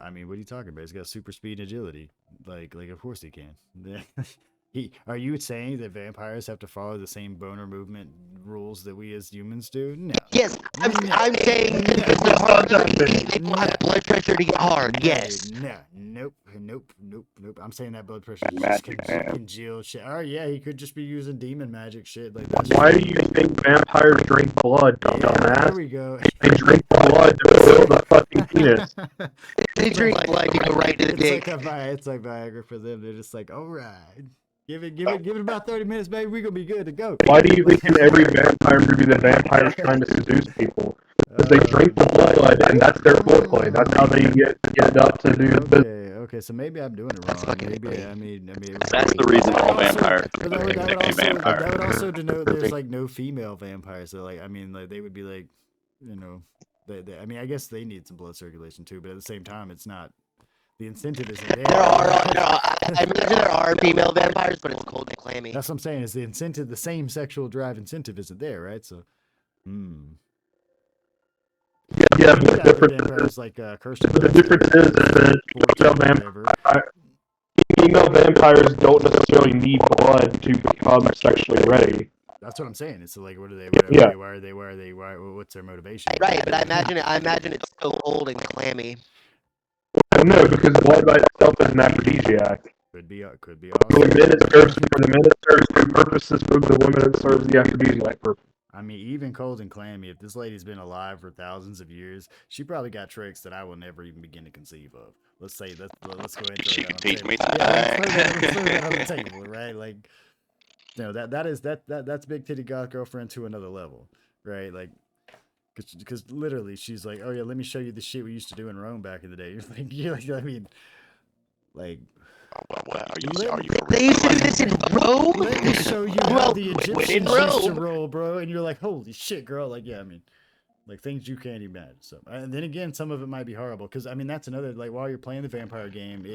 I mean, what are you talking about? He's got super speed and agility. Like of course he can. Are you saying that vampires have to follow the same boner movement rules that we as humans do? No. Yes, I'm saying No. because they're hard they don't have blood pressure to get hard. Yes. No. Nope. I'm saying that blood pressure is just Magic, man. congealed shit. Oh yeah, he could just be using demon magic shit. Like Why do you think vampires drink blood, dumbass? There we go. They drink blood to fill the fucking penis. They drink blood to go right to the dick. It's like Viagra for them. They're just like, all right, give it about 30 minutes, baby. We're gonna be good to go. Why do you think in every vampire movie the vampire's trying to seduce people? Because they drink the blood and that's their foreplay. That's how they get up to do the business. Okay, so maybe I'm doing it wrong. Maybe I mean, That's the reason all vampires That are would technically vampires. That would also denote there's like no female vampires. So like, I mean, like they would be like, you know, I mean, I guess they need some blood circulation too, but at the same time, it's not. The incentive isn't there. I imagine there are female vampires, but it's cold and clammy. That's what I'm saying. Is the incentive the same sexual drive incentive isn't there, right? So, Yeah, but the difference is like that female vampires don't necessarily need blood to become sexually ready. That's what I'm saying. It's like, what are they? Why? What's their motivation? Right, but I imagine it's so cold and clammy. No, because blood by itself is an aphrodisiac. Could be. For the men, it serves two purposes. For the women, it serves the aphrodisiac purpose. I mean, even cold and clammy, if this lady's been alive for thousands of years, she probably got tricks that I will never even begin to conceive of. Let's go into She can teach me let's throw that on the table, right? Like, no, that's big titty goth girlfriend to another level, right? Like, because literally she's like, oh yeah, let me show you the shit we used to do in Rome back in the day. I mean, like. Are you They used to do this in Rome? Let me show you how the Egyptians used to roll, bro. And you're like, holy shit, girl. Like, yeah, I mean, like things you can't imagine. So, and then again, some of it might be horrible because I mean that's another like while you're playing the vampire game,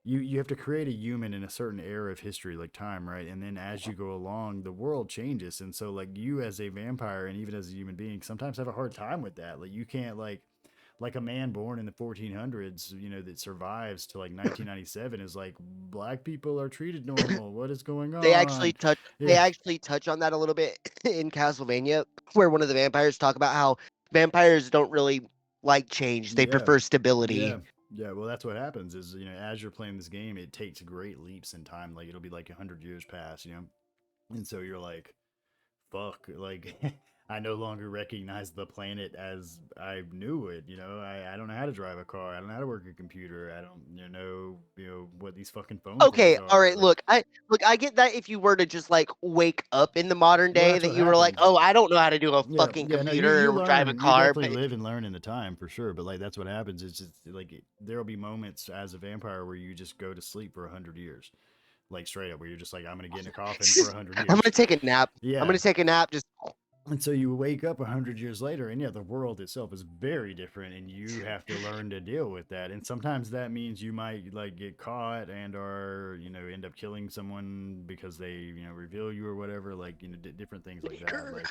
you have to create a human in a certain era of history, like time, right? And then as you go along, the world changes, and so like you as a vampire and even as a human being sometimes have a hard time with that. Like you can't like a man born in the 1400s, you know, that survives to like 1997 is like black people are treated normal. What is going on? They actually touch on that a little bit in Castlevania, where one of the vampires talk about how vampires don't really like change. They prefer stability. Yeah, well, that's what happens is, you know, as you're playing this game, it takes great leaps in time. Like it'll be like 100 years pass, you know, and so you're like, fuck, like I no longer recognize the planet as I knew it. You know, I don't know how to drive a car. I don't know how to work a computer. I don't know what these fucking phones. Okay, are. all right. Look, I get that if you were to just like wake up in the modern day, that you were like, oh, I don't know how to do a fucking computer or drive a car. You definitely live and learn in the time for sure. But like that's what happens. It's just like there'll be moments as a vampire where you just go to sleep for 100 years. Like straight up, where you're just like, I'm gonna get in a coffin for 100 years. I'm gonna take a nap. Yeah, I'm gonna take a nap. Just. And so you wake up 100 years later, and yeah, the world itself is very different, and you have to learn to deal with that. And sometimes that means you might like get caught or end up killing someone because they reveal you or whatever, like different things like that. Like,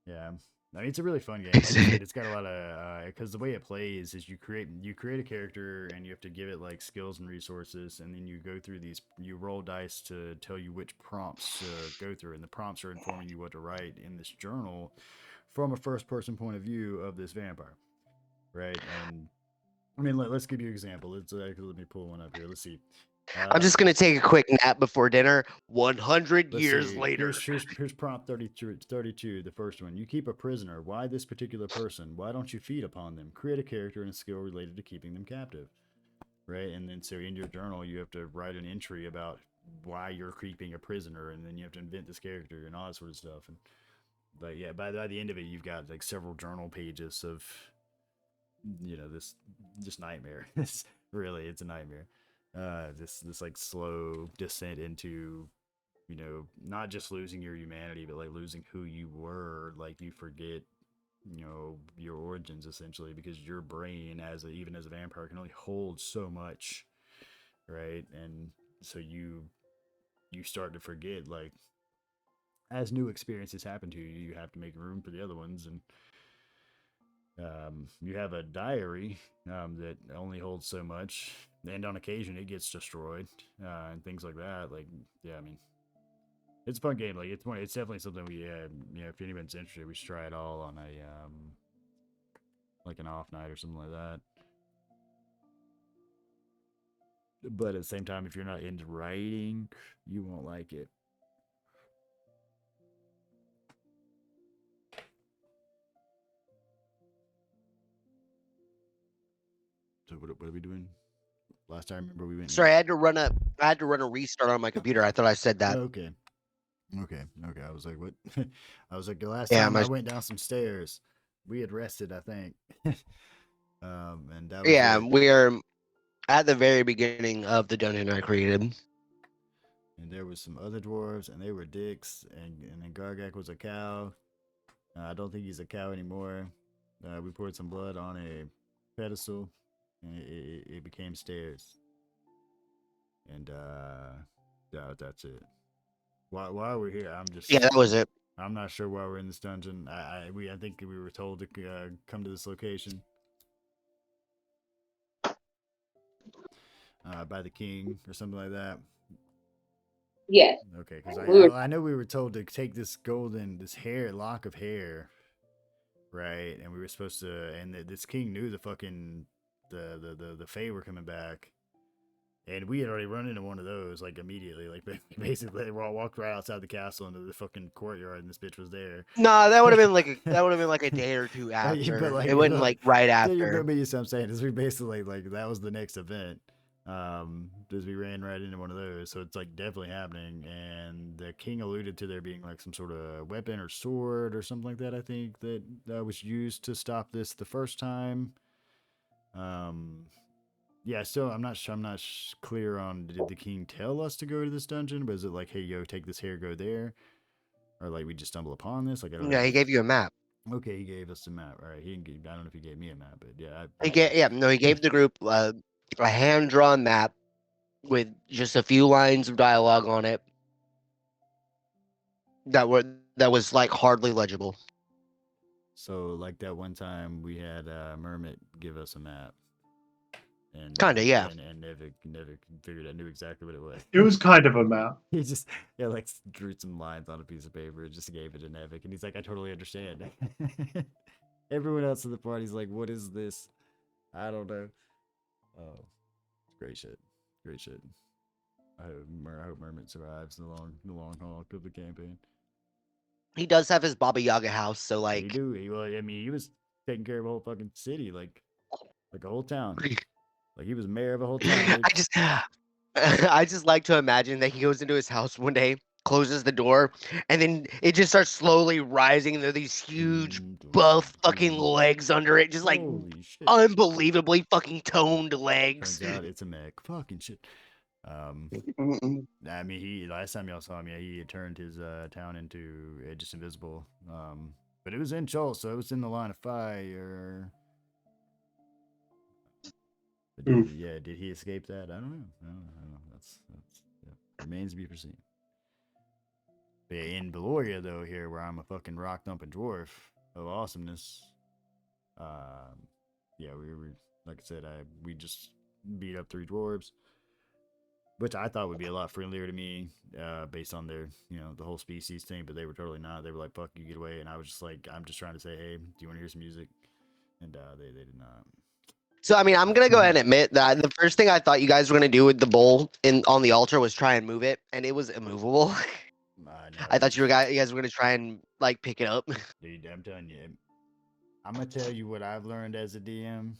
yeah. I mean, it's a really fun game. It's got a lot of because the way it plays is you create a character and you have to give it like skills and resources, and then you go through you roll dice to tell you which prompts to go through, and the prompts are informing you what to write in this journal from a first person point of view of this vampire, right? And I mean, let's give you an example. Let me pull one up here. Let's see. I'm just gonna take a quick nap before dinner. 100 years later. Here's prompt 32, the first one. You keep a prisoner. Why this particular person? Why don't you feed upon them? Create a character and a skill related to keeping them captive. Right? And then so in your journal, you have to write an entry about why you're keeping a prisoner, and then you have to invent this character and all that sort of stuff. And but yeah, by the end of it, you've got like several journal pages of this just nightmare. It's a nightmare. This like slow descent into not just losing your humanity, but like losing who you were. Like you forget your origins essentially, because your brain even as a vampire can only hold so much, right? And so you start to forget, like as new experiences happen to you, you have to make room for the other ones. And You have a diary that only holds so much, and on occasion it gets destroyed, and things like that. Like, yeah, I mean, it's a fun game. Like, it's definitely something we, if anyone's interested, we should try it all on a like an off night or something like that. But at the same time, if you're not into writing, you won't like it. So what are we doing? Last time, remember we went. Sorry, I had to run a restart on my computer. I thought I said that. Okay. I was like, what? I was like, the last time I went down some stairs, we had rested, I think. And that was it. We are at the very beginning of the dungeon I created. And there was some other dwarves, and they were dicks, and then Gargak was a cow. I don't think he's a cow anymore. We poured some blood on a pedestal, and it became stairs. And that's it. While we're here, that was it. I'm not sure why we're in this dungeon. I think we were told to come to this location by the king or something like that. Yeah. Okay, because I know we were told to take this lock of hair, right? And we were supposed to, and this king knew the fucking the Fey were coming back. And we had already run into one of those, like, immediately. Like, basically, we all walked right outside the castle into the fucking courtyard, and this bitch was there. Nah, that would have been like a day or two after. But, like, it wasn't like right after. But what I'm saying is we basically, like, that was the next event. As we ran right into one of those, so it's like definitely happening. And the king alluded to there being like some sort of weapon or sword or something like that. I think that was used to stop this the first time. Yeah, so I'm not clear on, did the king tell us to go to this dungeon? Was it like, hey, yo, take this hair, go there? Or like we just stumble upon this? Like, I don't know. Yeah, he gave you a map. Okay, he gave us a map. All right, I don't know if he gave me a map, but yeah. He gave the group a hand-drawn map with just a few lines of dialogue on it that was like hardly legible. So like that one time we had Mermit give us a map. And kinda, yeah. And never figured I knew exactly what it was. It was kind of a map. He just like drew some lines on a piece of paper and just gave it to Nevik, and he's like, I totally understand. Everyone else in the party's like, what is this? I don't know. Oh, great shit. I hope Mermit survives the long haul of the campaign. He does have his Baba Yaga house, so like he do. He was taking care of a whole fucking city, like a whole town. Like he was mayor of a whole town. I just like to imagine that he goes into his house one day, closes the door, and then it just starts slowly rising, and there are these huge buff fucking legs under it, just like unbelievably fucking toned legs. Turns out it's a mech. Fucking shit. I mean, last time y'all saw him, he had turned his town into just invisible. But it was in Chol, so it was in the line of fire. Did he escape that? I don't know. That's remains to be foreseen. But yeah, in Valoria though, here where I'm a fucking rock thumping dwarf of awesomeness. We were, like I said, we just beat up 3 dwarves, which I thought would be a lot friendlier to me, based on their, the whole species thing, but they were totally not. They were like, fuck you, get away. And I was just like, I'm just trying to say, hey, do you want to hear some music? And they did not. So, I mean, I'm going to go ahead and admit that the first thing I thought you guys were going to do with the bowl on the altar was try and move it, and it was immovable. I thought you guys were going to try and, like, pick it up. Dude, I'm telling you. I'm going to tell you what I've learned as a DM.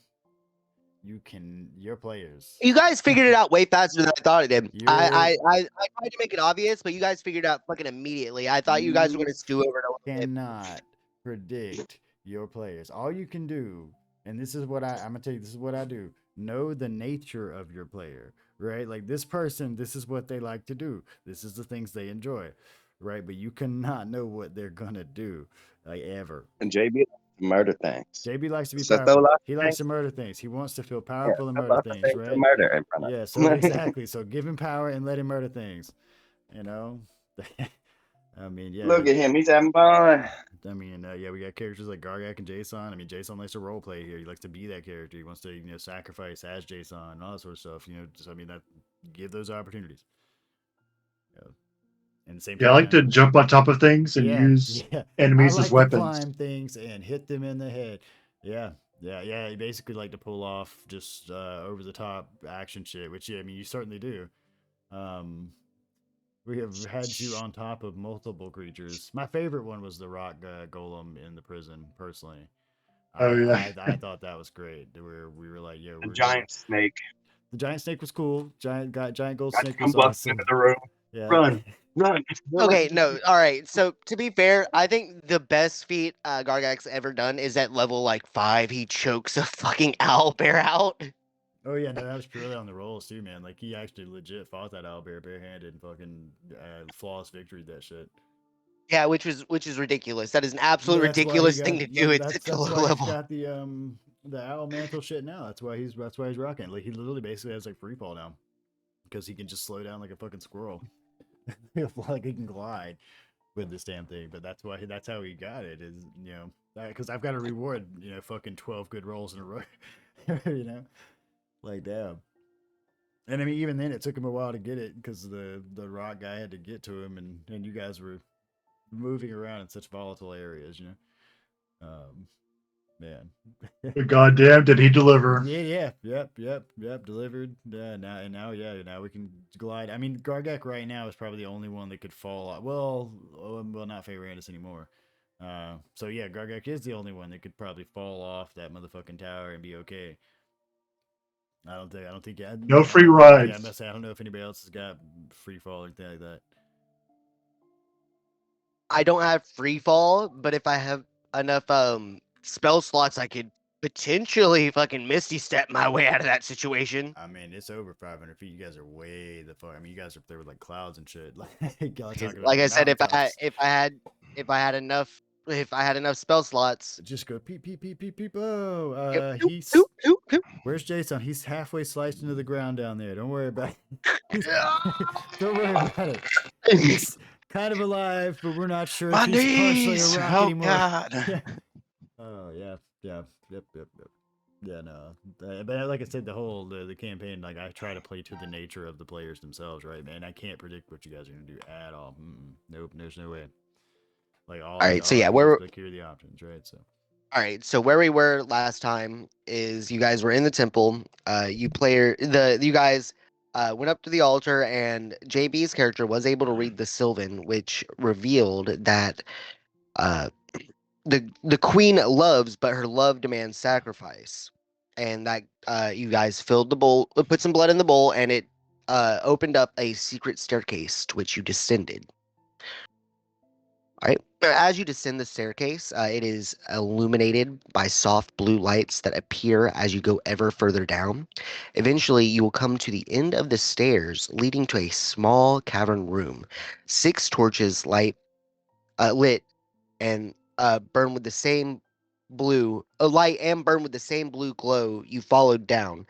Your players. You guys figured it out way faster than I thought it did. I tried to make it obvious, but you guys figured it out fucking immediately. I thought you guys were going to stew over it a little bit. Cannot predict your players. All you can do, and this is what I'm going to tell you, this is what I do. Know the nature of your player, right? Like this person, this is what they like to do. This is the things they enjoy, right? But you cannot know what they're going to do, like ever. And JB likes to murder things. JB likes to be powerful. He likes to murder things. He wants to feel powerful and murder things, right? Murder in front of so exactly. So give him power and let him murder things, I mean, yeah. Look at him. He's having fun. I mean, yeah, we got characters like Gargak and Jayson. I mean, Jayson likes to role play here. He likes to be that character. He wants to, sacrifice as Jayson and all that sort of stuff. I mean, that give those opportunities. And the same. Yeah, I like to jump on top of things and use enemies I like as weapons. to climb things and hit them in the head. Yeah. You basically like to pull off just over the top action shit, which I mean, you certainly do. We have had you on top of multiple creatures. My favorite one was the rock golem in the prison, personally. Oh, yeah. I thought that was great. Where we were like, The giant snake. The giant snake was cool. Giant gold Got snake to was come awesome. into the room. Yeah. Run. Okay, no, all right. So to be fair, I think the best feat Gargak's ever done is at level like 5. He chokes a fucking owlbear out. Oh yeah, no, that was purely on the rolls too, man. Like he actually legit fought that owlbear barehanded and fucking flawless victory that shit. Yeah, which is ridiculous. That is an absolute ridiculous thing to do. It's That's low why level. he's got the owl mantle shit now. That's why he's rocking. Like he literally basically has like free fall now, because he can just slow down like a fucking squirrel. Like he can glide with this damn thing. But that's how he got it, is because I've got to reward fucking 12 good rolls in a row. Like damn. And I mean, even then, it took him a while to get it because the rock guy had to get to him, and you guys were moving around in such volatile areas, man. But goddamn, did he deliver? Yeah. Yep. Delivered. Now we can glide. I mean, Gargak right now is probably the only one that could fall off. Well, not Fey Randus anymore. So yeah, Gargak is the only one that could probably fall off that motherfucking tower and be okay. I don't think. No free rides. Yeah, I must say, I don't know if anybody else has got free fall or anything like that. I don't have free fall, but if I have enough spell slots, I could potentially fucking Misty Step my way out of that situation. I mean, it's over 500 feet. You guys are way the fuck. I mean, you guys are up there with like clouds and shit. Like I said, if I had enough spell slots, just go peep. Oh, where's Jayson? He's halfway sliced into the ground down there. Don't worry about it. Don't worry about it. He's kind of alive, but we're not sure if he's partially a rock anymore. God. Oh yeah. Yep. Yeah, no. But like I said, the campaign, like I try to play to the nature of the players themselves, right, man? I can't predict what you guys are gonna do at all. Nope, there's no way. Like all right, so yeah, we're here are the options, right? So. All right, so where we were last time is you guys were in the temple. You guys went up to the altar, and JB's character was able to read the Sylvan, which revealed that the queen loves, but her love demands sacrifice, and that you guys filled the bowl, put some blood in the bowl, and it opened up a secret staircase to which you descended. All right. As you descend the staircase, it is illuminated by soft blue lights that appear as you go ever further down. Eventually, you will come to the end of the stairs, leading to a small cavern room. 6 torches lit and burn with the same blue glow you followed down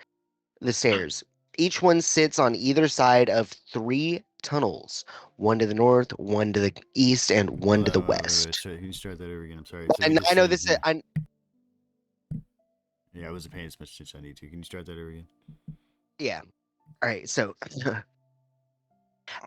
the stairs. Each one sits on either side of 3 tunnels, one to the north, one to the east, and one to the west. Can you start that over again? I'm sorry. And I know this is. Yeah, I wasn't paying as much attention as I need to. Can you start that over again? Yeah. All right. So,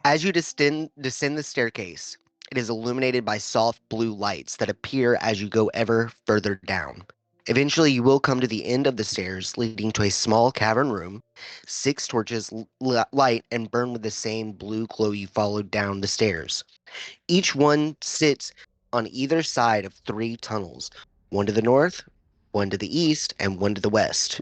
as you descend the staircase, it is illuminated by soft blue lights that appear as you go ever further down. Eventually, you will come to the end of the stairs, leading to a small cavern room. 6 torches light and burn with the same blue glow you followed down the stairs. Each one sits on either side of 3 tunnels, one to the north, one to the east, and one to the west.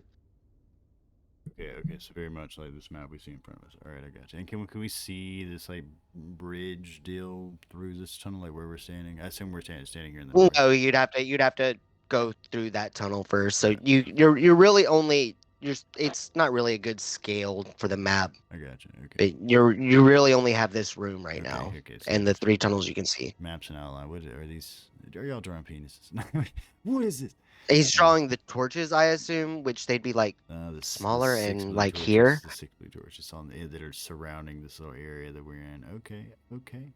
Okay, so very much like this map we see in front of us. All right, I got you. And can we see this like bridge deal through this tunnel, like where we're standing? I assume we're standing here in the north. No, you'd have to go through that tunnel first. So you're really only it's not really a good scale for the map. I got you. Okay. But you really only have this room right now, so and the 3 tunnels you can see. Maps and outline. What are these? Are y'all drawing penises? What is this? He's drawing the torches, I assume, which they'd be like smaller and like torches, here. The 6 blue torches that are surrounding this little area that we're in. Okay.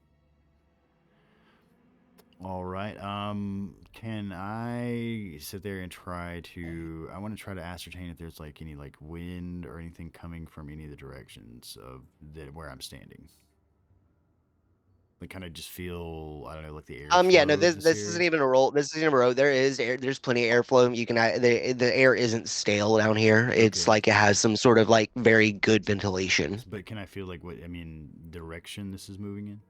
All right. Can I sit there and try to? I want to try to ascertain if there's like any like wind or anything coming from any of the directions of where I'm standing. Like, kind of just feel, I don't know, like the Yeah, no, airflow of this isn't area. even a roll. This isn't a roll. There is air. There's plenty of airflow. You can the air isn't stale down here. It's Okay. like it has some sort of like very good ventilation. But can I feel like what I mean direction this is moving in?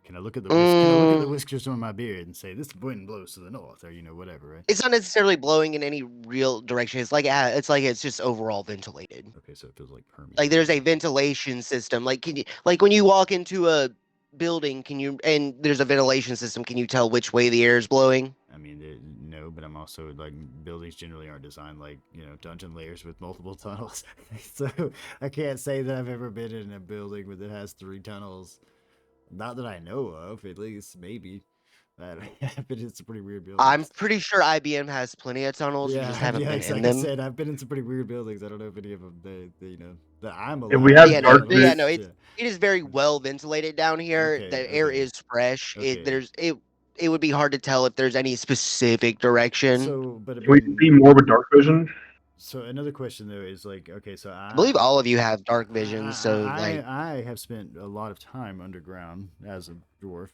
Can I look at the Can I look at the Mm, whiskers on my beard and say this wind blows to the north, or whatever, right? it's not necessarily blowing in any real direction. It's like it's just overall ventilated. Okay, so it feels like Like there's a permeating. ventilation system. Like can you like when you walk into a building, can you and there's a ventilation system, can you tell which way the air is blowing? I mean, no, but I'm also like buildings generally aren't designed like dungeon layers with multiple tunnels, so I can't say that I've ever been in a building that has 3 tunnels. Not that I know of, at least maybe. That but it's a pretty weird I'm buildings. pretty sure IBM has plenty of tunnels. You Yeah, just haven't been it's in like I them. said, I've been in some pretty weird buildings. I don't know if any of them that I'm If we alive have to Yeah, be no, dark at yeah, vision, no, least. Yeah. it is very well ventilated down here. Okay, The air okay, is fresh. okay. It would be hard to tell if there's any specific direction. So, but I can we see mean, more with dark vision? so another question though is like, okay, so I believe all of you have dark vision, so like I have spent a lot of time underground as a dwarf,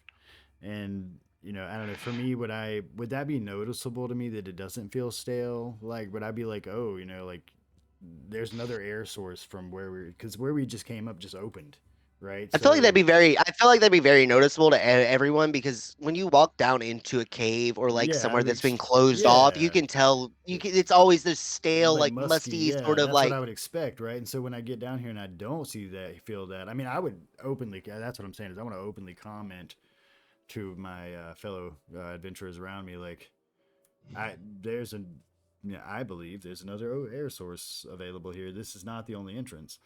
and I don't know. For me, would that be noticeable to me that it doesn't feel stale? Like, would I be like, oh, like there's another air source from because where we just came up just opened, right? I feel like that'd So be very I feel like that'd be very noticeable to everyone because when you walk down into a cave or like yeah, somewhere that's been closed off, you yeah. can tell it's always this stale, Like like musky, musty yeah, sort of that's what like I would expect, right? And so when I get down here and I don't see that, feel that, I mean, I would openly. That's what I'm saying is I want to openly comment to my fellow adventurers around me, like, I there's an, yeah, I believe there's another air source available here. This is not the only entrance.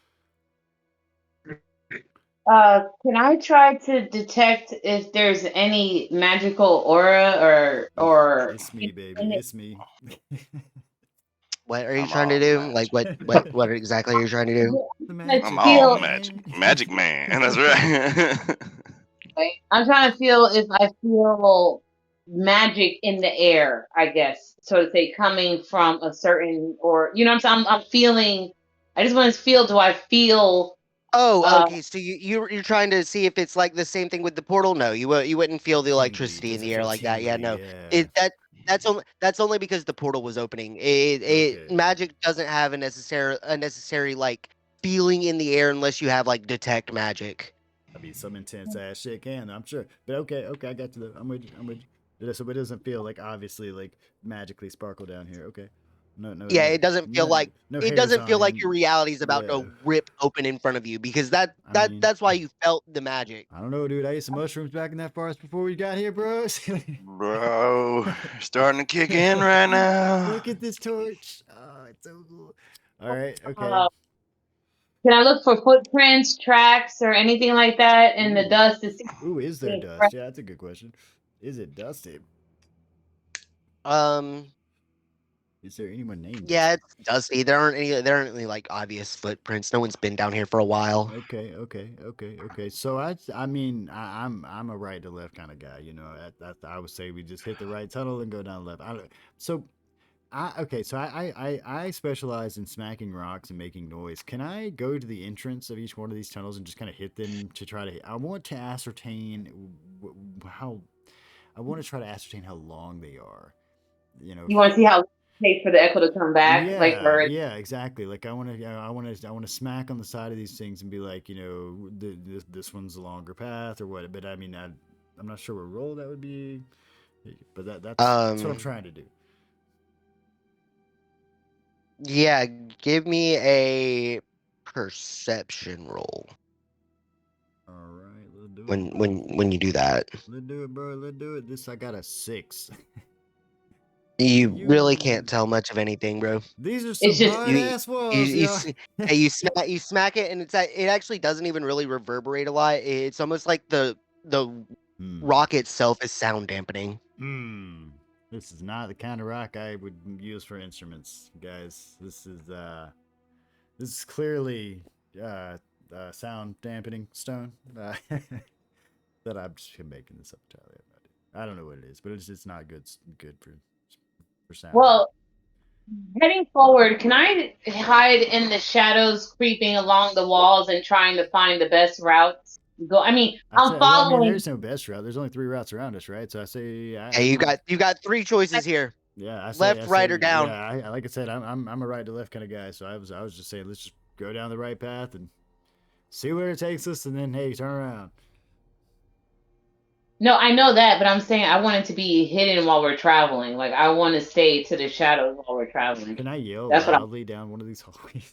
Can I try to detect if there's any magical aura or It's me, baby. anything It's me. what are you I'm trying to all do? Like magic. what exactly are you trying to do? The I I'm magic all feel magic. man. Magic man. That's right. I'm trying to feel if I feel magic in the air, I guess, so to say, coming from a certain or what I'm saying. I'm feeling. I just want to feel. Do I feel? Oh, Uh, okay. So you're trying to see if it's like the same thing with the portal? No, you wouldn't feel the Tingly. electricity in Does it the air feel like that. Yeah, tingly? no. Yeah. It that's only because the portal was opening. Okay. Magic doesn't have a necessary like feeling in the air unless you have like detect magic. I mean, some intense ass shit can, I'm sure. But okay, I got to the. I'm with you. I'm with you. So it doesn't feel like obviously like magically sparkle down here. Okay. Yeah, it doesn't feel like No it hairs doesn't on feel like your end. reality is about Yeah. to rip open in front of you because I mean, that's why you felt the magic. I don't know, dude. I ate some mushrooms back in that forest before we got here, bros. Bro, starting to kick in right now. Look at this torch. Oh, it's so cool. All right. Okay. uh, can I look for footprints, tracks, or anything like that in the Ooh. dust to see? Ooh, is there Anything fresh? dust? Yeah, that's a good question. Is it dusty? Um, Is there anyone named yeah, Dusty? it's dusty. There aren't any like obvious footprints. No one's been down here for a while. Okay. So I mean, I'm a right to left kind of guy. I would say we just hit the right tunnel and go down left. So so I specialize in smacking rocks and making noise. Can I go to the entrance of each one of these tunnels and just kind of hit them to try to? I want to ascertain how. I want to try to ascertain how long they are. You want to see how long it takes for the echo to come back, like Yeah, or yeah, exactly. Like I want to smack on the side of these things and be like, this one's a longer path or what. But I mean, I'm not sure what role that would be. But that's what I'm trying to do. Yeah, give me a perception roll All right, let's do when it. when you do that. Let's do it, bro. Let's do it. I got a 6. You really You. can't tell much of anything, bro. These are it's some just hard ass walls, yeah. Hey, you smack it, and it actually doesn't even really reverberate a lot. It's almost like the Hmm. rock itself is sound dampening. This is not the kind of rock I would use for instruments, guys. This is clearly sound dampening stone. That I'm just making this up entirely. I don't know what it is, but it's not good for sound. Well, heading forward, can I hide in the shadows, creeping along the walls and trying to find the best routes? Go. I mean, I'm following. there's no best route. There's only 3 routes around us, right? So I say, Hey, you got 3 choices here. yeah, Left, right, or down. Yeah, like I said, I'm a right to left kind of guy. So I was just saying, let's just go down the right path and see where it takes us, and then hey, turn around. No, I know that, but I'm saying I want it to be hidden while we're traveling. Like I want to stay to the shadows while we're traveling. Can I yell That's what loudly down one of these hallways?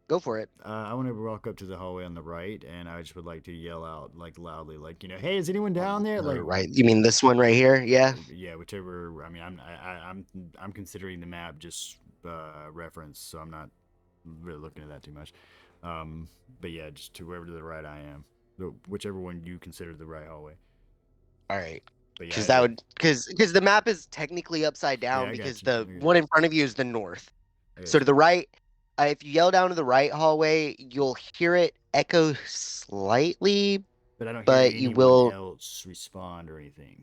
Go for it. I want to walk up to the hallway on the right, and I just would like to yell out like loudly, like, hey, is anyone down there? Like, Right. You mean this one right here? Yeah. Yeah, whichever. I mean, I'm considering the map just reference, so I'm not really looking at that too much. But yeah, just to wherever to the right I am, whichever one you consider the right hallway. All right. But Because yeah, because the map is technically upside down I got because you. the one in front of you is the north. I got So you. to the right, if you yell down to the right hallway, you'll hear it echo slightly. But I don't but hear you anyone will- else respond or anything.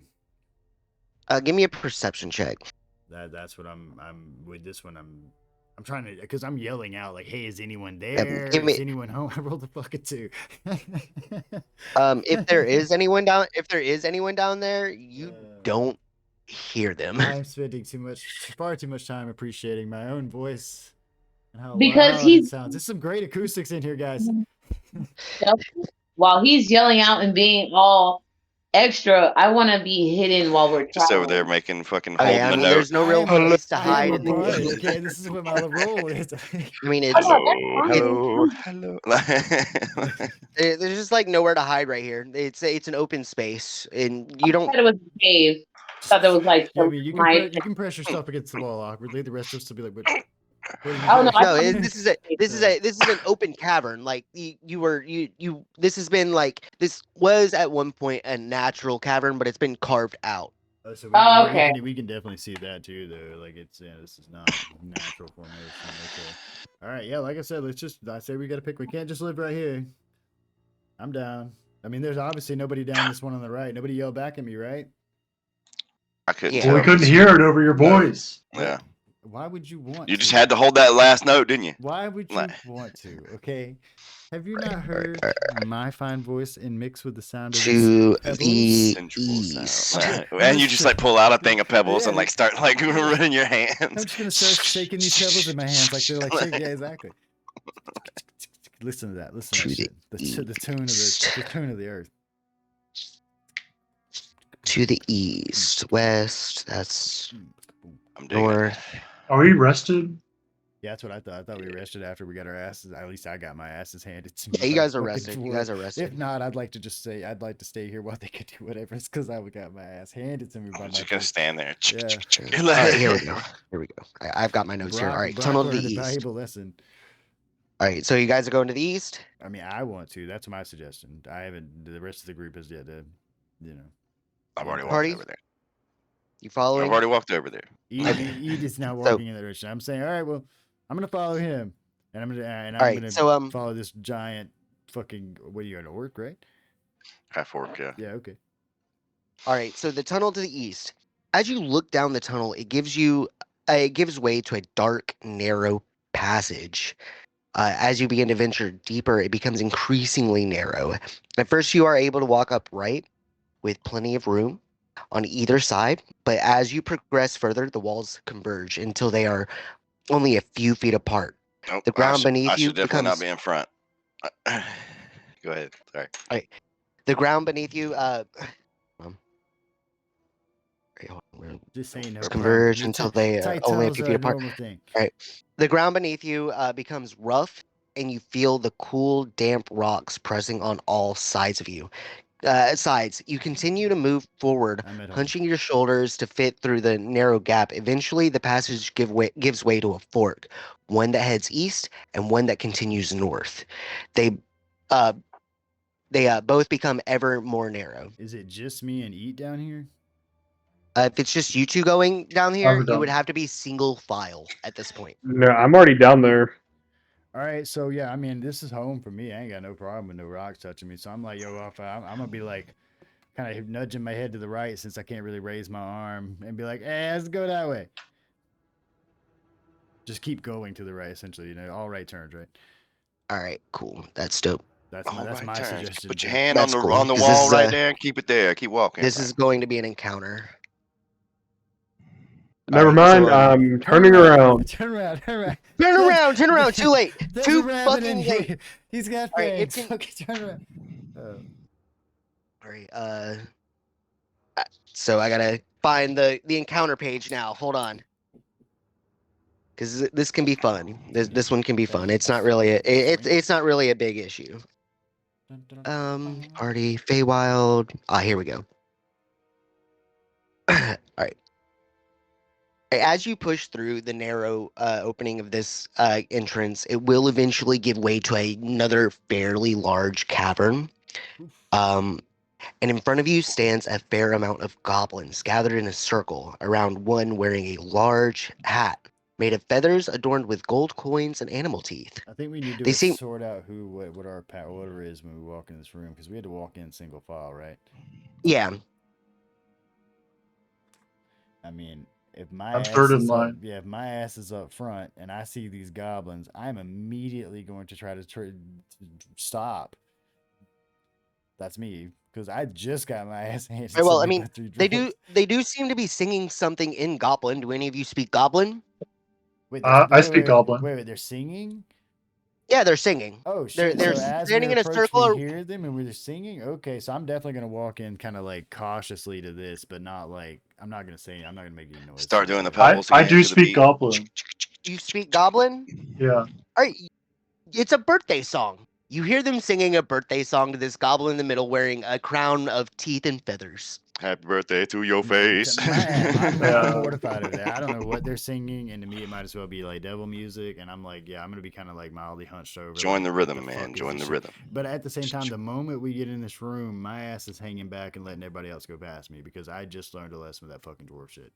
Give me a perception check. That's what I'm with this one. I'm trying to, because I'm yelling out like, hey, is anyone there? give me- Is anyone home? I rolled a fucking 2. If there is anyone down there, you don't hear them. I'm spending far too much time appreciating my own voice and how Because loud it sounds. There's some great acoustics in here, guys. while he's yelling out and being all extra, I want to be hidden while we're Just traveling. over there making fucking Okay, holding I the mean, note. there's no real I'm a- place to I'm hide a in the bard, game. okay, this is what my role is. I mean, it's Hello, hello. there's just like nowhere to hide right here. It's an open space, and you I don't. thought it was a cave. Thought there was like Yeah, I some mean, you might- can press yourself against the wall awkwardly. The rest of us will be like, what are you Oh, no, doing? I No, thought- this is an open cavern. Like this has been like this was at one point a natural cavern, but it's been carved out. Oh, so Oh, okay. we can definitely see that too, though. Like this is not natural formation. Okay. All right, yeah. Like I said, I say we got to pick. We can't just live right here. I'm down. I mean, there's obviously nobody down this one on the right. Nobody yelled back at me, right? I couldn't Yeah. tell. Well, we couldn't hear it over your voice. Yeah. Why would you want? You just had to hold that last note, didn't you? Why would you Like- want to? Okay. Have you not Right, heard my fine voice and mixed with the sound of To these pebbles? the Sensual east. sound. And you just like pull out a thing of pebbles Yeah, and like start like running your I'm hands. just gonna start shaking these pebbles in my hands like they're like shaking. Yeah, exactly. Listen to that. Listen to To that the shit. The tune of the earth. To the east, west. That's I'm digging it. north. Are we rested? Yeah, that's what I thought. I thought we rested after we got our asses. At least I got my asses handed to me. Yeah, you by guys are fucking rested. You dwarf. guys are rested. If not, I'd like to just say I'd like to stay here while they could do whatever. It's because I got my ass handed to me by I'm my just gonna dude. stand there. Yeah. All right, here we go. Here we go. I've got my notes here. All right, Brock tunnel to the learned a east. valuable lesson. All right, so you guys are going to the east. I mean, I want to. That's my suggestion. I haven't. The rest of the group has yet to, I've already walked Party? over there. You I've following? already walked over there. Ede is now So- walking in that direction. I'm saying, all right, well, I'm gonna follow him, and I'm All right, gonna so, follow this giant fucking. What are you, an orc, right? Half orc, yeah. Yeah. Okay. All right, so the tunnel to the east. As you look down the tunnel, it gives way to a dark, narrow passage. As you begin to venture deeper, it becomes increasingly narrow. At first, you are able to walk upright with plenty of room on either side, but as you progress further, the walls converge until they are only a few feet apart. Nope, The ground I beneath you should definitely not becomes- be in front. Go ahead. Sorry. The ground beneath you, wait, hold on, where- Just saying no. converge problem. until they are Tight only a tunnels few are feet apart. normal thing. The ground beneath you becomes rough, and you feel the cool, damp rocks pressing on all sides of you. You continue to move forward, I'm at home. hunching your shoulders to fit through the narrow gap. Eventually, the passage gives way to a fork, one that heads east and one that continues north. They both become ever more narrow. Is it just me and Eat down here? If it's just you two going down here, we're you would done. have to be single file at this point. No, I'm already down there. All right, so yeah, I mean, this is home for me. I ain't got no problem with no rocks touching me. So I'm like, yo, I'm gonna be like, kind of nudging my head to the right since I can't really raise my arm, and be like, hey, let's go that way. Just keep going to the right, essentially. All right turns, right? All right, cool. That's dope. That's All right, my turns. suggestion. Put your Jim. hand That's on the cool, on the 'cause this wall is, right there and keep it there. Keep walking. This is going to be an encounter. Never Alright, mind. so, I'm turning around. Turn around. Turn around. Turn around. Too late. There's Too a rabbit in fucking late. here. He's got All right, fangs. it's Fucking turn around. All right. So I gotta find the encounter page now. Hold on, because this can be fun. This one can be fun. It's not really it's not really a big issue. Party Feywild. Here we go. All right. As you push through the narrow opening of this entrance, it will eventually give way to another fairly large cavern. And in front of you stands a fair amount of goblins gathered in a circle around one wearing a large hat made of feathers adorned with gold coins and animal teeth. I think we need to They seem- sort out what our order is when we walk in this room, because we had to walk in single file, right? Yeah. I mean, if my I'm ass third in is line. up, yeah, if my ass is up front and I see these goblins, I'm immediately going to try to stop. That's me, because I just got my ass handed. Very well, to I me mean, by three they dwarves. do seem to be singing something in Goblin. Do any of you speak Goblin? Wait, I speak Goblin. Wait, they're singing? Yeah, they're singing. Oh shit! They're So as standing we in a approach, circle. we hear them and we're singing. Okay, so I'm definitely gonna walk in kind of like cautiously to this, but not like I'm not gonna say I'm not gonna make any noise. Start doing the I, pebbles I again do to the speak beat. Goblin. You speak Goblin? Yeah. All right, it's a birthday song. You hear them singing a birthday song to this goblin in the middle wearing a crown of teeth and feathers. Happy birthday to your face. I'm Yeah. mortified of that. I don't know what they're singing, and to me, it might as well be like devil music. And I'm like, yeah, I'm gonna be kind of like mildly hunched over. Join like, the what rhythm, fuck man. is Join this the shit? rhythm. But at the same time, the moment we get in this room, my ass is hanging back and letting everybody else go past me because I just learned a lesson with that fucking dwarf shit.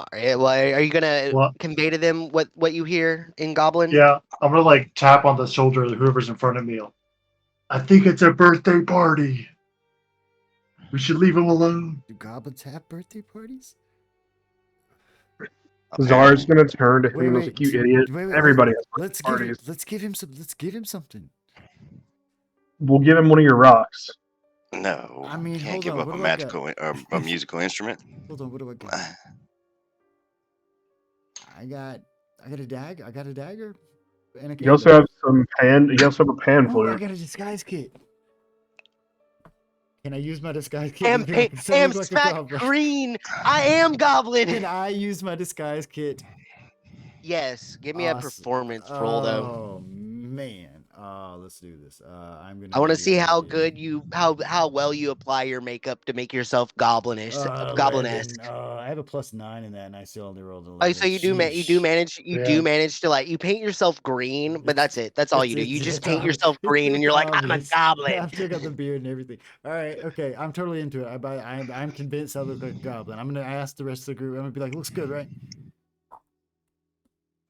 All right, well, are you gonna What? convey to them what you hear in Goblin? Yeah, I'm gonna like tap on the shoulder of whoever's in front of me. I think it's a birthday party. We should leave him alone. Do goblins have birthday parties? Zar's gonna turn to him Wait, and wait, like, you idiot. wait, Everybody has Let's parties. give him some. Let's give him something. We'll give him one of your rocks. No, I mean, can't hold give on, up what a do I magical a musical instrument. Hold on, what do I got? I got a dagger. I got a dagger. And a You also have some pan. You also have a pan I flute. got a disguise kit. Can I use my disguise kit? Am smack green. I am Goblin. Can I use my disguise kit? Yes. Give me a Awesome. performance roll though. Oh man. Let's do this. I'm gonna. I want to see how good how well you apply your makeup to make yourself goblinish, goblinesque. I have a +9 in that, and I still only rolled 11. Oh, so you do manage to like you paint yourself green, but that's it. That's all you do. You just paint yourself green, and you're like, I'm a goblin. I've still got the beard and everything. All right, okay, I'm totally into it. I'm convinced I look like a goblin. I'm gonna ask the rest of the group. I'm gonna be like, looks good, right?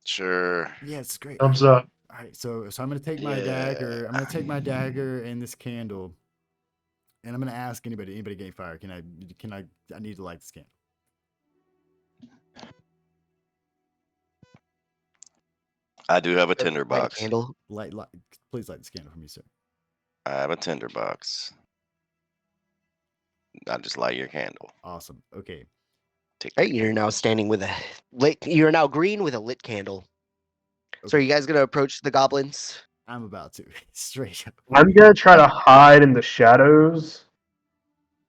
Sure. Yeah, it's great. Thumbs up. All right, so I'm gonna take my dagger. I'm gonna take my dagger and this candle, and I'm gonna ask anybody getting fire. Can I need to light this candle. I do have a tinder box. Candle. Please light this candle for me, sir. I have a tinder box. I just light your candle. Awesome. Okay. Right, you're now standing with a lit. You're now green with a lit candle. So are you guys gonna approach the goblins? I'm about to. Straight up. I'm gonna try to hide in the shadows.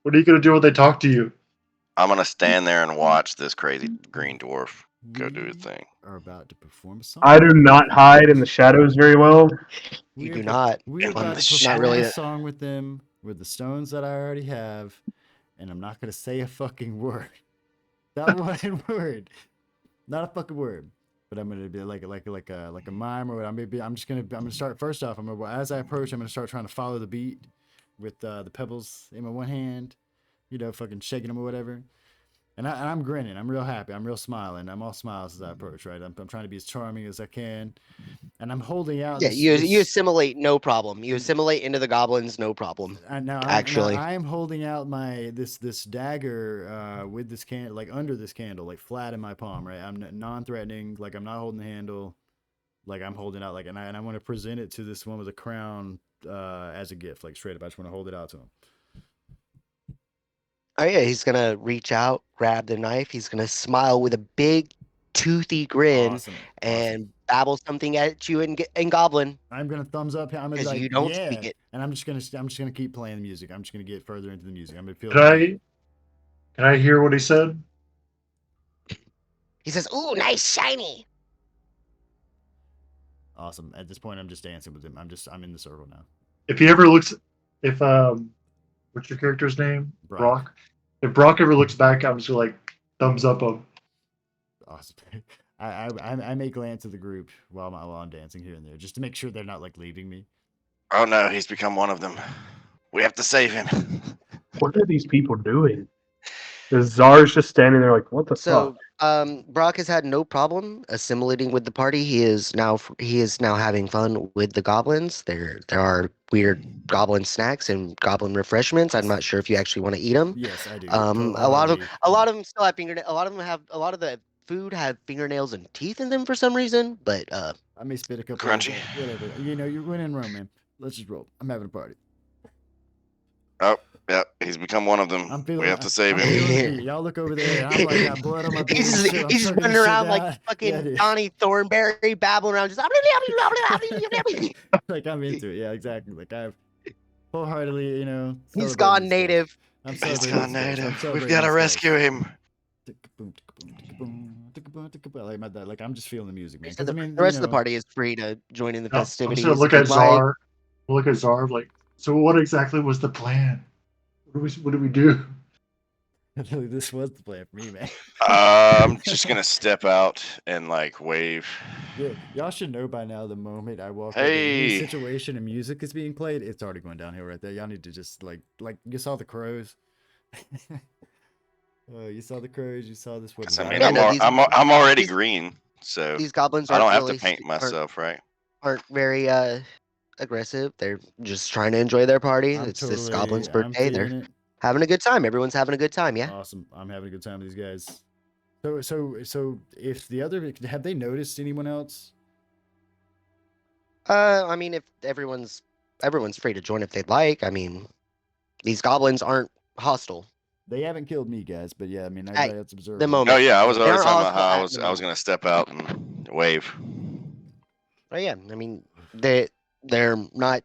What are you gonna do when they talk to you? I'm gonna stand there and watch this crazy green dwarf go do his thing. Are about to perform a song. I do not hide in the shadows very well. You do not. We're When about the to perform Not really a that- song with them with the stones that I already have, and I'm not gonna say a fucking word. Not one word. Not a fucking word. But I'm gonna be like a mime, or I'm gonna start first off. As I approach, I'm gonna start trying to follow the beat with the pebbles in my one hand, fucking shaking them or whatever. And I'm grinning. I'm real happy. I'm real smiling. I'm all smiles as I approach, right? I'm trying to be as charming as I can. And I'm holding out Yeah, this, you assimilate, no problem. You assimilate into the goblins, no problem. now Actually, I'm holding out my this dagger with this candle, like under this candle, like flat in my palm, right? I'm non-threatening, like I'm not holding the handle, like I'm holding out, like, and I want to present it to this one with a crown as a gift, like straight up. I just want to hold it out to him. oh yeah, he's gonna reach out, grab the knife. He's gonna smile with a big, toothy grin Awesome. and babble something at you in Goblin I'm gonna thumbs up. I'm gonna be because like, you don't yeah, speak it. and I'm just gonna keep playing the music. I'm just gonna get further into the music. I'm gonna feel. Can I hear what he said? He says, "Ooh, nice shiny." Awesome. At this point, I'm just dancing with him. I'm in the circle now. If he ever looks, if what's your character's name? Brock. If Brock ever looks back, I'm just like thumbs up him. Awesome. I may glance at the group while I'm dancing here and there, just to make sure they're not like leaving me. Oh no, he's become one of them. We have to save him. What are these people doing? The Czar's just standing there like, what the So, fuck? Brock has had no problem assimilating with the party. He is now having fun with the goblins. There are weird goblin snacks and goblin refreshments. I'm not sure if you actually want to eat them. Yes, I do. A lot of them still have fingernails. A lot of the food have fingernails and teeth in them for some reason. But I may spit a couple. Crunchy. Whatever. You know, you're winning Rome, man. Let's just roll. I'm having a party. Oh, yeah, he's become one of them. We have to save him. Y'all look over there. I'm like, got blood on my beard. he's just running around like fucking Donnie Thornberry, babbling around, just like I'm into it. Yeah, exactly. Like I've wholeheartedly, you know. he's gone native. He's gone native. We've got to rescue him. Like I'm just feeling the music, man. The rest of the party is free to join in the I'm festivities. just gonna look at Czar. Look at Czar like, so what exactly was the plan? What do we do? This was the plan for me, man. I'm just gonna step out and like wave. Yeah, y'all should know by now. The moment I walk into Hey. any situation and music is being played, it's already going downhill right there. Y'all need to just like you saw the crows. You saw the crows. You saw this. What? I mean, Yeah, I'm already green, so These goblins I don't have really, to paint myself, right? aren't very aggressive. They're just trying to enjoy their party. It's this goblin's birthday. They're having a good time. Everyone's having a good time. Yeah. Awesome. I'm having a good time with these guys. So if the other, have they noticed anyone else? I mean, if everyone's free to join if they'd like. I mean, these goblins aren't hostile. They haven't killed me, guys, but yeah, I mean, Hey, that's observed. the moment. Oh yeah, I was already They're talking about how also I was gonna step out and wave. Oh yeah, I mean, they're not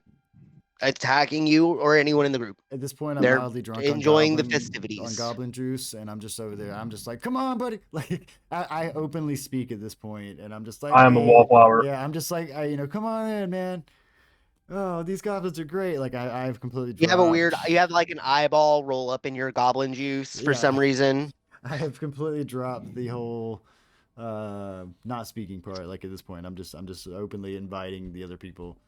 attacking you or anyone in the group. At this point, I'm They're mildly drunk, enjoying the on festivities. goblin juice, and I'm just over there. I'm just like, come on, buddy. Like I openly speak at this point, and I'm just like, I am a wallflower. Yeah, I'm just like, come on in, man. Oh, these goblins are great. Like I've completely. You have like an eyeball roll up in your goblin juice for some reason. I have completely dropped the whole not speaking part. Like at this point, I'm just openly inviting the other people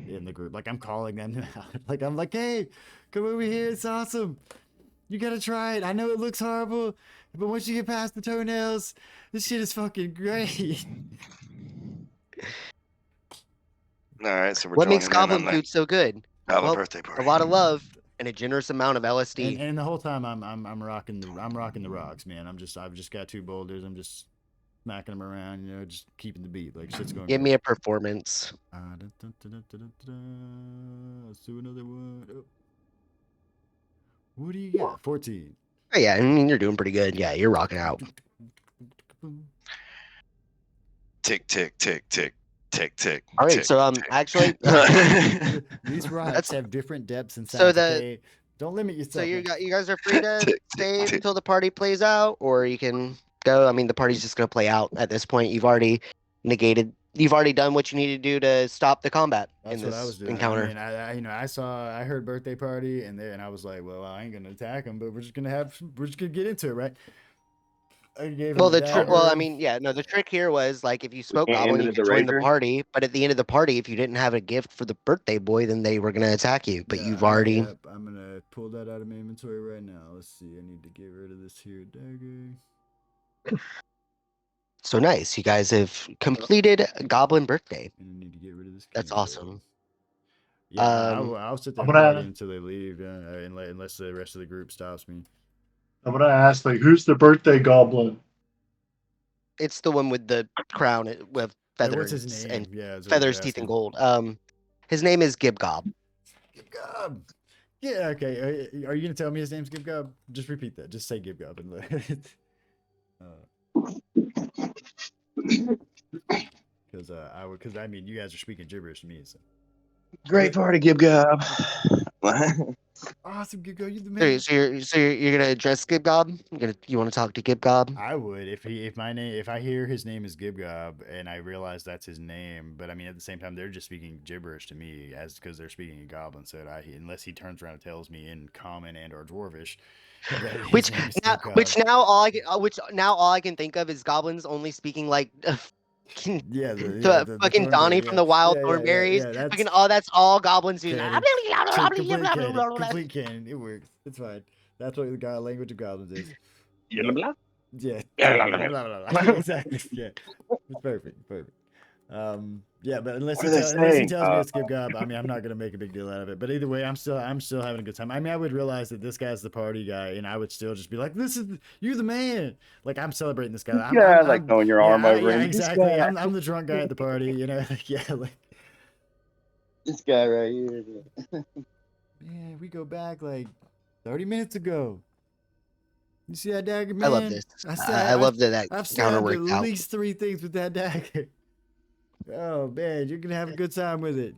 in the group. Like I'm calling them out. Like I'm like, hey, come over here. It's awesome. You gotta try it. I know it looks horrible, but once you get past the toenails, this shit is fucking great. All right, so we're What makes joining in goblin on food so good? the Well, birthday party. a lot of love and a generous amount of LSD. And the whole time I'm rocking the rocks, man. I've just got 2 boulders. I'm just smacking them around, you know, just keeping the beat. Like shit's going. Give me a performance. Let's do another one. Oh. What do you got? 14. Oh, yeah, I mean you're doing pretty good. Yeah, you're rocking out. Tick tick tick tick tick tick. All right, tick, so tick. actually, These rocks have different depths and So sounds. Okay? Don't limit yourself. so you man. guys are free to Tick, stay tick, tick. until the party plays out, or you can go. I mean, the party's just gonna play out at this point. You've already done what you need to do to stop the combat That's in what I was this doing. encounter. I mean, I heard birthday party and I was like, well, I ain't gonna attack them, but we're just gonna get into it, right? I gave him Well, a well, I dagger. mean, yeah, no, the trick here was like if you spoke can't Goblin, end you it could as a join the rager? party, but at the end of the party, if you didn't have a gift for the birthday boy, then they were gonna attack you. But you've already. Yep, I'm gonna pull that out of my inventory right now. Let's see. I need to get rid of this here dagger. So nice. You guys have completed Goblin Birthday. And I need to get rid of this. That's candle. awesome. Yeah, I'll sit there I'm and gonna- party until they leave, unless the rest of the group stops me. I'm gonna ask, like, who's the birthday goblin? It's the one with the crown with Hey, feathers what's his name? and Yeah, that's what feathers, you're teeth, and asking. gold. His name is Gibgob. Gibgob. Yeah, okay. Are you gonna tell me his name's Gibgob? Just repeat that. Just say Gibgob and because I mean you guys are speaking gibberish to me. So. Great party, Gib Gob. Awesome, Gibgob, you the So, man. you're gonna address Gibgob? You want to talk to Gibgob? I would if I hear his name is Gibgob and I realize that's his name, but I mean at the same time they're just speaking gibberish to me as because they're speaking in Goblin. So unless he turns around and tells me in Common and or Dwarvish, that his Which name is now, Gibgob. which now all I can think of is goblins only speaking like Yeah, the fucking Thornberry, Donnie from the Wild yeah, Thornberries. yeah, Fucking, that's all goblins do. canon. Complete canon. It works. It's fine. That's what the god language of goblins is. Blah, blah. Yeah. Blah, blah, blah. Exactly. Yeah. It's perfect. Perfect. Yeah, but unless What he, are they unless he saying? tells me it's Gibgob, I mean, I'm not gonna make a big deal out of it. But either way, I'm still having a good time. I mean, I would realize that this guy's the party guy, and I would still just be like, you're the man. Like I'm celebrating this guy. I'm throwing your arm over yeah, him. exactly. This guy, I'm the drunk guy at the party, you know. Yeah, like this guy right here. man, we go back like 30 minutes ago. You see that dagger, man? I love this. I love that I've counter stabbed worked at out. least 3 things with that dagger. Oh man, you're gonna have a good time with it.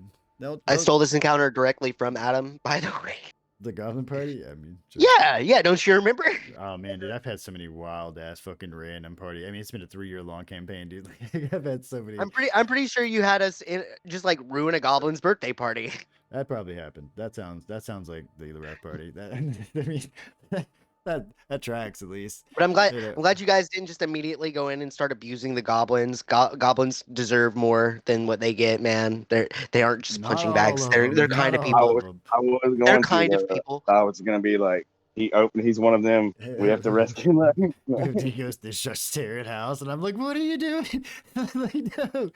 I stole this encounter directly from Adam, by the way. the Goblin Party. I mean, Yeah. Don't you remember? Oh man, dude, I've had so many wild ass fucking random party. I mean, it's been a 3-year long campaign, dude. Like, I've had so many. I'm pretty sure you had us just like ruin a goblin's birthday party. That probably happened. That sounds like the Elorath party. That I mean, that tracks at least. But I'm You know. glad you guys didn't just immediately go in and start abusing the goblins. Goblins deserve more than what they get, man. They aren't just Not punching all bags. of They're them, kind of not people. all of them. I was going They're to. kind of people. I was going to be like, he's one of them. We have to rescue him. He goes to just stare at house, and I'm like, "What are you doing?" I'm like, "No,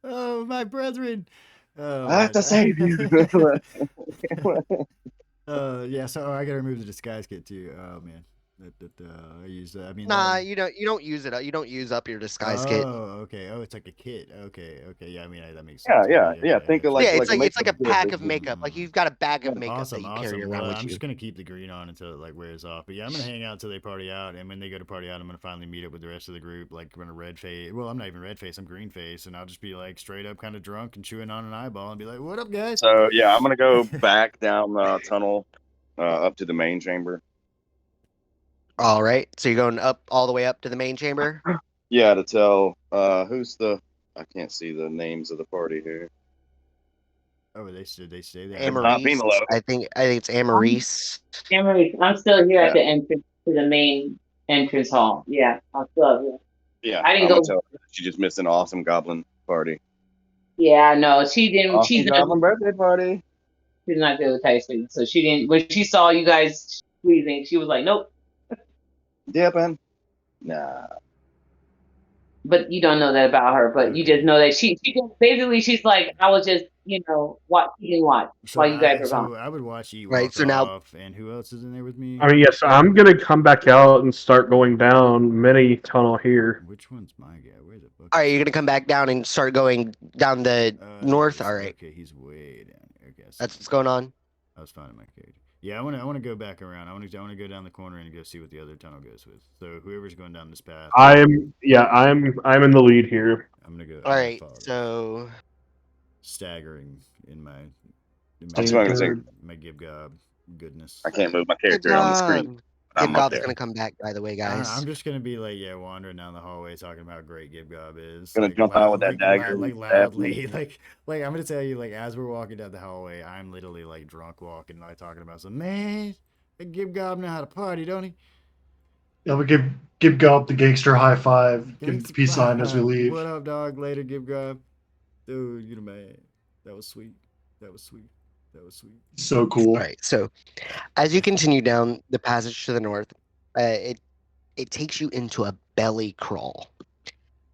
oh my brethren." Oh, I have to man. save you. Yeah. So I gotta remove the disguise kit too. Oh man, I use. I mean, Nah, you don't use it. You don't use up your disguise kit. Oh, okay. Oh, it's like a kit. Okay. Yeah. I mean, that makes Yeah, sense. yeah. Okay, Think of okay. like, Yeah, it's like a makeup pack kit. of makeup. Like you've got a bag of makeup Awesome. that you carry around Well, with I'm you. just gonna keep the green on until it like wears off. But yeah, I'm gonna hang out until they party out, and when they go to party out, I'm gonna finally meet up with the rest of the group. Like I'm gonna red face. Well, I'm not even red face. I'm green face, and I'll just be like straight up kind of drunk and chewing on an eyeball and be like, "What up, guys?" So yeah, I'm gonna go back down the tunnel up to the main chamber. All right. So you're going up all the way up to the main chamber. Yeah, to tell who's the. I can't see the names of the party here. Oh, they stay there. Not Amaris. Penelope. I think it's Amaris. Emery, I'm still here at the entrance to the main entrance hall. Yeah, I'm still here. Yeah, I didn't I'm gonna go- tell her she just missed an awesome goblin party. Yeah, no, she didn't. Awesome She's goblin birthday party. not good with Tyson, so she didn't. When she saw you guys squeezing, she was like, "Nope." Dipping. Nah. But you don't know that about her. But you just know that she just, basically she's like, I was just eating watch while you guys were gone. I would watch you Right, walk so now- off, and who else is in there with me? I mean, yes, I'm gonna come back out and start going down mini tunnel here. Which one's my guy? Where's the fuck? All right, you're gonna come back down and start going down the north. All right, Okay, he's way down here. I guess that's what's going on. I was finding my character. Yeah, I want to go back around. I want to go down the corner and go see what the other tunnel goes with. So whoever's going down this path, I'm in the lead here. I'm gonna go. All I'm gonna right, follow this. so Staggering in my That's what I'm gonna say. my Gibgob goodness. I can't move my character on the screen. I'm up Gibgob's there. gonna come back, by the way, guys. I'm just gonna be like, wandering down the hallway talking about how great Gibgob is. Gonna jump out with that dagger like and loudly, like I'm gonna tell you, like as we're walking down the hallway, I'm literally like drunk walking, like talking about some man. That Gibgob know how to party, don't he? Yeah, we give Gulp the gangster high five, give him the peace sign as we leave. What up, dog? Later, give God. Dude, you the man. That was sweet. That was sweet. That was sweet. So cool. All right. So as you continue down the passage to the north, it takes you into a belly crawl.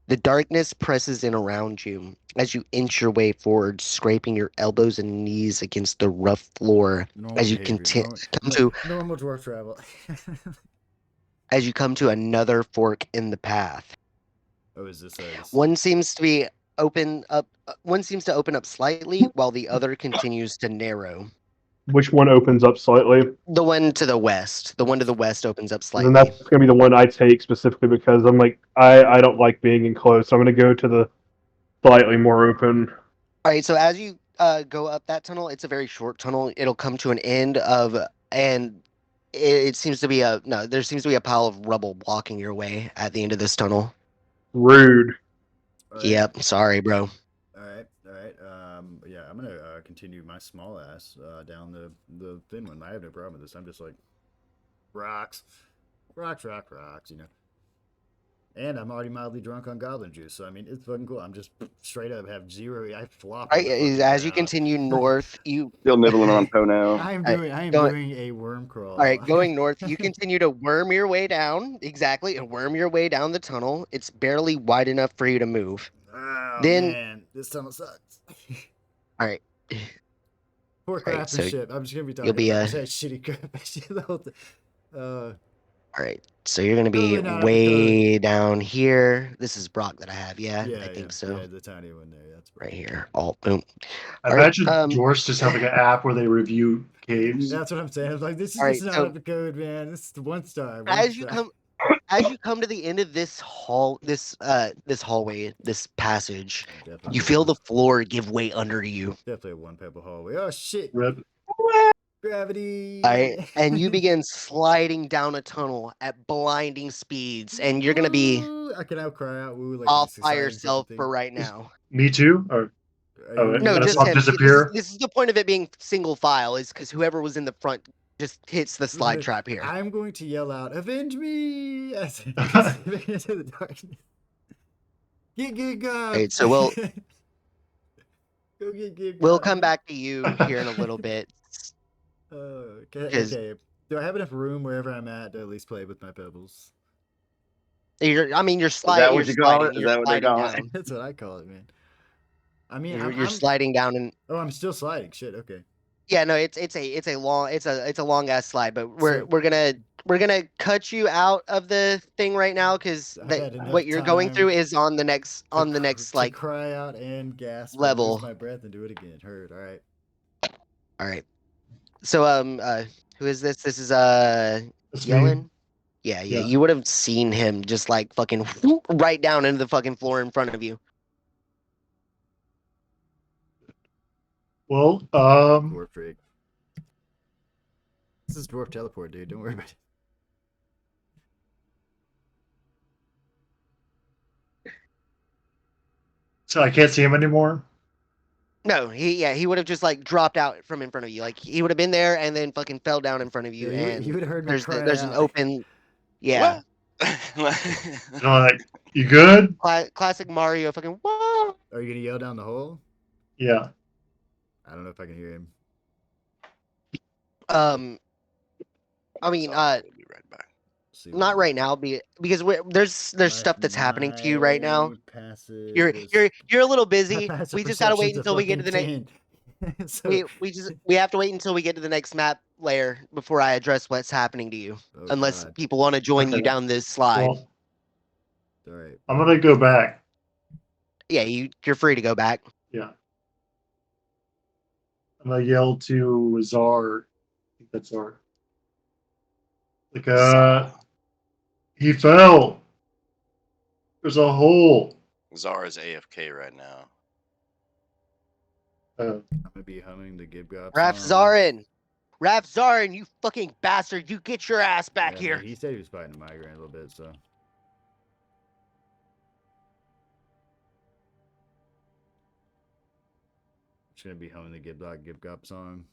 The darkness presses in around you as you inch your way forward, scraping your elbows and knees against the rough floor Normal as you behavior. Normal dwarf travel. as you come to another fork in the path. Oh, is this One seems to be open up. One seems to open up slightly, while the other continues to narrow. Which one opens up slightly? The one to the west. The one to the west opens up Then slightly. that's going to be the one I take specifically because I'm like, I don't like being enclosed. So I'm going to go to the slightly more open. All right. So as you go up that tunnel, it's a very short tunnel. It'll come to an end of, and it seems to be there seems to be a pile of rubble blocking your way at the end of this tunnel. Rude. All right. Yep. Sorry, bro. All right. Yeah, I'm gonna continue my small ass down the thin one. I have no problem with this. I'm just like rocks, rocks. You know. And I'm already mildly drunk on goblin juice, so I mean it's fucking cool. I'm just straight up have zero. I flop. All right. As you continue north, you Still nibbling on Po now. I am Going- doing a worm crawl. All right, going north, you continue to worm your way down. Exactly, and worm your way down the tunnel. It's barely wide enough for you to move. Oh, Then- man, this tunnel sucks. All right. Poor Right, so craftsmanship. I'm just gonna be talking you'll be, about that shitty craftsmanship the whole thing. All right, so you're gonna be Totally not up to way down here. This is Brock that I have. Yeah, yeah, I think so. Yeah, the tiny one there. That's Right here. All boom. I All right, imagine dwarves just have like an app where they review caves. That's what I'm saying. I'm like, this is All just right, not so- up to code, man. This is the one star. as you come to the end of this hallway, this passage, you feel the floor give way under you. Definitely a one pebble hallway. Oh shit! Rip. Gravity. All right, and you begin sliding down a tunnel at blinding speeds, and you're gonna be Woo! I can now cry out woo like off this by exciting yourself thing. for right now. Me too? Or Are you- No, That's just all him. disappear? This is the point of it being single file, is because whoever was in the front just hits the slide trap here. I'm going to yell out, "Avenge me!" as I get into the darkness. Get God. Right, so we'll Go get we'll God. come back to you here in a little bit. Okay. 'Cause- Okay. Do I have enough room wherever I'm at to at least play with my pebbles? You're that sliding. what you call it? Is that what they call it? down. That's what I call it, man. I mean, You're sliding down, and Oh, I'm still sliding. Shit. Okay. yeah, no, it's a long ass slide, but So- we're gonna cut you out of the thing right now because I've had enough what you're going time through is on the next To like cry out and gasp, and level. lose my breath, and do it again. Heard. All right. All right. So who is this? This is That's me. Yellen. Yeah, Yeah. you would have seen him just like fucking whoop, right down into the fucking floor in front of you. Well, Dwarf trig. This is dwarf teleport, dude. Don't worry about it. so I can't see him anymore. No, he would have just like dropped out from in front of you. Like he would have been there and then fucking fell down in front of you. Yeah, And you would have heard me there's cry there's an out. open, yeah, You know, like, you good? classic Mario fucking whoa. Are you gonna yell down the hole? Yeah. I don't know if I can hear him. I mean, We'll be right back. See not right now, because there's stuff that's happening to you right now. You're a little busy. We just gotta wait until we get to the next. We have to wait until we get to the next map layer before I address what's happening to you. Unless people want to join you Okay. down this slide. Well, All right. I'm gonna go back. Yeah, you're free to go back. Yeah. I'm gonna yell to Czar. I think that's Czar. Like, he fell. There's a hole. Zara is AFK right now. I'm gonna be humming the Gib Gob Raf Zarin, you fucking bastard! You get your ass back Yeah, here. man, he said he was fighting a migraine a little bit, so. Just gonna be humming the Gib Gob song.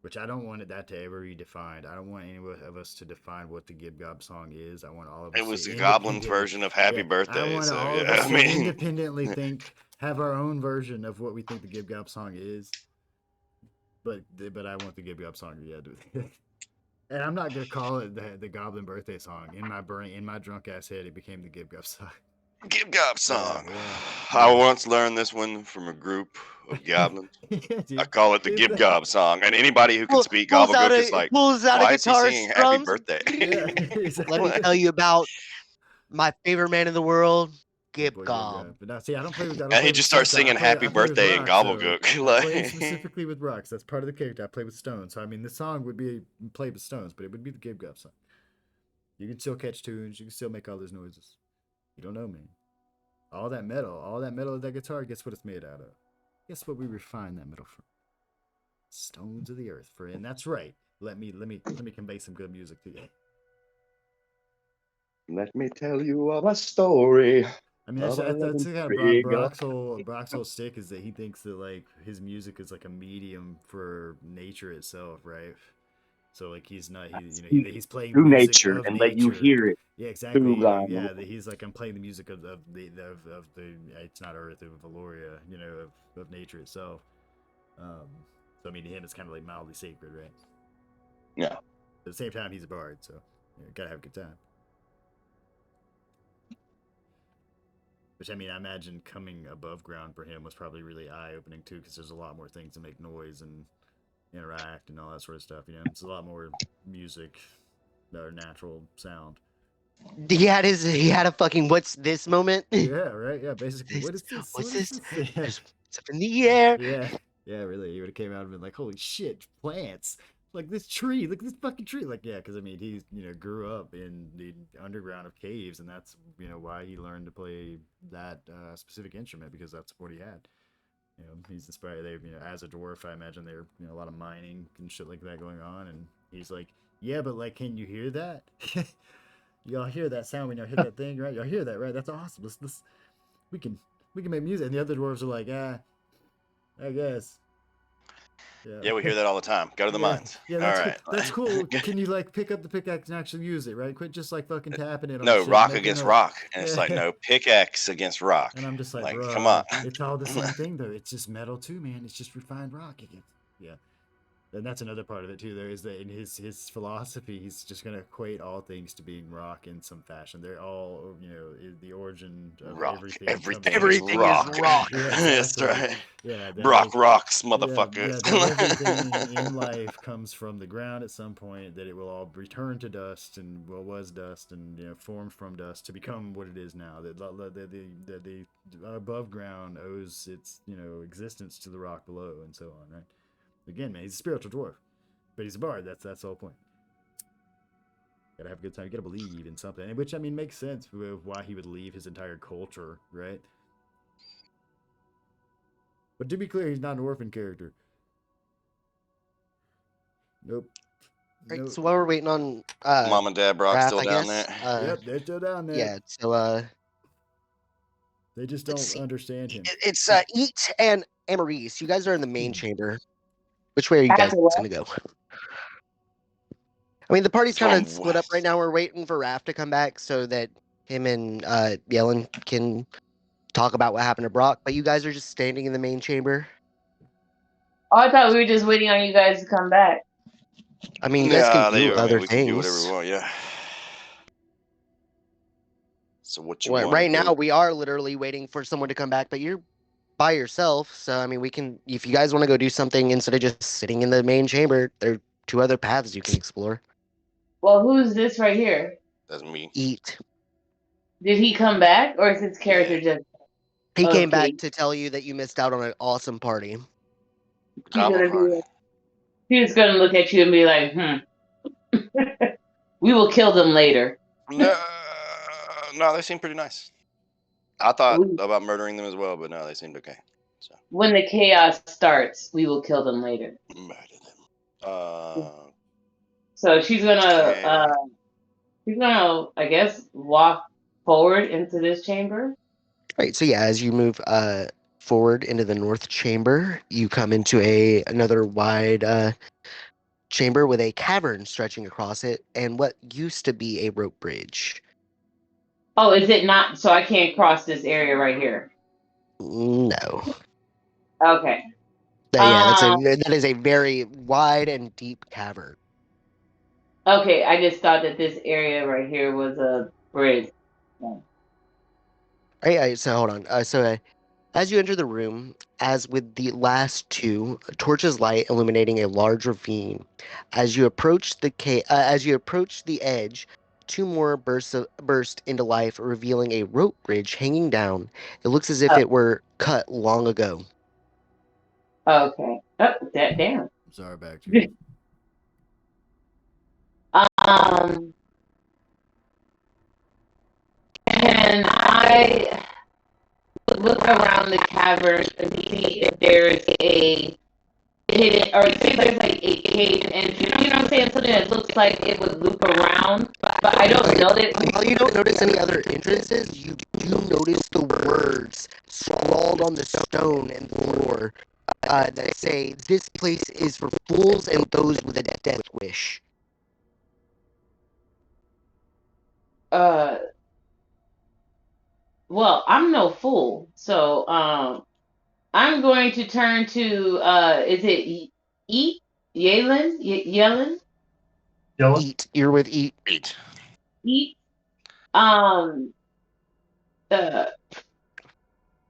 Which I don't want that to ever be defined. I don't want any of us to define what the Gib Gob song is. I want all of us It was to the Goblin's independently. version of Happy Yeah, I Birthday. want So all of yeah, us I to mean, independently have our own version of what we think the Gib Gob song is. But I want the Gib Gob song to and I'm not gonna call it the Goblin Birthday song. In my brain, in my drunk ass head, it became the Gib Gob song. Gib Gob song. Yeah. I once learned this one from a group of goblins. Yeah, I dude. call it the Gib Gob song, and anybody who can speak Pulls out gobbledygook is like, pulls out why a is he guitar, singing Happy strums. Birthday? Yeah, exactly. Let me tell you about my favorite man in the world, Gib Boy, Gob. But now, see, I don't play with. I don't And play he with just starts stones. singing Happy I play with Birthday in rocks, so gobbledygook. I play Like, specifically with rocks. That's part of the character. I play with stones. So I mean, the song would be played with stones, but it would be the Gib Gob song. You can still catch tunes. You can still make all those noises. You don't know me. All that metal of that guitar. Guess what it's made out of? Guess what we refine that metal from? Stones of the earth, friend. That's right. Let me convey some good music to you. Let me tell you a story. I mean, that's kind of Brock's whole stick is that he thinks that like his music is like a medium for nature itself, right? So like he's playing through the music nature of and nature. let you hear it. Yeah, exactly. through God. Yeah, he's like, I'm playing the music of the it's not Earth, of Valoria, of nature itself. So I mean, to him, it's kind of like mildly sacred, right? Yeah. At the same time, he's a bard, so gotta have a good time. Which I mean, I imagine coming above ground for him was probably really eye-opening too, because there's a lot more things to make noise and interact and all that sort of stuff. It's a lot more music or natural sound. He had a fucking what's this moment? Yeah, right. Yeah, basically. What is this? What's What is this? this? Yeah. There's up in the air. Yeah, really. He would have came out and been like, "Holy shit, plants! Like this tree! Look at this fucking tree!" Like, yeah, because I mean, he grew up in the underground of caves, and that's why he learned to play that specific instrument, because that's what he had. He's inspired. As a dwarf, I imagine there a lot of mining and shit like that going on, and he's like, "Yeah, but like, can you hear that? Y'all hear that sound when y'all hit that thing, right? Y'all hear that, right? That's awesome. We can make music." And the other dwarves are like, I guess. yeah, we hear that all the time. Go to the mines. Yeah, All that's right. cool. That's cool. Can you like pick up the pickaxe and actually use it, right? Quit just like fucking tapping it on No, shit, rock making against a- rock. And it's like, no, pickaxe against rock. And I'm just like, bro, come on. it's all the same thing though. It's just metal too, man. It's just refined rock. Yeah. And that's another part of it too. There is that in his philosophy, he's just gonna equate all things to being rock in some fashion. They're all, the origin of Rock. everything. Everything is rock. Yeah, That's exactly. right. Yeah, Brock rocks, Yeah, motherfuckers. that everything in life comes from the ground at some point. That it will all return to dust, and was dust, and formed from dust to become what it is now. That the above ground owes its existence to the rock below, and so on. Right. Again, man, he's a spiritual dwarf, but he's a bard. That's the whole point. Gotta have a good time. You gotta believe in something, which I mean makes sense with why he would leave his entire culture, right? But to be clear, he's not an orphan character. Nope. Right, Nope. so while we're waiting on Mom and Dad Brock Raph, still I down guess, there. Yep, they're still down there. yeah, so They just let's don't see. understand him. It's Eat and Amaris. You guys are in the main chamber. Which way are you guys After what? gonna go? I mean, the party's kind From of split up right now. We're waiting for Raph to come back so that him and Yellen can talk about what happened to Brock. But you guys are just standing in the main chamber. Oh, I thought we were just waiting on you guys to come back. I mean, you guys can do other we things. can do whatever we want, yeah. So what you Well, want? right now, we are literally waiting for someone to come back, but you're by yourself. So, I mean, we can, if you guys want to go do something instead of just sitting in the main chamber, there are 2 other paths you can explore. Well, who's this right here? That's me. Eat. Did he come back, or is his character just? He came Okay. back to tell you that you missed out on an awesome party. Goblin party. He's gonna look at you and be like, we will kill them later. No, they seem pretty nice. I thought about murdering them as well, but no, they seemed okay. So When the chaos starts, we will kill them later. murder them. So she's gonna, Okay. I guess, walk forward into this chamber. Right. So yeah, as you move forward into the north chamber, you come into another wide chamber with a cavern stretching across it and what used to be a rope bridge. Oh, is it not? So I can't cross this area right here. No. Okay. Yeah, that is a very wide and deep cavern. Okay, I just thought that this area right here was a bridge. So hold on. As you enter the room, as with the last two, torches light illuminating a large ravine. As you approach the edge, two more burst into life, revealing a rope bridge hanging down. It looks as if it were cut long ago. Okay. Oh, damn. Sorry, back to you. And I look around the cavern and see if there's a hidden, or see if there's like a cave entrance. You know what I'm saying? Something that looks like it would loop around, but I don't know that. While you don't notice any other entrances, you do notice the words scrawled on the stone and floor that say, "This place is for fools and those with a death wish." Well, I'm no fool, so I'm going to turn to is it Eat Yellen? Yellow? Eat. You're with Eat. Eat. I'm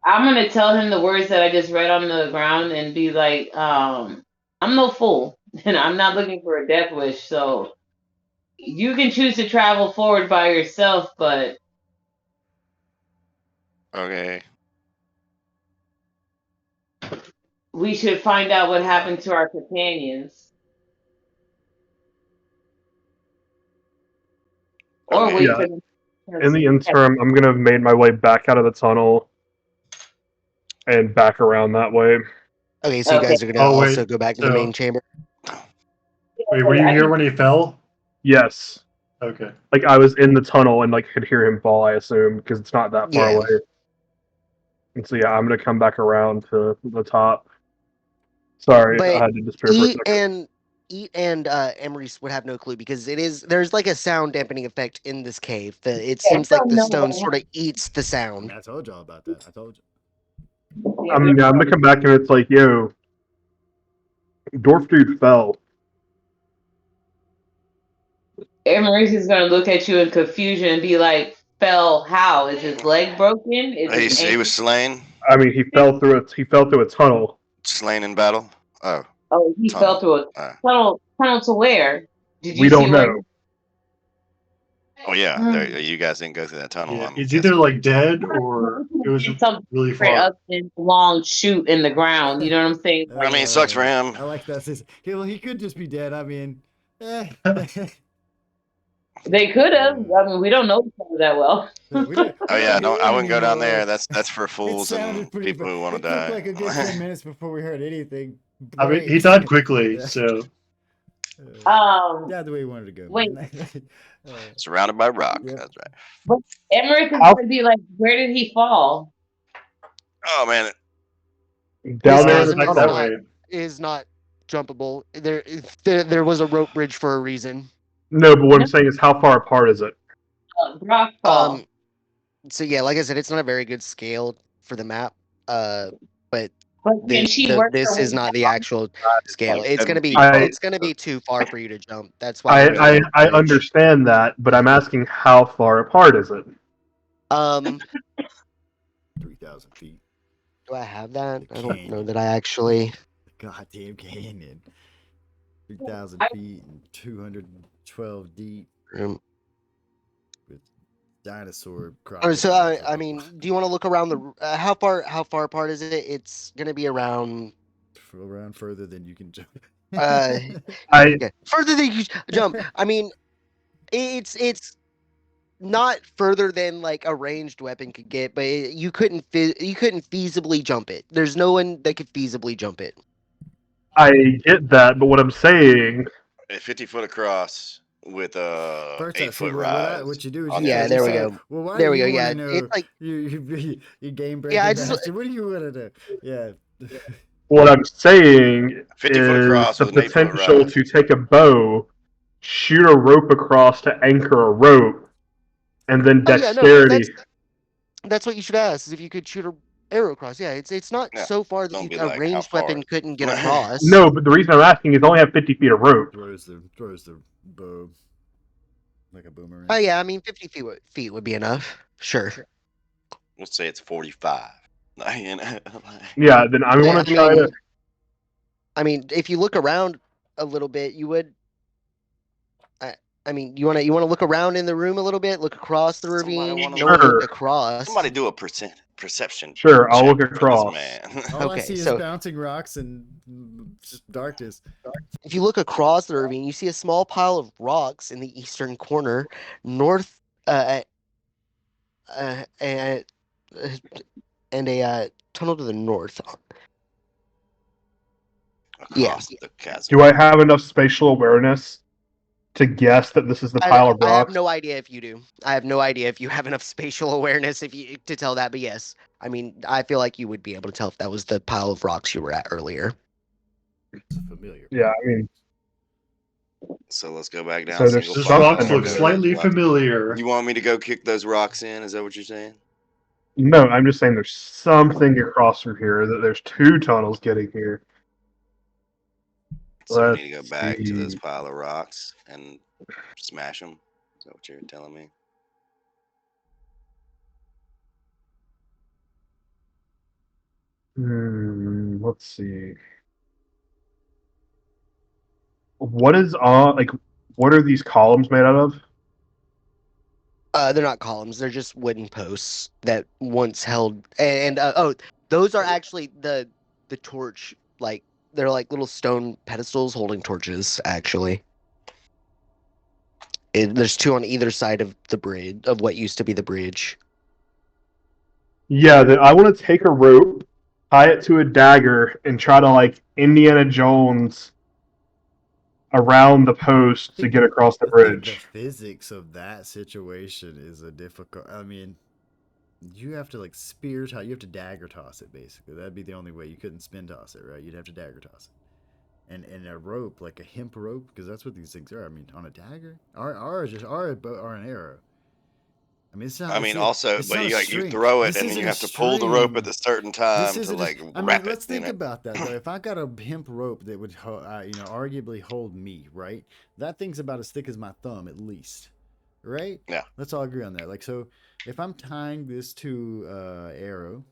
gonna tell him the words that I just read on the ground and be like, I'm no fool, and I'm not looking for a death wish. So you can choose to travel forward by yourself, but Okay. we should find out what happened to our companions. Or Okay. wait Yeah. for them. In the interim, I'm gonna have made my way back out of the tunnel and back around that way. Okay, so you guys are gonna also go back to the main chamber. Wait, were you here when he fell? Yes. Okay. Like I was in the tunnel and like could hear him fall. I assume because it's not that far Yeah. away. And so yeah, I'm gonna come back around to the top. Sorry, But I had to disappear for a second. Eat and Emery's would have no clue because there's like a sound dampening effect in this cave. It seems like the stone sort of eats the sound. I told y'all about that. I told you. I'm gonna come back and it's like, yo, dwarf dude fell. Maurice is gonna look at you in confusion and be like, "Fell how? Is his leg broken? Is He was slain. I mean, he fell through a tunnel. Slain in battle. Oh. Oh, he fell through a tunnel. Tunnel to where? Did you We don't see know. Oh yeah, you guys didn't go through that tunnel. Yeah, he's either like dead or it was really far. Up in a long chute in the ground. You know what I'm saying? I mean, it sucks for him. I like that. He could just be dead. I mean, they could have. I mean, we don't know each other that well. Oh yeah, I wouldn't go down there. That's for fools and people who want to die. It took like a good 10 minutes before we heard anything. I mean, he died quickly, so. Yeah, the way he wanted to go. Wait. Surrounded by rock. Yep. That's right. But Emmerich is going to be like, where did he fall? Oh man, Down there is not jumpable. There was a rope bridge for a reason. No, but what I'm saying is, how far apart is it? Rock fall. So yeah, like I said, it's not a very good scale for the map. But this is not the actual scale. It's gonna be too far for you to jump. That's why I understand that, but I'm asking how far apart is it? 3,000 feet. Do I have that? I don't know that I actually. Goddamn canyon. 3,000 feet and 212 deep. With dinosaur crocodiles. So I mean, do you want to look around the how far apart is it? It's gonna be around further than you can jump. Further than you jump. I mean, it's not further than like a ranged weapon could get, but you couldn't feasibly jump it. There's no one that could feasibly jump it. I get that, but what I'm saying, 50 foot across with a 8-foot rise. What you do is there we go. Well, there we go. Yeah, it's like you game breaking. Yeah, what do you want to do? Yeah. What I'm saying 50 foot is across the with an 8 foot potential rise. to take a bow, shoot a rope across to anchor a rope, and then Oh yeah, no, dexterity. that's what you should ask. Is if you could shoot an arrow across. Yeah, it's not Yeah, so far that don't be a like, how ranged far? weapon couldn't get across. No, but the reason I'm asking is I only have 50 feet of rope. Throws the bow like a boomerang. Oh yeah, I mean 50 feet would be enough. Sure. Let's say it's 45. You know, Yeah, then I want to try to. I mean, if you look around a little bit, you would. I mean, you want to look around in the room a little bit, look across the Somebody ravine. wanna No one looked Sure. across. Somebody do a perception. Sure, I'll check look for across. this man. All I Okay, see is so- bouncing rocks and just darkness. If you look across the ravine, you see a small pile of rocks in the eastern corner, north, and a tunnel to the north. Across the chasm. Do I have enough spatial awareness to guess that this is the pile of I have rocks? no idea if you do. I have no idea if you have enough spatial awareness to tell that. But yes, I mean, I feel like you would be able to tell if that was the pile of rocks you were at earlier. It's familiar. Yeah, I mean, So let's go back down. So there's single Those something file. rocks in look there. slightly familiar. You want me to go kick those rocks in? Is that what you're saying? no, I'm just saying there's something across from here. That there's two tunnels getting here. So we need to go Let's back to those see. pile of rocks and smash them. Is that what you're telling me? Let's see. What is on? Like, what are these columns made out of? They're not columns; they're just wooden posts that once held. Those are actually the torch. Like they're like little stone pedestals holding torches. Actually, there's two on either side of the bridge of what used to be the bridge. Yeah, I want to take a rope, tie it to a dagger, and try to like Indiana Jones around the post to get across the The bridge. physics of that situation is a difficult. I mean, you have to like spear toss. You have to dagger toss it basically. That'd be the only way. You couldn't spin toss it, right? You'd have to dagger toss it. And a rope, like a hemp rope, because that's what these things are. I mean, on a dagger, or an arrow. I mean, it's not. I mean, it's also, it's but not a you string. throw it This and then you isn't a have to pull the rope at string. a certain time This to isn't. like I mean, wrap let's it. think about that though. If I got a hemp rope that would, arguably hold me, right? That thing's about as thick as my thumb, at least, right? Yeah. Let's all agree on that. Like, so if I'm tying this to arrow,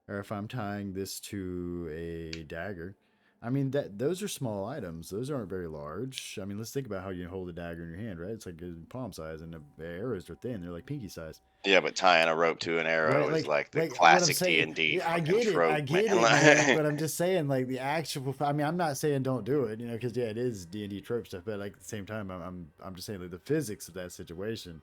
or if I'm tying this to a dagger, I mean those are small items. Those aren't very large. I mean, let's think about how you hold a dagger in your hand, right? It's like a palm size, and the arrows are thin. They're like pinky size. Yeah, but tying a rope to an arrow Right, is like the what I'm classic saying- D&D. Yeah, I fucking get it, trope, I get it, man. man, but I'm just saying, like the actual. I mean, I'm not saying don't do it, because it is D&D trope stuff. But like at the same time, I'm just saying like the physics of that situation.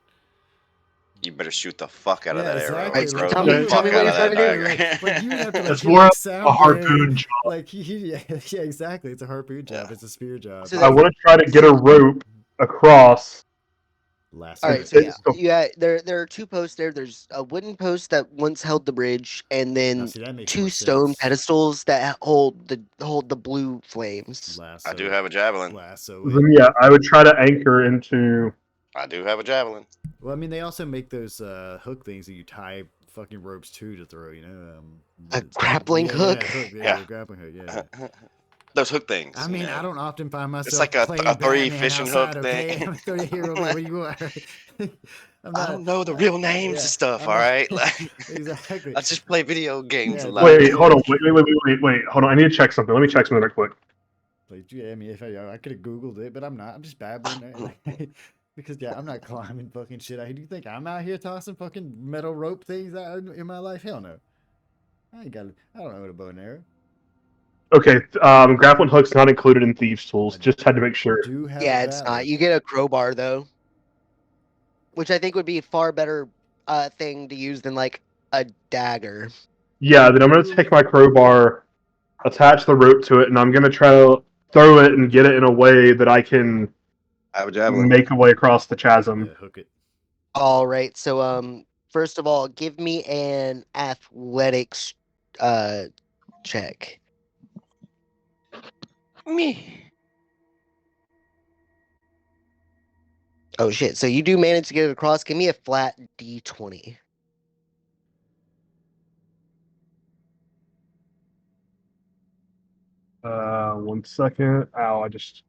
You better shoot the fuck out of Yeah, that arrow. exactly. and Like, throw tell the me fuck what out you're of that trying to do. dagger. Like you have to like It's hit more the of sound a harpoon wave. job. Like yeah, exactly. It's a harpoon job. Yeah. It's a spear job. So I want to try to get a rope across. Last All right, minute. so It's yeah, there are two posts there. There's a wooden post that once held the bridge, and Now, then see, that makes two more stone sense. pedestals that hold the blue flames. Lasso, I do have a javelin. lasso. Then yeah, I would try to anchor into. I do have a javelin. Well, I mean, they also make those hook things that you tie fucking ropes to throw. A grappling hook? Yeah. The grappling hook. Yeah. Those hook things. I you mean, know. I don't often find myself It's like a playing three Batman fishing outside, hook okay? thing. I'm 30 hero. What do you want? I'm I not. don't know the real names yeah, of stuff, I'm all not- right? Like, exactly. I just play video games Yeah, a lot. Wait, hold on. Wait. Hold on. I need to check something. Let me check something real quick. Like, yeah, I mean, if I could have Googled it, but I'm not. I'm just babbling. Because yeah, I'm not climbing fucking shit. Do you think I'm out here tossing fucking metal rope things out in my life? Hell no. I don't know what a bow and arrow. Okay, grappling hook's not included in thieves' tools. Just had to make sure. Do have Yeah, a it's valid. not. You get a crowbar though, which I think would be a far better thing to use than like a dagger. Yeah, then I'm gonna take my crowbar, attach the rope to it, and I'm gonna try to throw it and get it in a way that I can I have a javelin. make a way across the chasm. Yeah, hook it. All right, so first of all, give me an athletics check. Me. Oh shit! So you do manage to get it across. Give me a flat D20. One second. Ow, I just.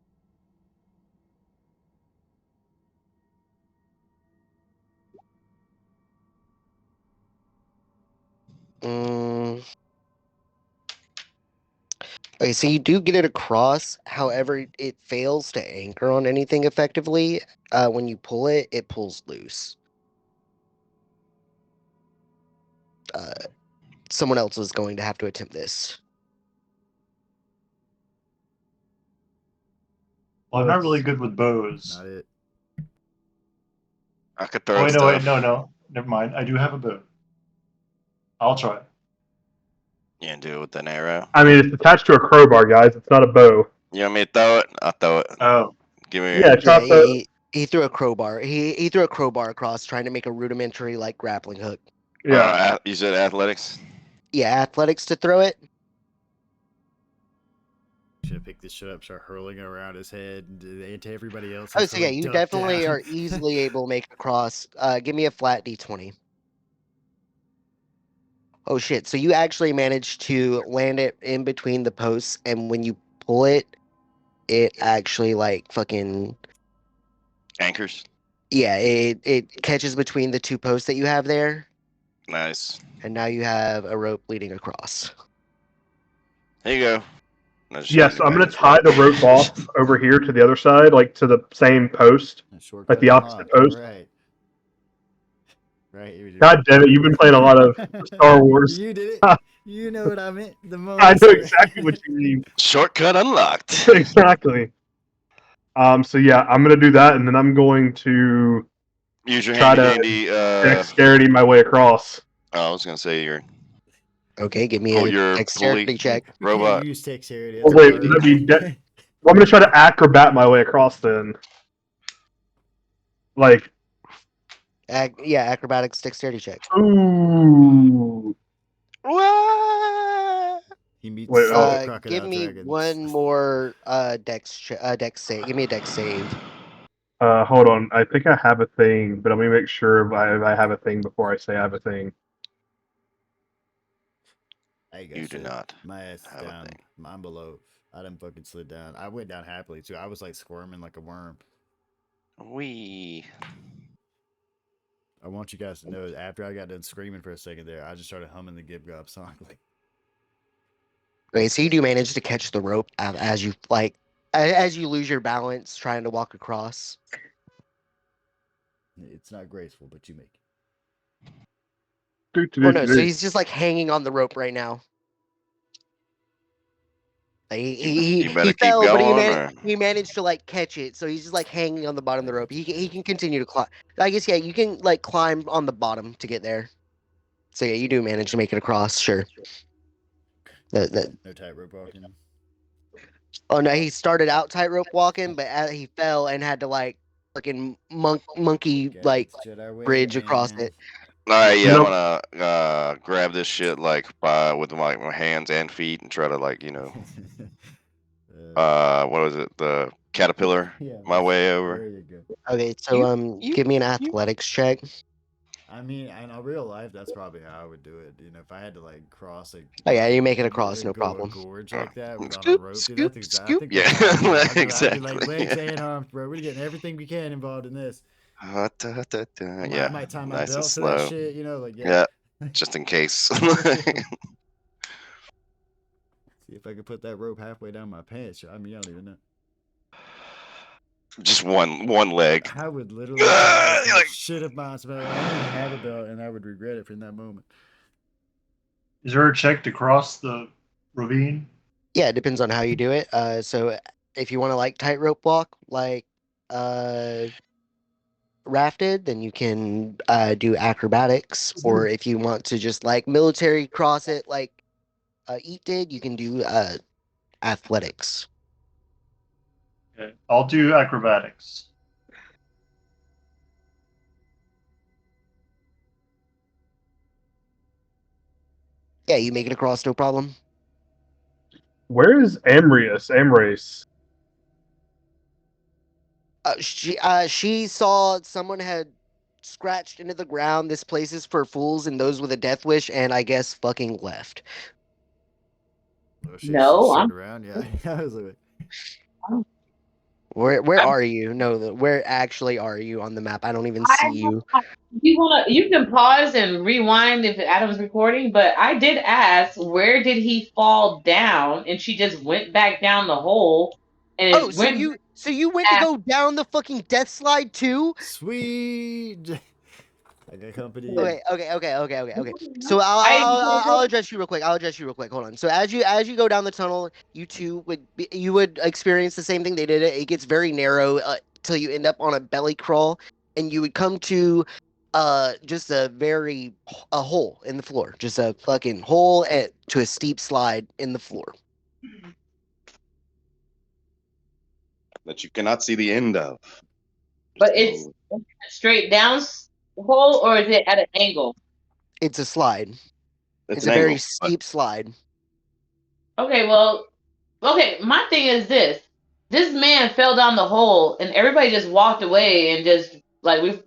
Mm. Okay, so you do get it across. However, it fails to anchor on anything effectively. When you pull it, it pulls loose. Someone else is going to have to attempt this. Well, I'm not really good with bows. Not it. I could Oh, throw wait, stuff. no. Never mind. I do have a bow. I'll try. You can do it with an arrow. I mean, it's attached to a crowbar, guys. It's not a bow. You want me to throw it? I'll throw it. Oh, Give me. Yeah, Yeah, try the. he threw a crowbar. He threw a crowbar across, trying to make a rudimentary like grappling hook. Yeah. You said athletics. Yeah, athletics to throw it. Should have picked this shit up, start hurling it around his head into everybody else. Oh, so yeah, you definitely are easily able to make it across. Give me a flat D20. Oh shit! So you actually managed to land it in between the posts, and when you pull it, it actually like fucking Anchors. yeah, it catches between the two posts that you have there, Nice. and now you have a rope leading across. There you go. No, just Yes, use your I'm gonna magic. tie the rope off over here to the other side, like to the same post, like the opposite post. Right. Right. God damn it! You've been playing a lot of Star Wars. You did it. You know what I meant. The moment. I know exactly what you mean. Shortcut unlocked. Exactly. So yeah, I'm gonna do that, and then I'm going to Use your try handy to dandy. dexterity my way across. Oh, I was gonna say your Okay, give me pull a your dexterity pulley check. We can't robot. use dexterity. Oh, That's a wait, bird. would that be I'm gonna try to acrobat my way across then. Like, Yeah, acrobatics dexterity check. ooh. What? He meets Wait, the oh. crocodile Give me dragons. one more dex save. Give me a dex save. Hold on. I think I have a thing, but let me make sure if I have a thing before I say I have a thing. I ain't got You do shit. not My ass is have a down. thing. Mine below. I done fucking slid down. I went down happily too. I was like squirming like a worm. We. I want you guys to know that after I got done screaming for a second there, I just started humming the Gib Gob song. Like, Okay, so you do manage to catch the rope as you as you lose your balance trying to walk across. it's not graceful, but you make it. Oh no, so he's just like hanging on the rope right now. Like, You better he keep fell, but going, or he managed to like catch it, so he's just like hanging on the bottom of the rope. He can continue to climb. I guess yeah, you can like climb on the bottom to get there. So yeah, you do manage to make it across, sure. That No tightrope walking. Oh no, he started out tightrope walking, but he fell and had to like fucking monkey Got like this Jedi way, bridge across man. it. all right, yeah, Nope. I'm gonna grab this shit like with my hands and feet and try to like what was it, the caterpillar yeah, my way there over. you go. Okay, so give me an athletics check. I mean, in a real life, that's probably how I would do it. You know, if I had to like cross a Oh yeah, you make it across, no problem. gorge like that with on a Scoop, rope, dude, scoop, I scoop. think Yeah, that's how I'd do it. I'd be exactly. like legs and arms, bro. We're getting everything we can involved in this. I Yeah, might tie my nice and belt to that slow. shit. You know, like Yeah, just in case. See if I could put that rope halfway down my pants. I mean, I don't even know. Just one leg. I would literally like, shit if my I didn't have a belt, and I would regret it from that moment. is there a check to cross the ravine? Yeah, it depends on how you do it. So if you want to like tightrope walk, like rafted, then you can do acrobatics. Or if you want to just like military cross it, like Eat did, you can do athletics. Okay, I'll do acrobatics. Yeah, you make it across, no problem. Where is Amrace? She saw someone had scratched into the ground. This place is for fools and those with a death wish, and I guess fucking left. Oh, she No, just I'm. turned around. Yeah, I was like, Where I'm are you? No, where actually are you on the map? I don't even I, see you. you can pause and rewind if Adam's recording, but I did ask where did he fall down, and she just went back down the hole, and Oh, it went so you went to back. go down the fucking death slide too? sweet. I got company. Okay. So I I'll address you real quick. Hold on. So as you go down the tunnel, you would experience the same thing they did. It gets very narrow till you end up on a belly crawl, and you would come to just a hole in the floor, just a fucking hole to a steep slide in the floor. that you cannot see the end of. but it's straight down hole, or is it at an angle? It's a slide. It's an a very angle, but steep slide. Okay, well, okay. My thing is this: this man fell down the hole, and everybody just walked away and just like we.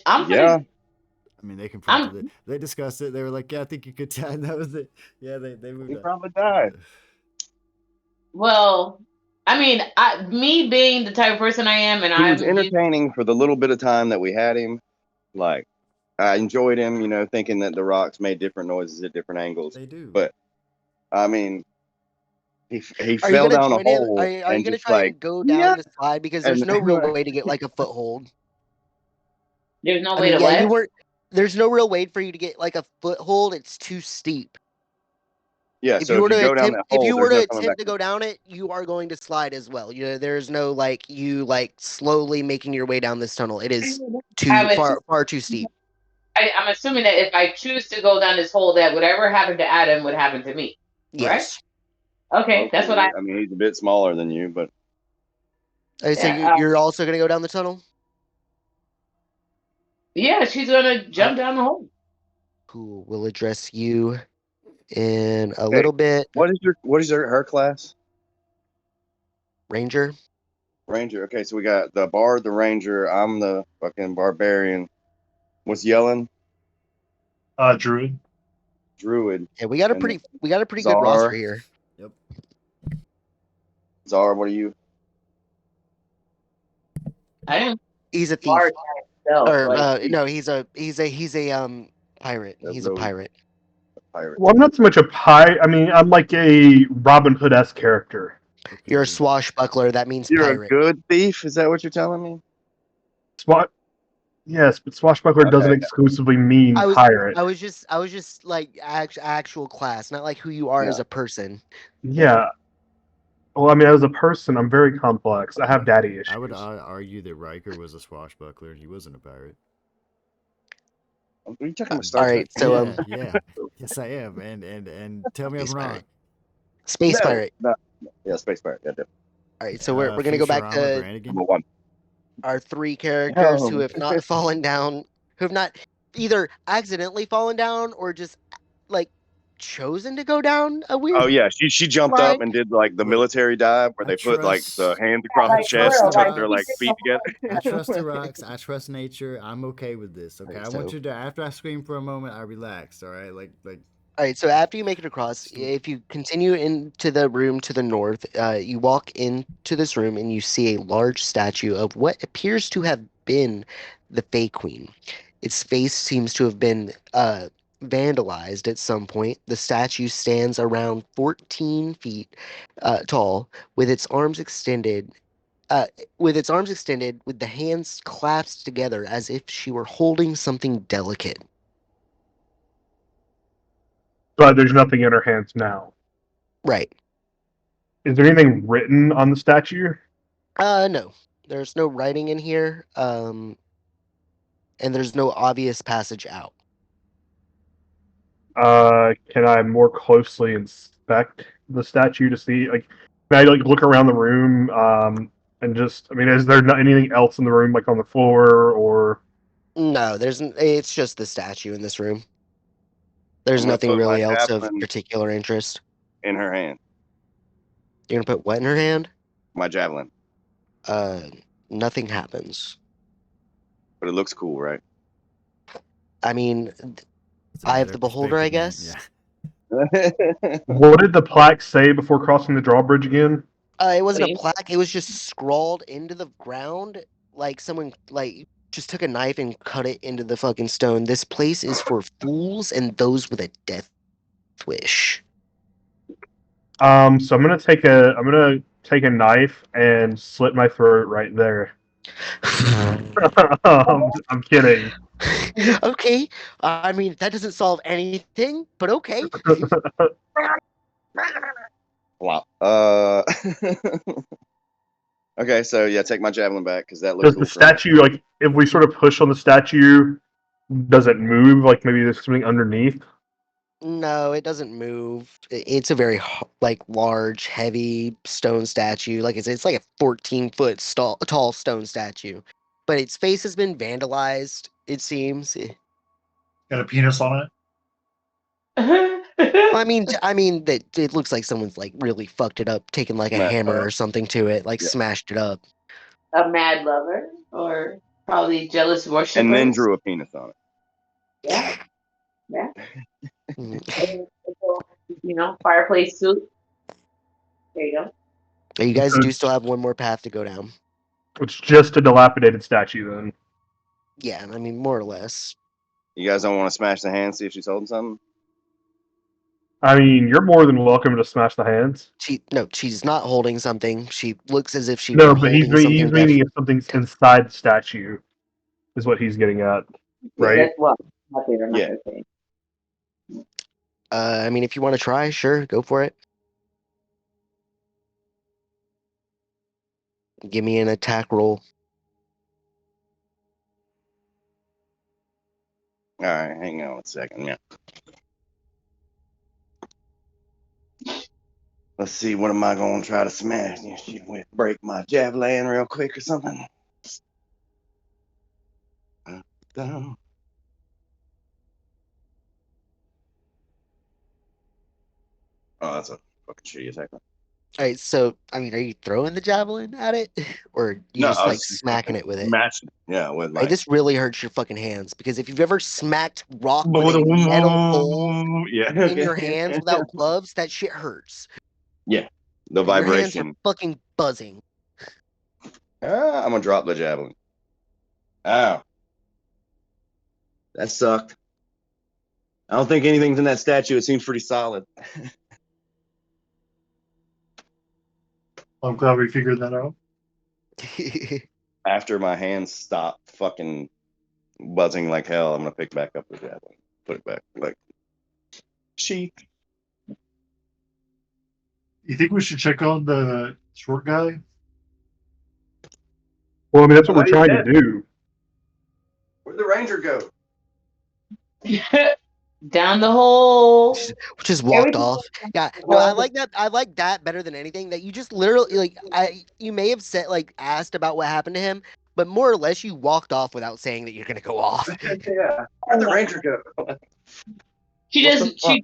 I'm pretty. yeah, I mean, they confronted I'm it. They discussed it. They were like, "Yeah, I think you could tell." And that was it. Yeah, they moved he on. probably died. well. I mean, me being the type of person I am, and He was I'm used. entertaining for the little bit of time that we had him. Like, I enjoyed him, thinking that the rocks made different noises at different angles. They do. But I mean, he Are you fell gonna down a join him? hole Are you and gonna just try like, and go yeah, down the slide? Because and there's no real way to get like a foothold. There's no I way mean, to yeah, you what? weren't. There's no real way for you to get like a foothold. It's too steep. yeah. If So you if were you to go down attempt, that if hole, you were there's to no coming back. attempt to go down it, you are going to slide as well. There's no like you like slowly making your way down this tunnel. It is I too would. far too steep. I'm assuming that if I choose to go down this hole, that whatever happened to Adam would happen to me. Correct? Yes. Okay, that's what Hopefully, I mean, he's a bit smaller than you, but Okay, so Yeah, you're also gonna go down the tunnel. yeah. She's gonna jump down the hole. Cool. We'll address you in a hey, little bit, what is her class? Ranger. Ranger. Okay, so we got the bard, the ranger. I'm the fucking barbarian. What's yelling? Druid. Druid. Yeah, we got a And pretty good Czar. roster here. Yep. Czar, what are you? I didn't He's a thief. bard myself. Or Like, no, he's a pirate. A He's a rogue. pirate. Pirate. Well, I'm not so much a pie. I mean, I'm like a Robin Hood-esque character. You're a Okay. swashbuckler. That means You're pirate. a good thief? Is that what you're telling me? Yes, but swashbuckler doesn't Okay. exclusively mean I was pirate. just like actual class, not like who you are Yeah. as a person. Yeah. Well, I mean, as a person, I'm very complex. I have daddy issues. I would argue that Riker was a swashbuckler. He wasn't a pirate. Are you talking about All Star Trek? right, so Yeah. Yes, I am. And tell me I'm Space wrong. pirate. Space pirate. No. Yeah, space pirate. Yeah, definitely. All right, so we're gonna go back Futurama, to Brannigan. Number one. our three characters who Oh. have not fallen down, who have not either accidentally fallen down or just like chosen to go down a weird. Oh yeah, she jumped Slide. up and did like the Look, military dive where I they put like the trust- hands across I the chest trust and the took their like rocks. feet together. I trust the rocks. I trust nature. I'm okay with this. Okay, Alright, I want so- you to. After I scream for a moment, I relaxed. All right, like. All right, so after you make it across, if you continue into the room to the north, you walk into this room and you see a large statue of what appears to have been the Fey Queen. Its face seems to have been vandalized at some point. The statue stands around 14 feet tall, with its arms extended. With the hands clasped together as if she were holding something delicate. But there's nothing in her hands now. Right. Is there anything written on the statue? No. There's no writing in here. And there's no obvious passage out. Can I more closely inspect the statue to see, like, can I like look around the room, and just, I mean, is there not anything else in the room, like on the floor or? No, it's just the statue in this room. There's I'm gonna nothing put my really else of javelin particular interest. in her hand. You're gonna put what in her hand? My javelin. Nothing happens. But it looks cool, right? I mean, It's Eye of better the beholder, I perspective, man. guess. Yeah. What did the plaque say before crossing the drawbridge again? It wasn't a Please. plaque. It was just scrawled into the ground, like someone just took a knife and cut it into the fucking stone. This place is for fools and those with a death wish. So I'm gonna take a knife and slit my throat right there. I'm kidding. Okay, I mean that doesn't solve anything, but okay. Wow. Okay, so yeah, take my javelin back because that looks Does cool. the statue, like, if we sort of push on the statue, does it move? Like maybe there's something underneath? No, it doesn't move. It's a very large, heavy stone statue. Like it's like a 14-foot tall stone statue, but its face has been vandalized. It seems. Got a penis on it. I mean that it looks like someone's like really fucked it up, taken like a Smashed hammer up. or something to it, like Yeah. smashed it up. A mad lover, or probably jealous worshiper. And then drew a penis on it. Yeah. Yeah. Mm. Fireplace suit. There you go. You guys do still have one more path to go down. It's just a dilapidated statue then. Yeah, I mean more or less. You guys don't want to smash the hand, see if she's holding something? I mean, you're more than welcome to smash the hands. She's not holding something. She looks as if she No, were but he's holding meaning something. if something's inside the statue, is what he's getting at, right? That's what. Not there, not Yeah. there thing. I mean, if you want to try, sure, go for it. Give me an attack roll. All right, hang on a second. Yeah. Let's see, what am I going to try to smash? She went break my javelin real quick or something. Down. Oh, that's a fucking shitty attack. All right, so I mean, are you throwing the javelin at it, or you No, just I like was smacking it with it? Smashing. Yeah, with Right, like. this really hurts your fucking hands because if you've ever smacked rock with a metal bowl Yeah. in your hands without gloves, that shit hurts. Yeah, the Your hands are vibration. fucking buzzing. I'm gonna drop the javelin. Ow. That sucked. I don't think anything's in that statue. It seems pretty solid. I'm glad we figured that out. After my hands stop fucking buzzing like hell, I'm gonna pick back up the javelin. Put it back. Like, sheath. You think we should check on the short guy? Well, I mean, that's what Well, we're trying to he's do. Where'd the ranger go? Down the hole. Just walked Everything- off. Yeah, no, I like that. I like that better than anything. That you just literally you may have said asked about what happened to him, but more or less you walked off without saying that you're gonna go off. Yeah. Where'd the ranger go? She What the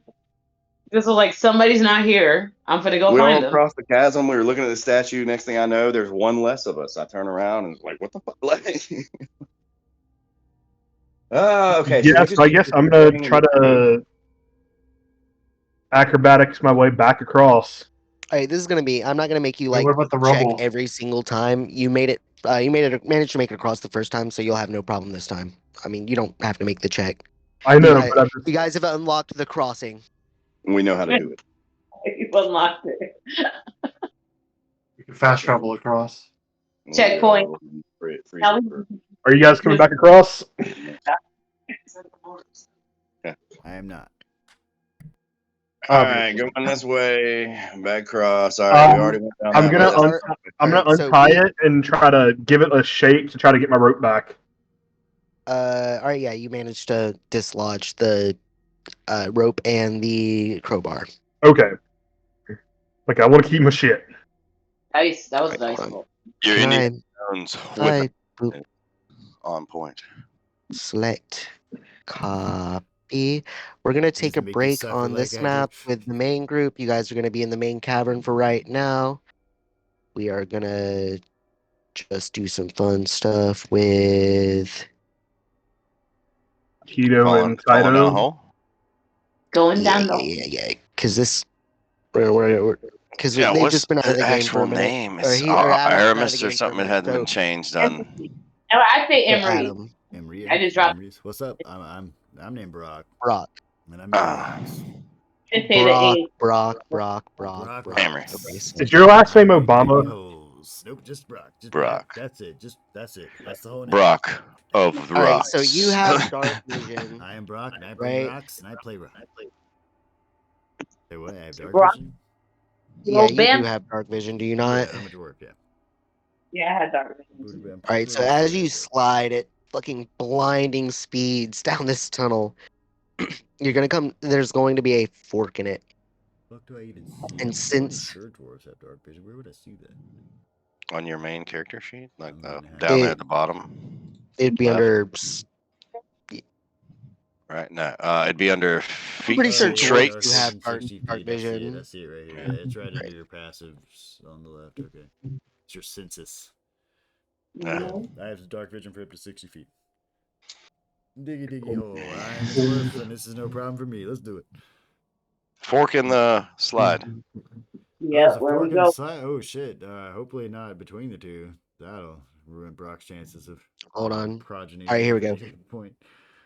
just was like, somebody's not here. I'm gonna go We all find them. crossed the chasm. We were looking at the statue. Next thing I know, there's one less of us. I turn around and like, what the fuck? Oh, okay. Yeah, we so I just guess keep I'm gonna going try and- to acrobatics my way back across. All right, this is gonna be. I'm not gonna make you Hey, like what about the check rubble? every single time. You made it. Managed to make it across the first time, so you'll have no problem this time. I mean, you don't have to make the check. I know, guys- but I'm You guys have unlocked the crossing. We know how to do it. You unlocked it. We can fast travel across. Checkpoint. Now Are you guys coming back across? I am not. All right, going this way, back cross. All right, we already went down. I'm that gonna road. I'm gonna Alright, so untie it and try to give it a shake to try to get my rope back. All right, yeah, you managed to dislodge the rope and the crowbar. Okay. Like, I want to keep my shit. Nice. That was Right, nice. hold on. Your Can Indian I, sounds I boop, on point. select copy? be. We're gonna take a to make you break suffer on like this I map did. with the main group. You guys are gonna be in the main cavern for right now. We are gonna just do some fun stuff with Keto and Falling down a Fido. hole. Going down the. yeah. Because this, because Yeah, they've what's just been out of the the game for actual a minute, name? or It's Adam's been out of the Aramis or game for a something. It minute. hadn't So, been changed on. I say so Emery. Adam, I just dropped. What's up? I'm named Brock, Brock, and I'm Ah, Elorath. Just say the A. Brock. Brock. Okay, so Is your last name Diggy Obama? holes. Nope, just Brock. Just Brock. That's it. That's it. That's the whole name. Brock of the all right, Rocks. so you have dark vision. I am Brock, and I bring Right. rocks, and I play rock. Say what? I have dark Brock. vision. Yeah, you Bam. do have dark vision, do you not? Yeah, I'm a dwarf. Yeah. Yeah, I had dark vision. Booty bam, All right, so booty as bam. you slide at fucking blinding speeds down this tunnel, you're gonna come. There's going to be a fork in it. Fuck do I even see? And I'm pretty since- sure dwarves have dark vision. Where would I see that? On your main character sheet, like I'm gonna have down there It- at the bottom. It'd be Left. under. Right? No, it'd be under pretty feats sure and dwarves traits. do have dark 60 dark feet. I see it. vision. I see it right here. Yeah, it's right under your passives on the left. Okay. It's your census. Yeah. I have dark vision for up to 60 feet. Diggy hole. I'm a dwarf, and this is no problem for me. Let's do it. Fork in the slide. Yeah, there's a where fork we in the go. side. Oh shit. Hopefully not between the two. That'll ruin Brock's chances of Hold on. progeny. All right, here we go. Point.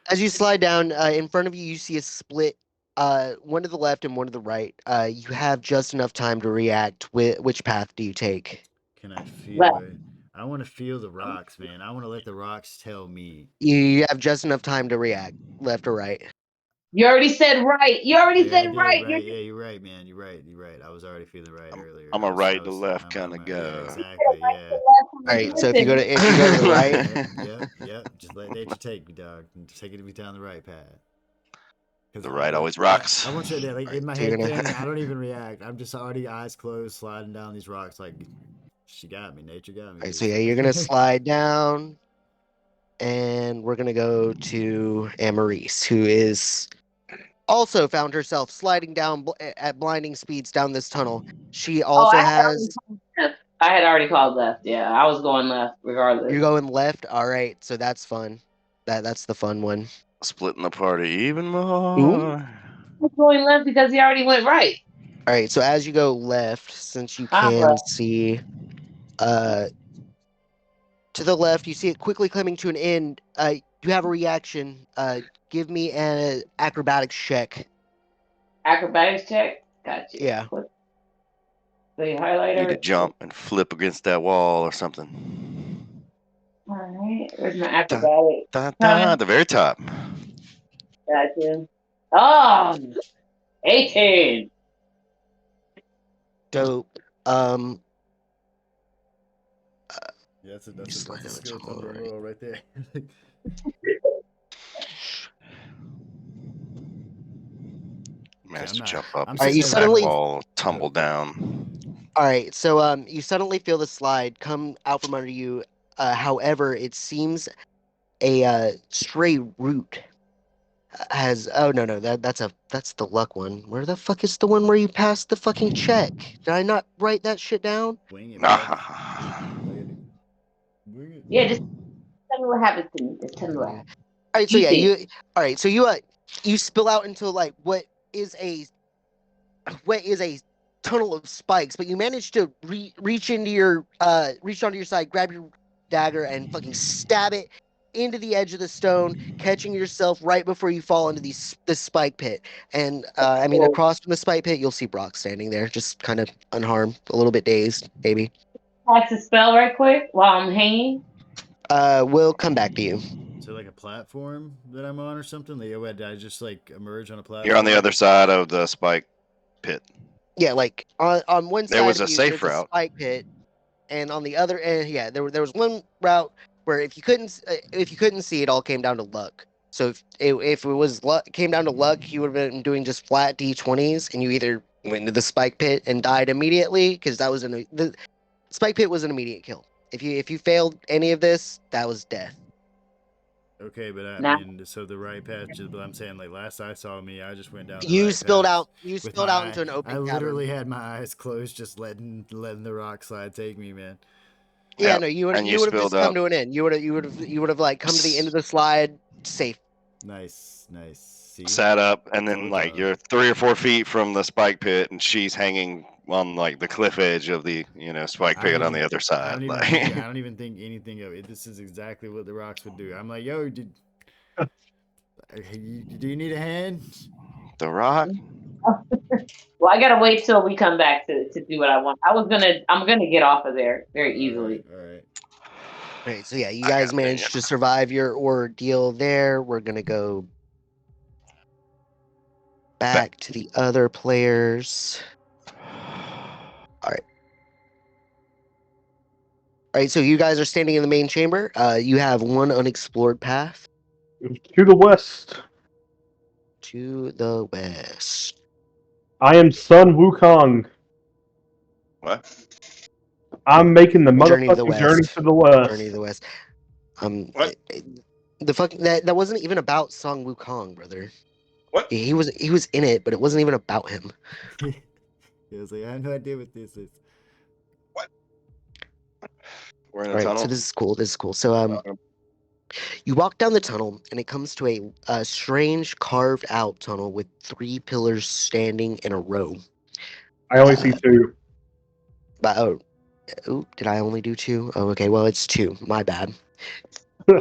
As you slide down, in front of you, you see a split. One to the left and one to the right. You have just enough time to react. Which path do you take? Can I feel Left. it? I want to feel the rocks, man. I want to let the rocks tell me. You have just enough time to react, left or right. You already said right. You already Yeah, I said did, right. right. Yeah, you're right, man. You're right. I was already feeling right earlier. I'm a I was- right I to was- left I'm kinda a- Yeah, guy. exactly. Yeah. All right. So if you go to the right, Yep. Just let nature take me, dog. Just take me down the right path. 'Cause The right I- always rocks. I want you to like in my So you're head gonna- thing. I don't even react. I'm just already eyes closed, sliding down these rocks. Like she got me. Nature got me. all right. dude. So yeah, you're gonna slide down, and we're gonna go to Amaris, who is also found herself sliding down at blinding speeds down this tunnel. She also has. I had already called left. Yeah, I was going left regardless. You're going left. All right. So that's fun. That's the fun one. Splitting the party even more. I was going left because he already went right. All right. So as you go left, since you I'm can left. see, to the left, you see it quickly coming to an end. You have a reaction. Give me an acrobatics check. Acrobatics check. Got you. Yeah. The Need to highlighter. jump and flip against that wall or something. All right. Where's my acrobatic? At the very top. Got you. Oh, 18. Dope. Yeah, that's a Slide down the skill tunnel, tunnel right. roll right there. Man, has I'm to not- jump up I'm and sitting see there the back like- wall tumble down. All right. So you suddenly feel the slide come out from under you. However, it seems a stray root has. Oh no, that's the luck one. Where the fuck is the one where you passed the fucking check? Did I not write that shit down? Wing it, bro. Ah. Wing it. Yeah, just tell me what happens to me. Just tell me what happens. All right, so yeah, Easy. you spill out into like what is a tunnel of spikes, but you manage to reach onto your side, grab your dagger, and fucking stab it into the edge of the stone, catching yourself right before you fall into this spike pit. And I mean, across from the spike pit, you'll see Brock standing there, just kind of unharmed, a little bit dazed, maybe. Cast a spell right quick while I'm hanging. We'll come back to you. So like a platform that I'm on or something? Like, I just like emerge on a platform? You're on the other side of the spike pit. Yeah, like on one side There was of a you, safe there's route. a spike pit, and on the other end, yeah, there was one route where if you couldn't see, it all came down to luck. So if it was luck, came down to luck, you would have been doing just flat d20s, and you either went into the spike pit and died immediately because the spike pit was an immediate kill. If you failed any of this, that was death. Okay, but I Now- mean, so the right path. But I'm saying, like last I saw me, I just went down. The You right spilled path out. You with spilled my out into an eye- open I literally cavern. had my eyes closed, just letting the rock slide take me, man. Yeah, Yeah, no, you would and you have just spilled come out. to an end. You would have like come to the end of the slide safe. Nice. See, Sat up, and then Told like y'all. you're 3 or 4 feet from the spike pit, and she's hanging on like the cliff edge of the spike I pit don't on the even- other I side. don't even Like, think. I don't even think anything of it. This is exactly what the rocks would do. I'm like, yo, do you need a hand? the rock. Well, I gotta wait till we come back to do what I want. I'm gonna get off of there very easily. All right. Right. So yeah, you I guys got managed it, to survive your ordeal there. We're gonna go back to the other players. All right. So you guys are standing in the main chamber. You have one unexplored path To the west. to the west. I am Sun Wukong. What? I'm making the Journey to the motherfucking journey west. to the west. Journey to the west. What? The fuck that wasn't even about Song Wukong, brother. What? He was in it, but it wasn't even about him. He was like, I have no idea what this is. We're in a All right. tunnel. So this is cool. So you walk down the tunnel, and it comes to a strange carved out tunnel with 3 pillars standing in a row. I only see 2. But did I only do 2? Oh, okay. Well, it's 2. My bad.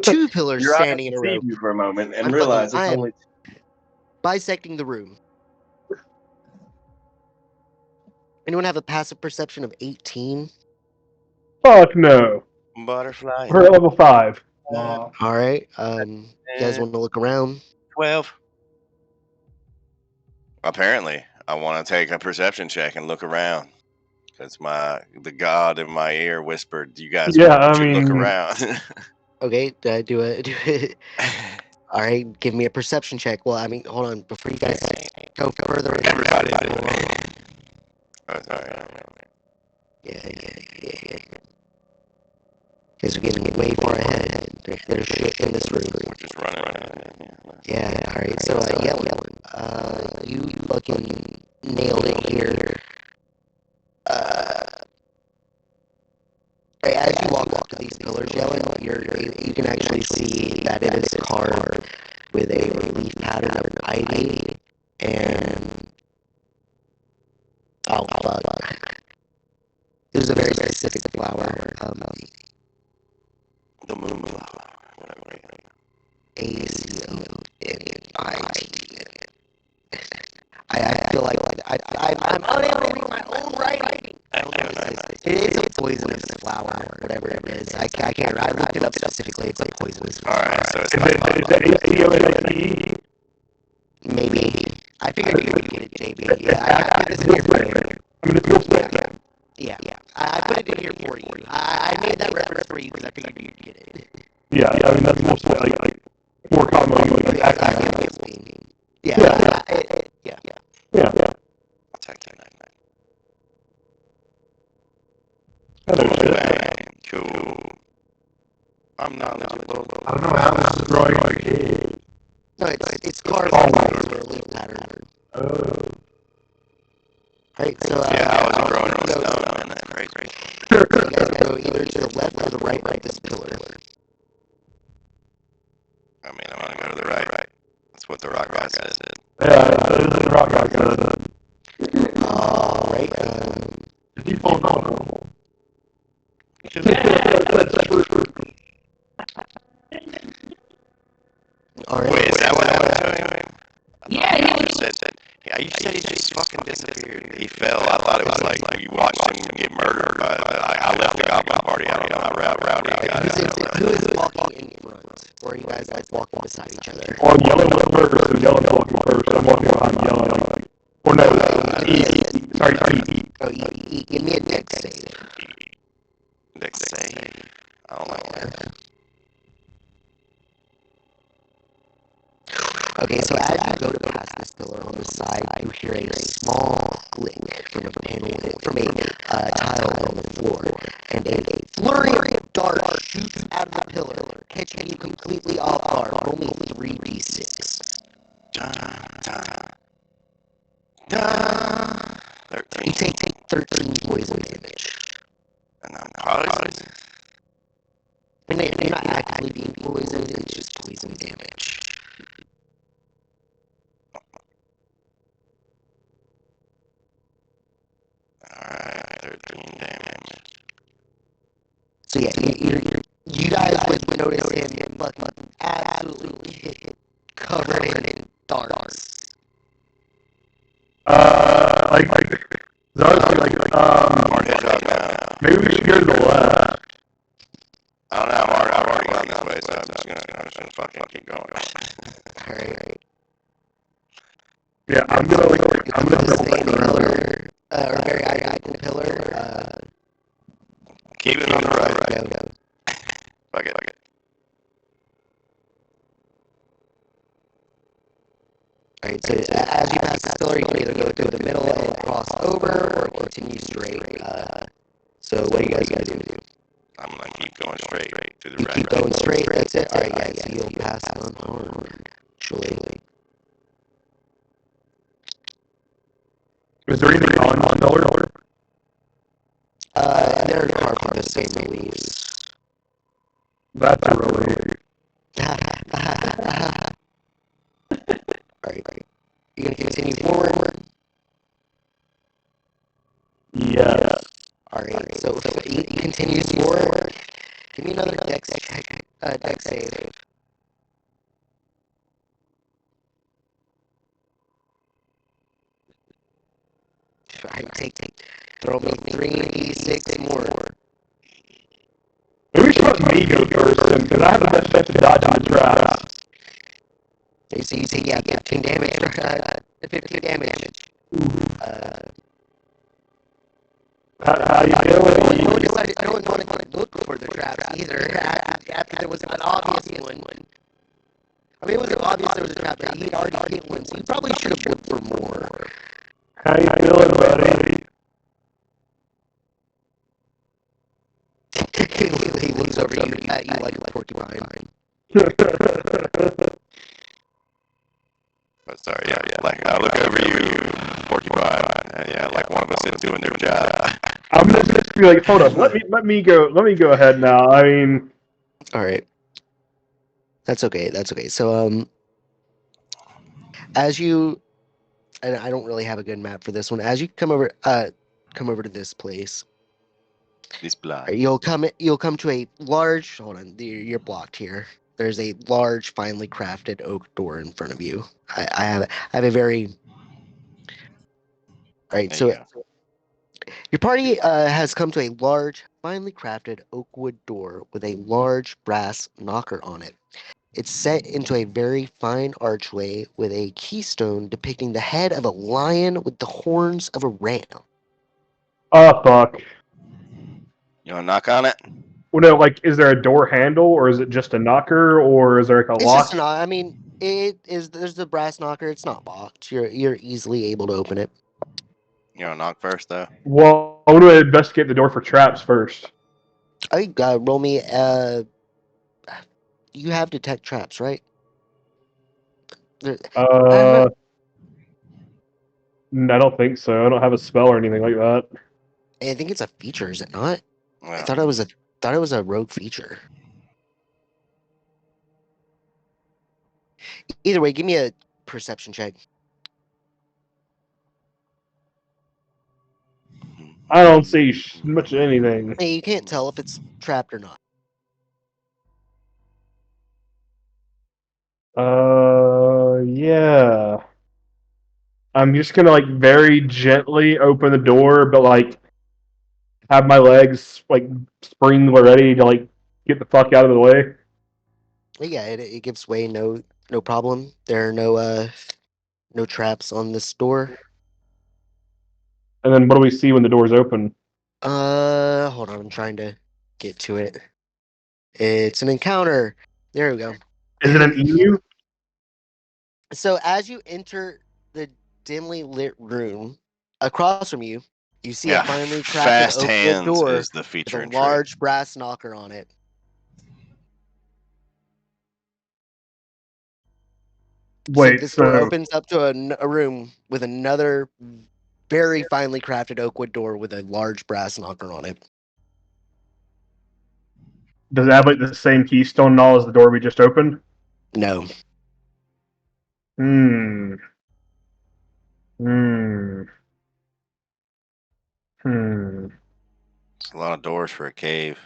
2 pillars Your eyes standing in a row, deceive you for a moment and I'm realize fucking- it's I am- only. bisecting the room. Anyone have a passive perception of 18? Fuck no. Butterfly. We're at level 5. Wow. All right. You guys want to look around? 12. Apparently, I want to take a perception check and look around. Because the god in my ear whispered, "You guys Yeah, should I look mean- around." Okay. Do it? All right. Give me a perception check. Well, I mean, hold on. Before you guys go further, Everybody. Yeah. Because we're getting way far ahead. There's shit in this room. We're just running. Yeah. All right. So, yelling. You fucking nailed it here. As you walk up to these pillars, yelling, you can actually see that it is carved with a relief pattern of ivy and fuck. It was a very specific flower. The moon flower. Whatever. ACONIT. I feel like I'm unable to read my own writing. I don't know what it is. It is a poisonous flower, whatever it is. I can't. I looked it up specifically. It's like poisonous. All right, so it's Is that ACONIT? Maybe. I figured you would get it, JB. Yeah, I put this in here for you. I mean, it feels bad. Yeah. I put it in here for you. I made that reference for you because I figured you'd get it. Yeah, I mean, that's most like more commonly like Yeah. Yeah. I'll take that. Bang. Cool. I'm knowledgeable. I don't know how this is growing. No, it's carved with a relief pattern. Right, so Yeah, I was growing on so stone, man. That's crazy. you guys go either to the left or the right of this pillar. I mean, I'm gonna go to the right. That's what the rock guy said. Yeah, this is the rock guy. All right. Default normal. All right. Wait, is that what happened to him? Yeah, You said he just fucking disappeared. He fell. I thought it was like you watched him get murdered. I left the goblin party. I don't know how rowdy it got. Who is walking in front? Or are you guys like walking beside each other? Well, yellow was first, so yellow's walking first. I'm walking behind yellow. Or no, sorry. Oh, give me a dex save. Dex save. I don't know, man. Okay, so as you go to pass this pillar on the side, you hear a small click from a tile on the floor, and a flurry of darts shoots out of the pillar, catching you completely off guard. You take 13 poison damage. And I'm positive. I mean, you're not actively being poisoned, it's just poison damage. Alright, 13 damage. So yeah, you guys would notice him fucking absolutely covered in darts. Hard hedgehog now. maybe we should go to the left. I don't know, I've already gone this way, so I'm just gonna fucking keep going. Alright. Yeah, I'm gonna double Stay in the back around. pillar, or very high in the pillar. Keep it on the right. Go. Fuck it. Alright, so as you pass the pillar, you can either go through the middle and cross over, or continue straight. So what are you guys gonna do? I'm gonna keep going straight to the You right. keep going straight, that's it? Alright, guys, so you'll pass unharmed. Surely. Is there anything on pillar? They're carved from the same reliefs. That's a relief. Alright. You gonna continue forward? Yes. Alright, so he continues forward. Give me another dex check, dex save. Alright, throw me 3d6 more. Maybe we should let me go first then, because I have the best chance of dodging the traps. So you take 15 damage, 15 damage. How you feeling? No one wanted to look for the traps either, after there was an obvious one. I mean, it was obvious there was a trap there. He'd already hit one, so you probably should have looked for more. How you feeling, buddy? He looks over at you like a porcupine. But sorry, yeah. Like I look over you, porcupine. Yeah, like one of us is doing their job. I'm gonna just be like, hold up, let me go ahead now. I mean, Alright. That's okay. So, as you, and I don't really have a good map for this one. As you come over to this place, This blood. you'll come to a large. Hold on, you're blocked here. There's a large, finely crafted oak door in front of you. I have a very. All right, so your party has come to a large, finely crafted oak wood door with a large brass knocker on it. It's set into a very fine archway with a keystone depicting the head of a lion with the horns of a ram. oh fuck. You wanna knock on it? Well, no, like, is there a door handle, or is it just a knocker, or is there like a It's lock? just not. I mean, it is. There's the brass knocker. It's not locked. You're easily able to open it. You wanna knock first though? Well, I want to investigate the door for traps first. I roll me. You have detect traps, right? I don't think so. I don't have a spell or anything like that. I think it's a feature, is it not? I Well, thought it was a rogue feature. Either way, give me a perception check. I don't see much of anything. Hey, you can't tell if it's trapped or not. Yeah. I'm just gonna like very gently open the door, but like have my legs like spring ready to like get the fuck out of the way. But yeah, it gives way, no problem. There are no traps on this door. And then what do we see when the door's open? Hold on, I'm trying to get to it. It's an encounter. There we go. Is it an emu? So as you enter the dimly lit room, across from you, you see a finely crafted fast oak wood hands door is the with feature a and trait. large brass knocker on it. Wait, This door so opens up to a room with another very finely crafted oakwood door with a large brass knocker on it. Does it have like the same keystone and all as the door we just opened? No. Hmm. Hmm. Hmm. It's a lot of doors for a cave.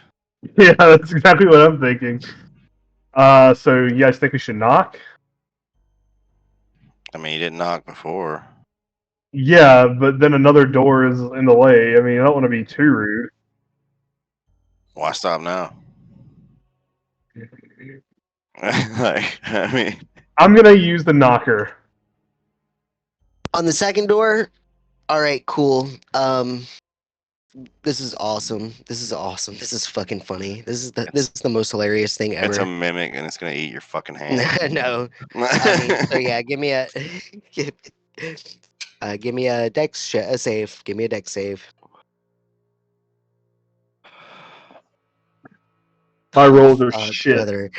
Yeah, that's exactly what I'm thinking. So you guys think we should knock? I mean, you didn't knock before. Yeah, but then another door is in the way. I mean, I don't want to be too rude. Why stop now? Like, I mean, I'm gonna use the knocker. On the second door, all right, cool. This is awesome. This is awesome. This is fucking funny. This is the most hilarious thing it's a ever. mimic and it's gonna eat your fucking hand. No, I mean, so yeah, give me a give me a a save. Give me a dex save. My rolls are Fuck, shit. brother.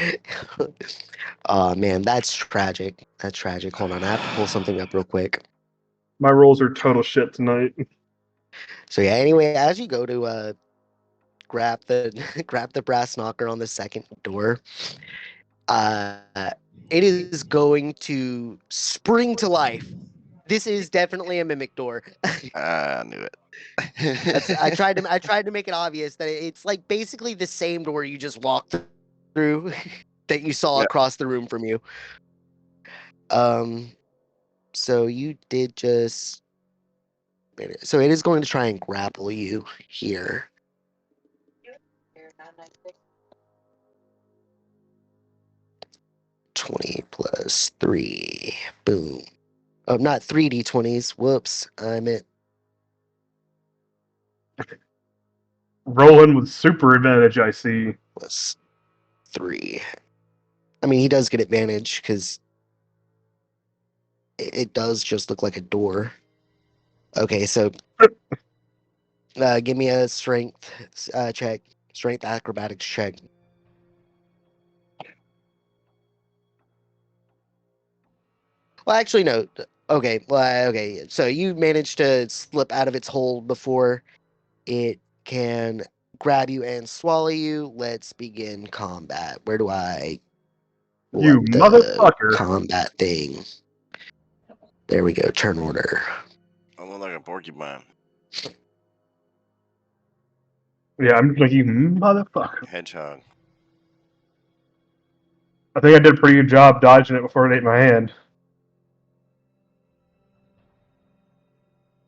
Oh man, that's tragic. That's tragic. Hold on, I have to pull something up real quick. My rolls are total shit tonight. So yeah, anyway, as you go to grab the grab the brass knocker on the second door, uh, it is going to spring to life. This is definitely a mimic door. I knew it. I tried to make it obvious that it's like basically the same door you just walked through that you saw Yep. across the room from you. So you did just. So it is going to try and grapple you here. 20 plus 3. Boom. Oh, not 3d20s. Whoops. I meant. Rolling with super advantage, I see. Plus 3. I mean, he does get advantage because it does just look like a door. Okay, so give me a strength check. Strength acrobatics check. Well, actually, no. Okay, well, okay. So you managed to slip out of its hold before it can grab you and swallow you. Let's begin combat. Where do I pull You up the motherfucker. combat thing? There we go. Turn order. I look like a porcupine. Yeah, I'm just like, you motherfucker. Hedgehog. I think I did a pretty good job dodging it before it ate my hand.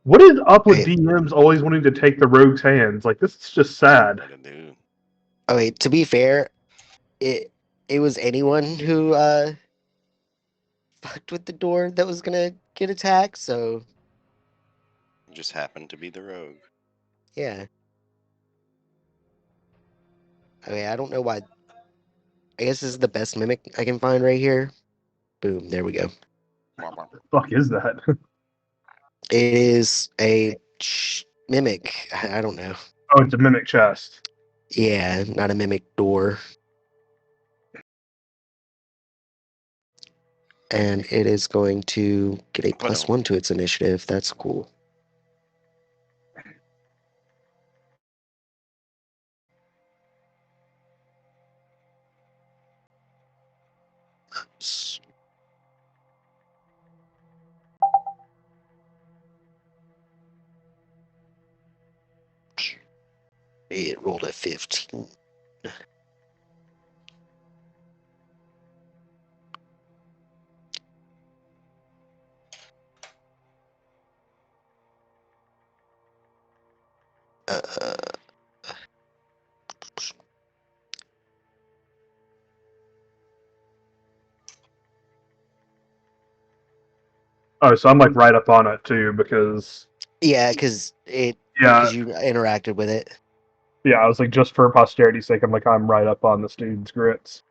What is up with Wait. DMs always wanting to take the rogue's hands? Like, this is just sad. Like a dude. Oh wait. To be fair, it was anyone who fucked with the door that was gonna get attacked. So Just happened to be the rogue. yeah. Okay, I don't know why. I guess this is the best mimic I can find right here. Boom, there we go. What the fuck is that? It is a mimic. I don't know. Oh, it's a mimic chest. Yeah, not a mimic door. And it is going to get a +1 to its initiative. That's cool. It rolled a 15. Oh, so I'm like right up on it too because Yeah, because yeah, you interacted with it. yeah. I was like, just for posterity's sake, I'm right up on this dude's grits.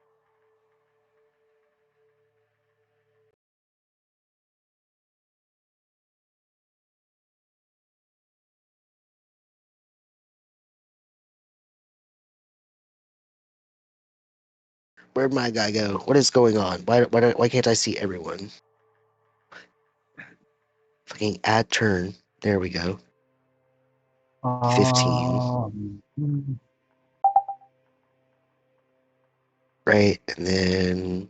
Where'd my guy go? What is going on? Why can't I see everyone? Fucking add turn. There we go. 15. Right, and then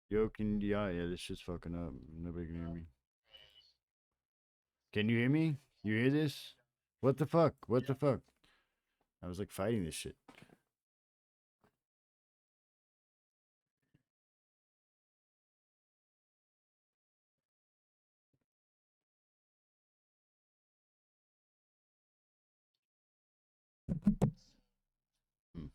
Yo, yeah, this shit's fucking up. Nobody can hear me. Can you hear me? You hear this? What the fuck? What the fuck? I was like fighting this shit. Hmm.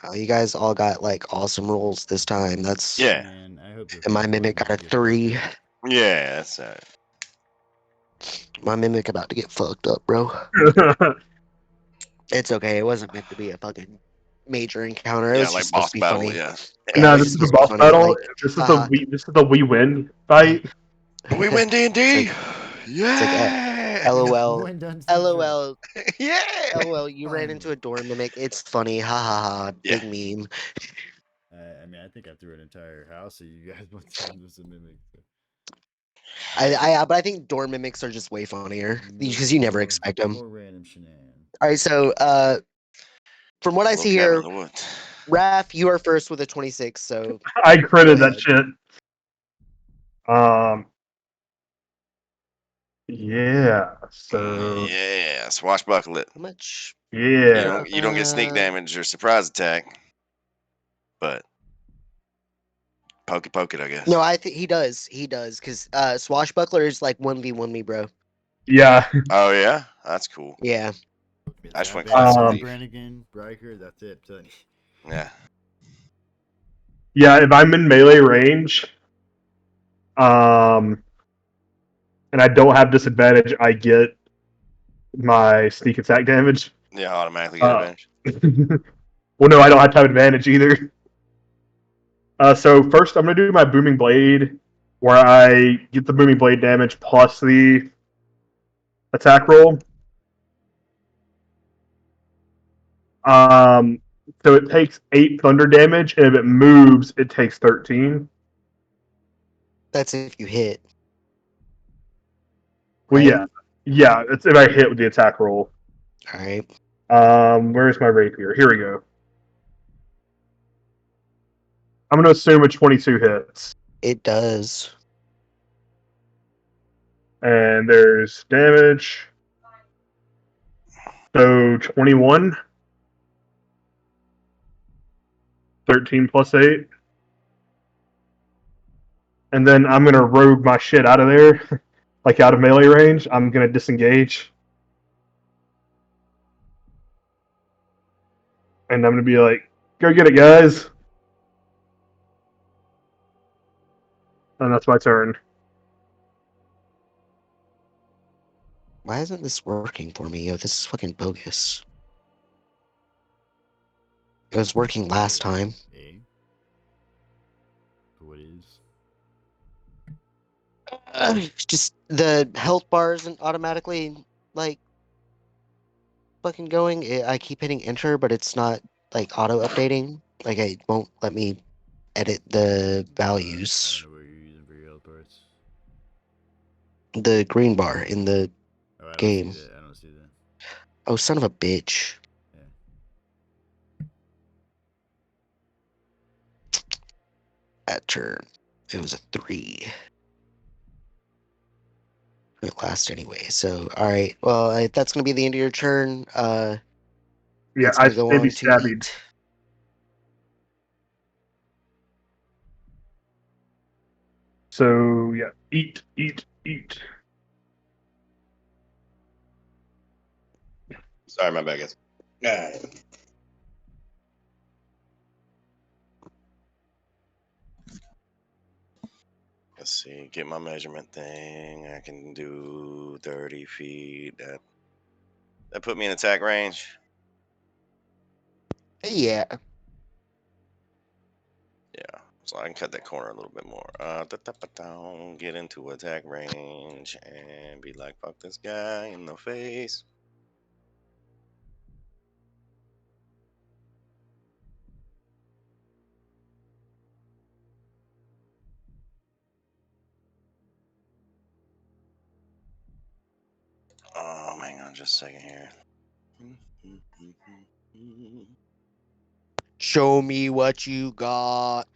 oh, you guys all got like awesome rolls this time. That's Yeah. Man, I hope the and my fucking mimic button got a doesn't get fucked 3. up. Yeah, that's My mimic about to get fucked up, bro. It's okay. It wasn't meant to be a fucking major encounter. It yeah, was like just supposed boss to be battle. funny. Yeah. Yeah, it No, was this just is the supposed to be boss funny. battle. Like, haha. This is the we win fight. We win D and It's D. like it's like Yeah. LOL. When Dunstan Drake. LOL. Yeah. LOL, you ran into a door mimic. It's funny. Ha ha ha. Yeah. Big meme. I mean, I think I threw an entire house at you guys one time. This a mimic. But I think door mimics are just way funnier because you never expect them. More random shenanigans. All right, so from what I Little see cabin here, in the woods. Raph, you are first with a 26. So I go critted that ahead. shit. Yeah. So Yeah, swashbuckle it. How much? yeah. You don't get sneak damage or surprise attack, but poke it, I guess. No, I think he does. He does because swashbuckler is like 1v1 me, bro. Yeah. Oh yeah, that's cool. Yeah. I just went That classic bad, thief. Brannigan, Riker, that's it. I'm telling you. Yeah. Yeah, if I'm in melee range, and I don't have disadvantage, I get my sneak attack damage. Yeah, automatically get Uh, advantage. well, no, I don't have to have advantage either. So first, I'm gonna do my booming blade, where I get the booming blade damage plus the attack roll. So it takes 8 thunder damage, and if it moves, it takes 13. That's if you hit. Well, Right? yeah, it's if I hit with the attack roll. All right. Where's my rapier? Here we go. I'm gonna assume a 22 hits, It does. and there's damage. So 21, 13 plus 8. And then I'm gonna rogue my shit out of there, like out of melee range. I'm gonna disengage, and I'm gonna be like, "Go get it, guys!" And that's my turn. Why isn't this working for me? Yo, this is fucking bogus. It was working last time. What is? Just the health bar isn't automatically like fucking going. I keep hitting enter, but it's not like auto updating. Like it won't let me edit the I values. don't know what you're using for your health parts. The green bar in the Oh, I don't game. see that. I don't see that. Oh, son of a bitch. Yeah. That turn. It was a 3. It lasts anyway. So, all right. Well, if that's gonna be the end of your turn. Yeah, It's I gonna go maybe on to stabbied. eat. So yeah, eat. Sorry, my bad, guys. Alright. Let's see. Get my measurement thing. I can do 30 feet. That put me in attack range. Yeah. Yeah. So I can cut that corner a little bit more. Get into attack range and be like, fuck this guy in the face. Oh, hang on just a second here. Show me what you got.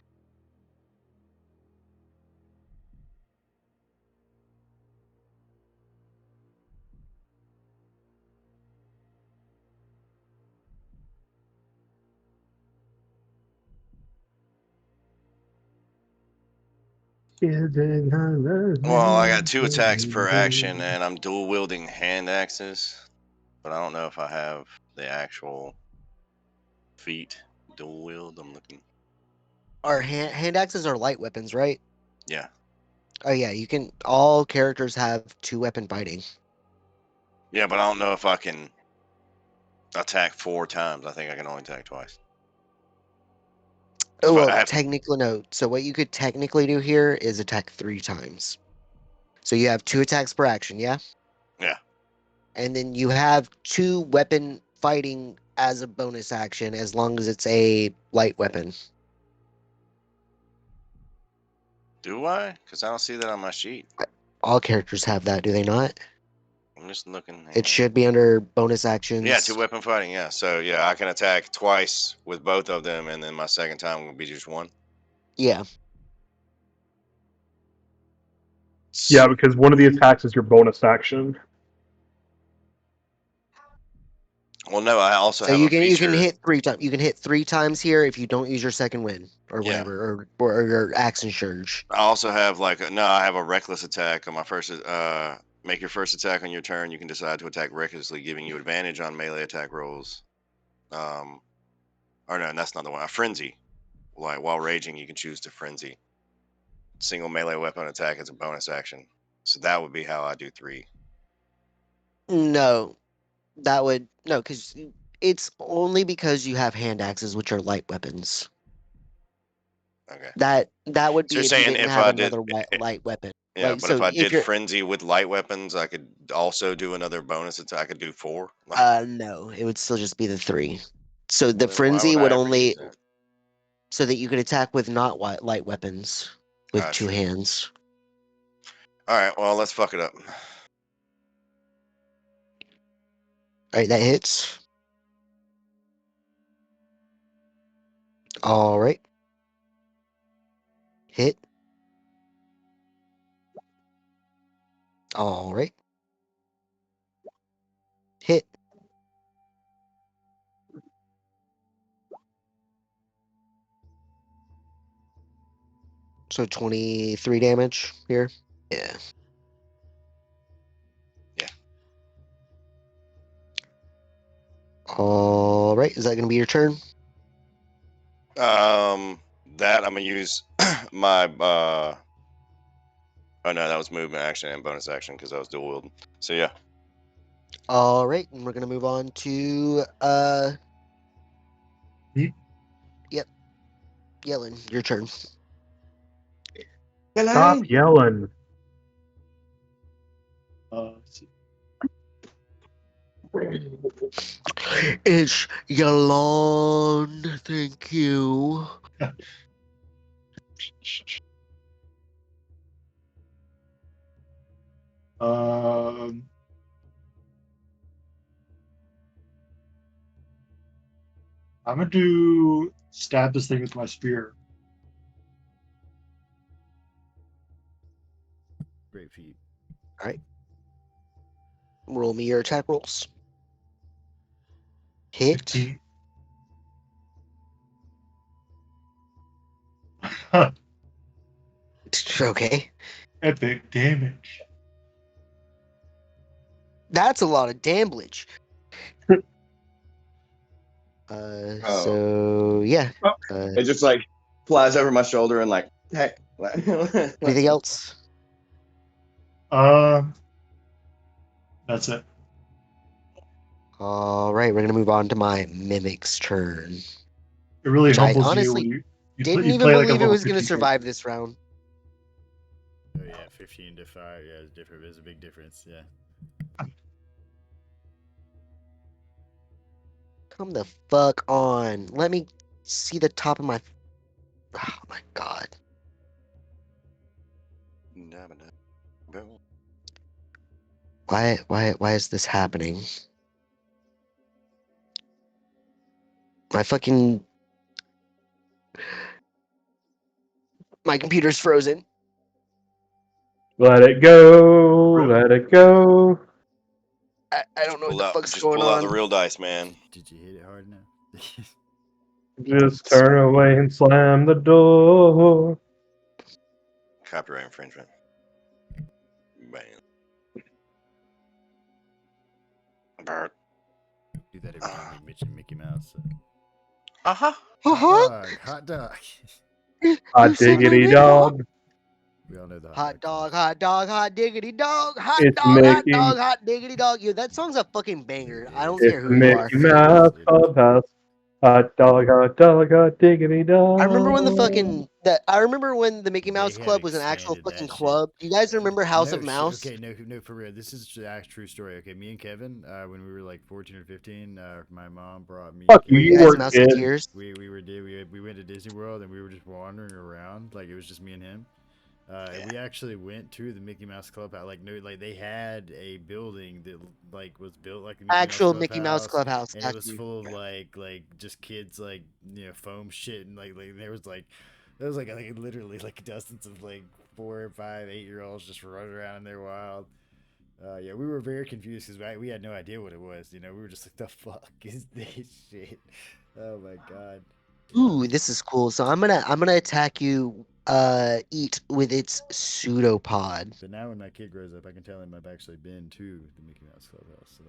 Well, I got 2 attacks per action, and I'm dual wielding hand axes, but I don't know if I have the actual feat dual wield. I'm looking. Our hand axes are light weapons, right? Yeah. Oh yeah, you can. All characters have 2-weapon fighting. Yeah, but I don't know if I can attack 4 times. I think I can only attack twice. Oh If I well, have, technically no. So what you could technically do here is attack 3 times. So you have 2 attacks per action, yeah? Yeah. And then you have 2-weapon fighting as a bonus action as long as it's a light weapon. Do I? Because I don't see that on my sheet. All characters have that, do they not? I'm just looking. It should be under bonus actions. Yeah, 2-weapon fighting. Yeah. So yeah, I can attack twice with both of them, and then my second time will be just one. Yeah. Yeah, because one of the attacks is your bonus action. Well, no, I also So have you a feature. can hit 3 times. You can hit 3 times here if you don't use your second win or Yeah. whatever, or your action surge. I also have I have a reckless attack on my first. Make your first attack on your turn. You can decide to attack recklessly, giving you advantage on melee attack rolls. Or no, that's not the one. A frenzy. Like while raging, you can choose to frenzy. Single melee weapon attack is a bonus action. So that would be how I do 3. No, that would no, because it's only because you have hand axes, which are light weapons. Okay. That would So be you're if you saying didn't if have I did, another light weapon. yeah, Like but so, if I if did you're frenzy with light weapons, I could also do another bonus attack. I could do 4. no, it would still just be the 3. So the Well, then why frenzy would I would ever use only that? so that you could attack with not light weapons with 2 Gotcha. hands. All right, well, let's fuck it up. All right, that hits. All right. Hit. All right. Hit. So 23 damage here. Yeah. Yeah. All right. Is that going to be your turn? That I'm gonna use my oh no, that was movement action and bonus action because I was dual wielding. So yeah. All right, and we're gonna move on to Me? Yep. Yellen, your turn. Stop yelling. Let's see. It's Yalon. Thank you. Um, I'm gonna do stab this thing with my spear. Great feat. All right. Roll me your attack rolls. Hit. 15. Okay. Epic damage. That's a lot of damage. So yeah. It just like flies over my shoulder and like, heck. Anything else? That's it. All right, we're gonna move on to my mimic's turn. It really Which I humbles you honestly when you Didn't you even play like a believe it level was gonna 50 survive this round. Oh yeah, 15 to 5. Yeah, it's different. There's a big difference. Yeah. Come the fuck on. Let me see the top of my. Oh my god. Why is this happening? My fucking. My computer's frozen. Let it go. Let it go. I don't know what the fuck's Just going pull out on. the real dice, man. Did you hit it hard enough? Just turn away and slam the door. Copyright infringement. Bam. Bert. Do that every time we mention Mickey Mouse. Uh-huh. Hot dog. Hot diggity dog. We all know the Hot dog, hot dog, hot diggity dog, hot It's dog, hot Mickey. dog, hot diggity dog. Yo, that song's a fucking banger. I don't It's care the who you are. Mickey Mouse Clubhouse. Hot dog, hot diggity dog. I remember when I remember when the Mickey Mouse They have Club was an actual expanded fucking that club. Do you guys remember House of shit. Mouse? Okay, no, for real. This is the actual true story. Okay, me and Kevin, when we were like 14 or 15, my mom brought me. Fuck and you, Were Kevin- you you guys weren't in. Mouseketeers? We went to Disney World and we were just wandering around like it was just me and him. And we actually went to the Mickey Mouse Clubhouse. Like they had a building that like was built like a Actual Mickey Mouse Clubhouse. and it was full of like just kids like foam shit and like there was like I think literally like dozens of like 4 or 5, 8-year-olds just running around in there wild. Yeah, we were very confused because we had no idea what it was. We were just like, the fuck is this shit? Oh my god. Ooh, this is cool. So I'm gonna attack you. Eat with its pseudopod. But now when my kid grows up, I can tell him I've actually been to the Mickey Mouse Clubhouse, so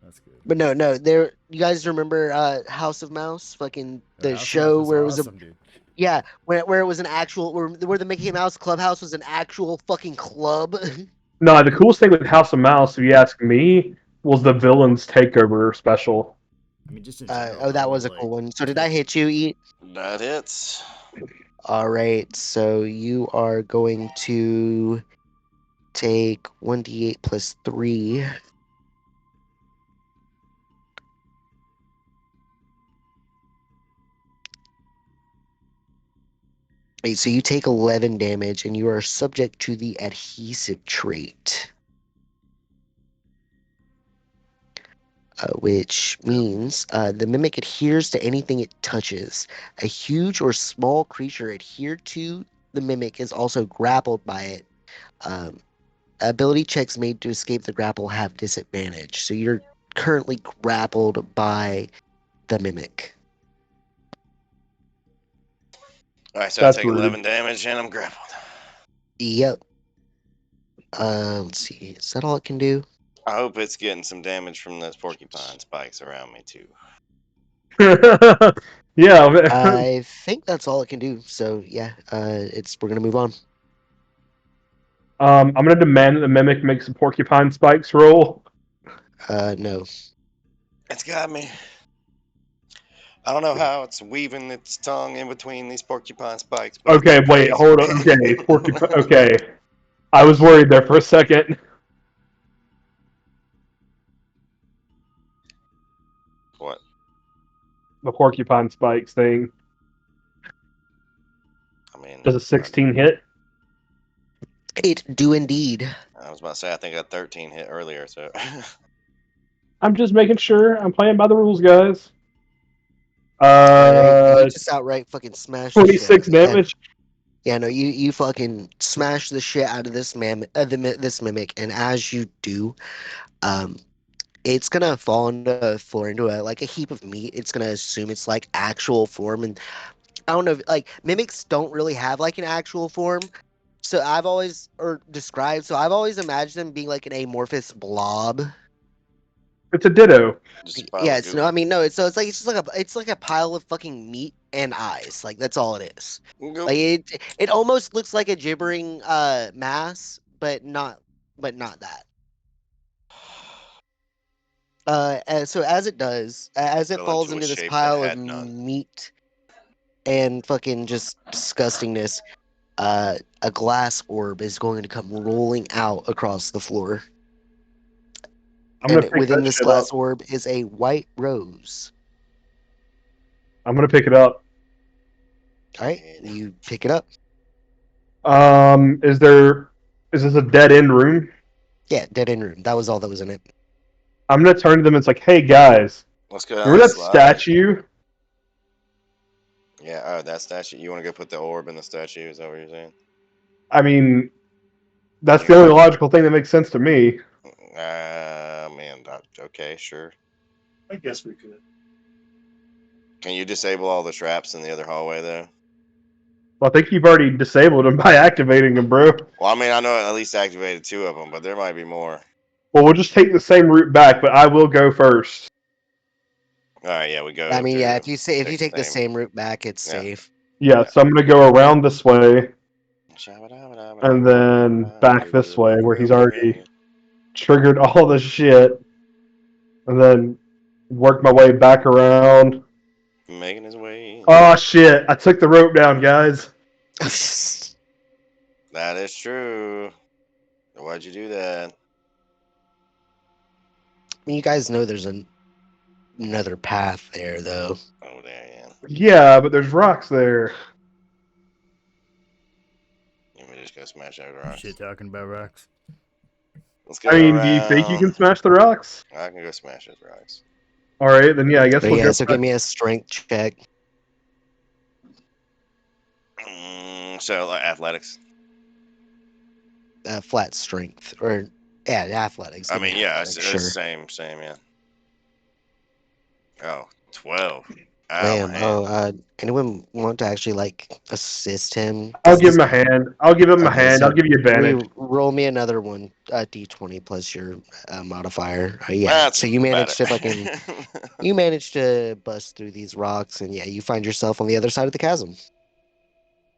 that's good. But no, there. You guys remember House of Mouse? Fucking the House of show Mouse where it was awesome, dude. yeah, where it was an actual where the Mickey Mouse Clubhouse was an actual fucking club. No, the coolest thing with House of Mouse, if you ask me, was the Villains Takeover special. I mean, just in general, Oh, that was a like, cool one. So did I hit you, Eat? That hits. All right, so you are going to take 1d8 plus 3. Wait, so you take 11 damage, and you are subject to the adhesive trait. Which means the mimic adheres to anything it touches. A huge or small creature adhered to the mimic is also grappled by it. Ability checks made to escape the grapple have disadvantage. So you're currently grappled by the mimic. All right, so That's I take rude. 11 damage and I'm grappled. Yep. Let's see. Is that all it can do? I hope it's getting some damage from those porcupine spikes around me too. Yeah. I think that's all it can do. So yeah, we're gonna move on. I'm gonna demand that the mimic makes a porcupine spikes roll. No. It's got me. I don't know how it's weaving its tongue in between these porcupine spikes. But Okay, it's wait, crazy. hold on. Okay, porcupine. Okay, I was worried there for a second. What? The porcupine spikes thing. I mean, Does a 16 hit? It do indeed. I was about to say I think I got 13 hit earlier. So I'm just making sure. I'm playing by the rules, guys. Alright, you just outright fucking smashed the shit 26 out of it. damage. Yeah, no, you fucking smash the shit out of this this mimic, and as you do, um, it's gonna fall into like a heap of meat. It's gonna assume it's like actual form, and I don't know, like mimics don't really have like an actual form. So I've always so I've always imagined them being like an amorphous blob. It's a ditto. Just a pile Yeah, of it's goo. no, I mean no, it's just like a pile of fucking meat and eyes. Like that's all it is. Go. Like it almost looks like a gibbering mass, but not that. And so as it does, as it Fell falls into a into this shape that pile of had none. meat and fucking just disgustingness, a glass orb is going to come rolling out across the floor. I'm gonna And pick within that this shit glass up. orb is a white rose. I'm gonna pick it up. All right, you pick it up. Is this a dead end room? Yeah, dead end room. That was all that was in it. I'm gonna turn to them and it's like, hey guys, Let's go down remember the that slide. statue? Yeah, that statue. You want to go put the orb in the statue? Is that what you're saying? I mean, that's the only logical thing that makes sense to me. Man, okay, sure. I guess we could. Can you disable all the traps in the other hallway, though? Well, I think you've already disabled them by activating them, bro. Well, I mean, I know I at least activated 2 of them, but there might be more. Well, we'll just take the same route back, but I will go first. All right, yeah, we go. I mean, yeah, through if you take the same route back, it's Yeah. safe. Yeah, so I'm gonna go around this way and then back this way where he's already triggered all the shit, and then work my way back around. making his way. Oh shit! I took the rope down, guys. That is true. Why'd you do that? You guys know there's another path there, though. Oh, there, yeah. Yeah, but there's rocks there. Let me just go smash out rocks. Shit talking about rocks. Let's go I mean, do you think you can smash the rocks? I can go smash those rocks. All right, then yeah, I guess But we'll yeah, go. so give me a strength check. So, like, athletics. Flat strength, or yeah, athletics. I Give me mean, yeah, it's athletics, same, yeah. Oh, 12. Ow, Damn. my hand. Anyone want to actually like assist him? I'll give him a hand. I'll give him a Okay, hand. so I'll give you advantage. roll me another one, d20 plus your modifier. Yeah. That's So you managed to better. you managed to bust through these rocks, and yeah, you find yourself on the other side of the chasm.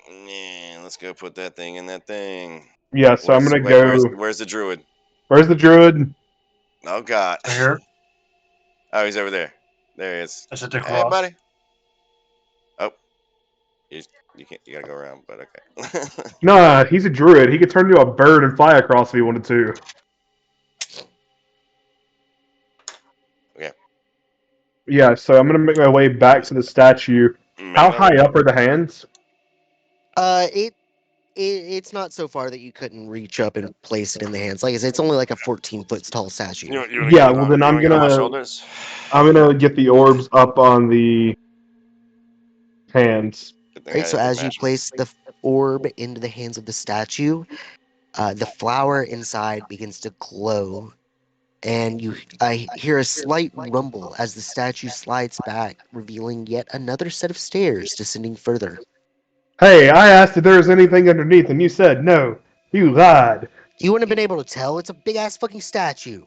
Yeah, let's go put that thing in that thing. Yeah, so I'm gonna go. Where's the druid? Where's the druid? Oh God. Here. Oh, he's over there. There he is. I said to Hey, cross. buddy. Oh, you can't. You gotta go around, but okay. Nah, he's a druid. He could turn into a bird and fly across if he wanted to. Okay. Yeah, so I'm gonna make my way back to the statue. How high up are the hands? It's not so far that you couldn't reach up and place it in the hands. Like I said, it's only like a 14-foot tall statue. You wanna Yeah, get it well, on- then you I'm wanna get it on my gonna- shoulders? I'm gonna get the orbs up on the hands. Good thing I Right, so didn't as you smash it. place the orb into the hands of the statue, the flower inside begins to glow, and I hear a slight rumble as the statue slides back, revealing yet another set of stairs descending further. Hey, I asked if there was anything underneath, and you said no. You lied. You wouldn't have been able to tell. It's a big ass fucking statue.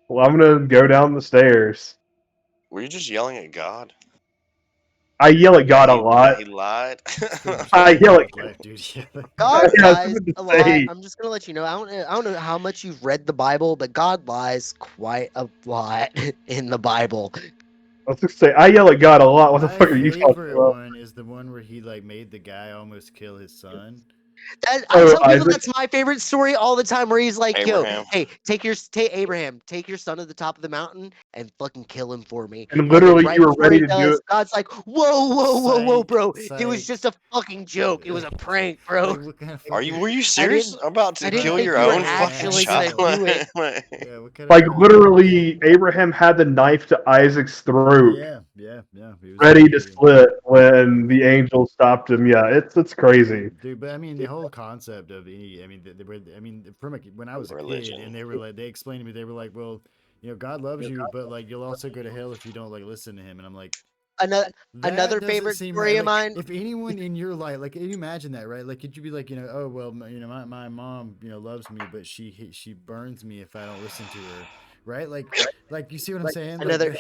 Well, I'm gonna go down the stairs. Were you just yelling at God? I yell at God a lot. He lied. I yell at Life, dude. Yeah. God Yeah, lies something a to lot. say. I'm just gonna let you know. I don't know how much you've read the Bible, but God lies quite a lot in the Bible. I was just say I yell at God a lot. What the My fuck are you talking favorite about? one is the one where he like made the guy almost kill his son. I Oh, tell people Isaac? that's my favorite story all the time. Where he's like, Abraham. "Yo, hey, take Abraham, take your son to the top of the mountain and fucking kill him for me." And then literally, right you were before ready he to do does, it. God's like, "Whoa, Psych, bro! It was psych. just a fucking joke. It was a prank, bro." Like, what kind of Were you fucking- serious about I to didn't kill think your you were own fucking actually gonna child? do it. Yeah, what kind Like of- literally, Abraham had the knife to Isaac's throat. Yeah, Yeah, yeah. He was ready to ready. split when the angel stopped him. Yeah, it's crazy. Dude, but I mean, the whole concept of any, I mean, from when I was a kid, Religion. and they were like, they explained to me, they were like, well, God loves you, but like, you'll also go to hell if you don't like listen to him. And I'm like, Another that doesn't favorite seem story right. of Like, mine. if anyone in your life, like, can you imagine that, right? Like, could you be like, oh well, my mom, loves me, but she burns me if I don't listen to her, right? Like you see what I'm saying? Like, Another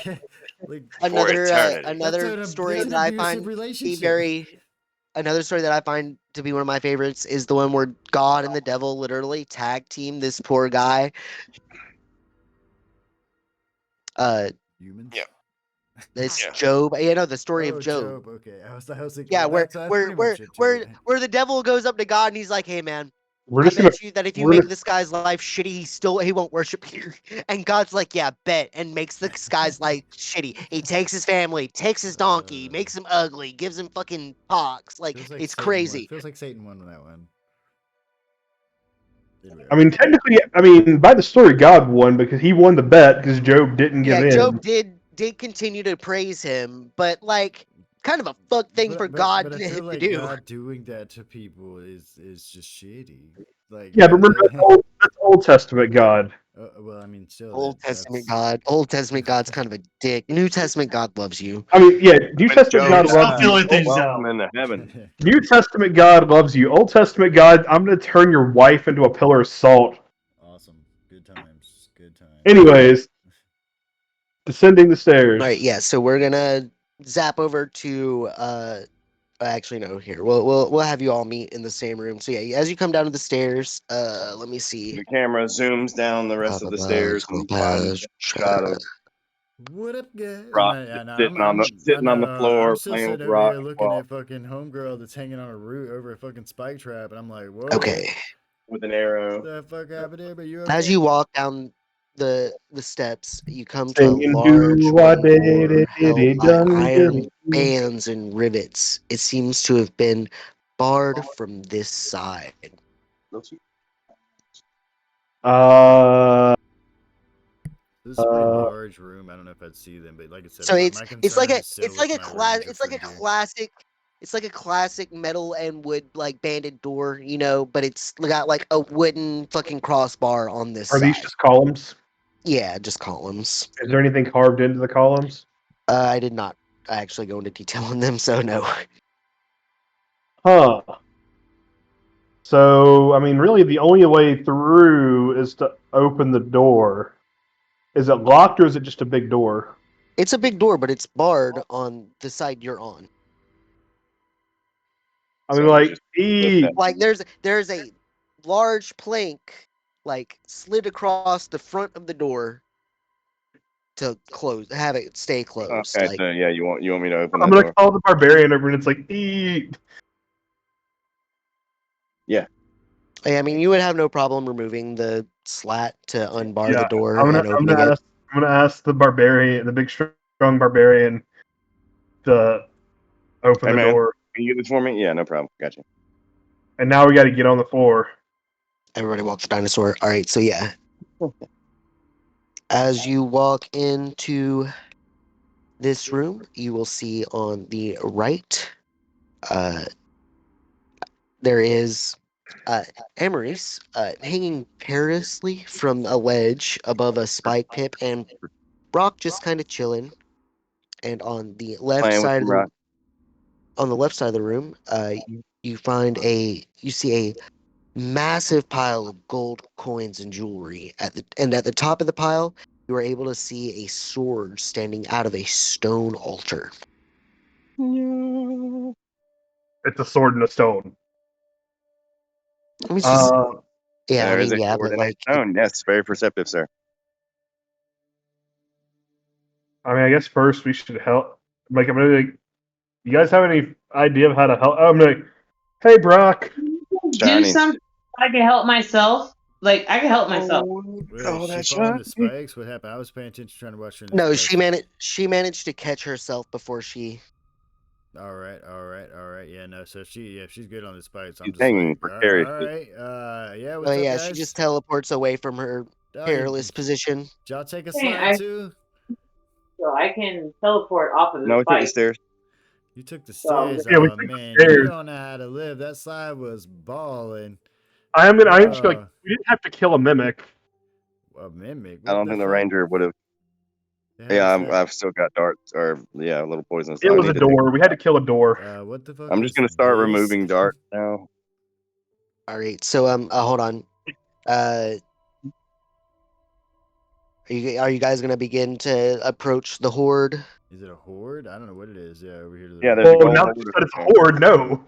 like eternity. another story that's an that I abusive find to be relationship. another story that I find to be one of my favorites is the one where God and the devil literally tag team this poor guy. Humans. Yeah. This Yeah. Job. The story of Oh, Job. Job. Okay, I was thinking. Yeah, Well, that's pretty much it too. where the devil goes up to God and he's like, "Hey, man, We're I just gonna bet you that if you we're make gonna this guy's life shitty, he won't worship you." And God's like, "Yeah, bet," and makes this guy's life shitty. He takes his family, takes his donkey, makes him ugly, gives him fucking pox. Like, Feels like it's Satan won. crazy. Feels like Satan won that one. I mean, technically, by the story, God won because he won the bet because Job didn't give Yeah, in. Job did continue to praise him, but like, kind of a fuck thing for God but I to feel like do. God doing that to people is just shitty. Like, Yeah, but remember that's Old Testament God. well, I mean, still Old that's Testament God's kind of a dick. New Testament God loves you. I mean, yeah, New When Testament Job God Stop loves died, you. feeling things welcome out. into heaven. New Testament God loves you. Old Testament God, I'm gonna turn your wife into a pillar of salt. awesome. Good times. Good times. Anyways, descending the stairs. All right, yeah. So we're gonna zap over to actually no, here. We'll have you all meet in the same room. So yeah, as you come down to the stairs, let me see. The camera zooms down the rest of the stairs and finds a shot of What up, guys? Rock sitting on the floor I'm still playing with sitting over Rock. here looking at fucking homegirl that's hanging on a root over a fucking spike trap, and I'm like, whoa. Okay. With an arrow. The fuck happened there? But you As okay? you walk down the steps, you come to a Singing, large do what wooden they door held did, by done, iron did. bands and rivets. It seems to have been barred from this side. Uh, This is a pretty large room. I don't know if I'd see them, but like I said, So my concern is still it's like with a my class ranger it's like a friend here. classic metal and wood like banded door, but it's got like a wooden fucking crossbar on this are side. these just columns? Yeah, just columns. Is there anything carved into the columns? I did not actually go into detail on them, so no. Huh. So, I mean, really, the only way through is to open the door. Is it locked or is it just a big door? It's a big door, but it's barred on the side you're on. I mean, So like, just lift that. Like there's a large plank like slid across the front of the door to have it stay closed. Okay, Like, so yeah, you want me to open I'm that gonna door? call the barbarian over, and it's like, eee. I mean, you would have no problem removing the slat to unbar the door I'm and opening gonna it. ask, I'm gonna ask the barbarian, the big strong barbarian, to open Hey the man, door. can you get this for me? Yeah, no problem. Gotcha. And now we got to get on the floor. Everybody walks the dinosaur. All right, so yeah. As you walk into this room, you will see on the right, there is Amaris hanging perilously from a ledge above a spike pip, and Brock just kind of chilling. And on the left Playing with side you, of the Rock. room, you see a massive pile of gold coins and jewelry at the top of the pile, you are able to see a sword standing out of a stone altar. It's a sword and a stone. I mean, it's just, yeah, There I is mean, a yeah, sword but in a like, stone. Yes, very perceptive, sir. I mean, I guess first we should help. Like, I'm gonna. Like, you guys have any idea of how to help? I'm like, hey, Brock. Do Shiny. something I can help myself. Like I can help myself. Wait, is she falling the spikes? What happened? I was paying attention, trying to watch her in the no, spikes. she managed to catch herself before she. All right. Yeah, no. So she's good on the spikes. I'm She's just hanging like, precariously. all right. Yeah. Oh What's up, yeah, guys? she just teleports away from her Oh, perilous position. Did y'all take a Hey, slide too? so I can teleport off of this No, we took the bike. stairs. You took the So- stairs. Yeah, we Oh took the man, stairs. you don't know how to live. That slide was balling. I am just like, Uh, we didn't have to kill a mimic. A mimic. I don't think the ranger would have. The hell Yeah, is that? I've still got darts or a little poisonous. It I was a need to take- door. We had to kill a door. What the fuck? I'm just is gonna start this? removing darts now. All right. So hold on. Are you guys gonna begin to approach the horde? Is it a horde? I don't know what it is. Yeah, over here to the Yeah, right. there's a Oh, gold now horde that you or said it's a something. horde, no.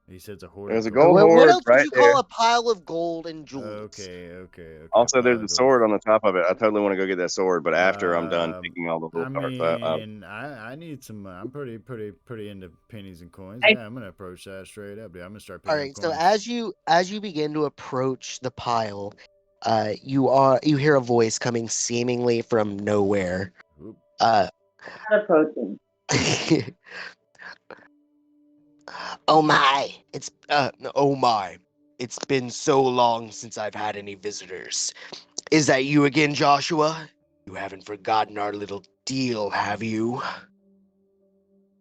He said it's a horde. There's a of gold gold. What horde else would right you call there. a pile of gold and jewels? Okay. Also, there's a Pile sword gold. on the top of it. I totally want to go get that sword, but after I'm done picking all the I little darts up. mean, I need some. I'm pretty into pennies and coins. I- Yeah, I'm gonna approach that straight up. Dude. I'm gonna start All picking right. up So coins. as you begin to approach the pile, you hear a voice coming seemingly from nowhere. Oop. Not approaching. Oh my! Oh my! It's been so long since I've had any visitors. Is that you again, Joshua? You haven't forgotten our little deal, have you?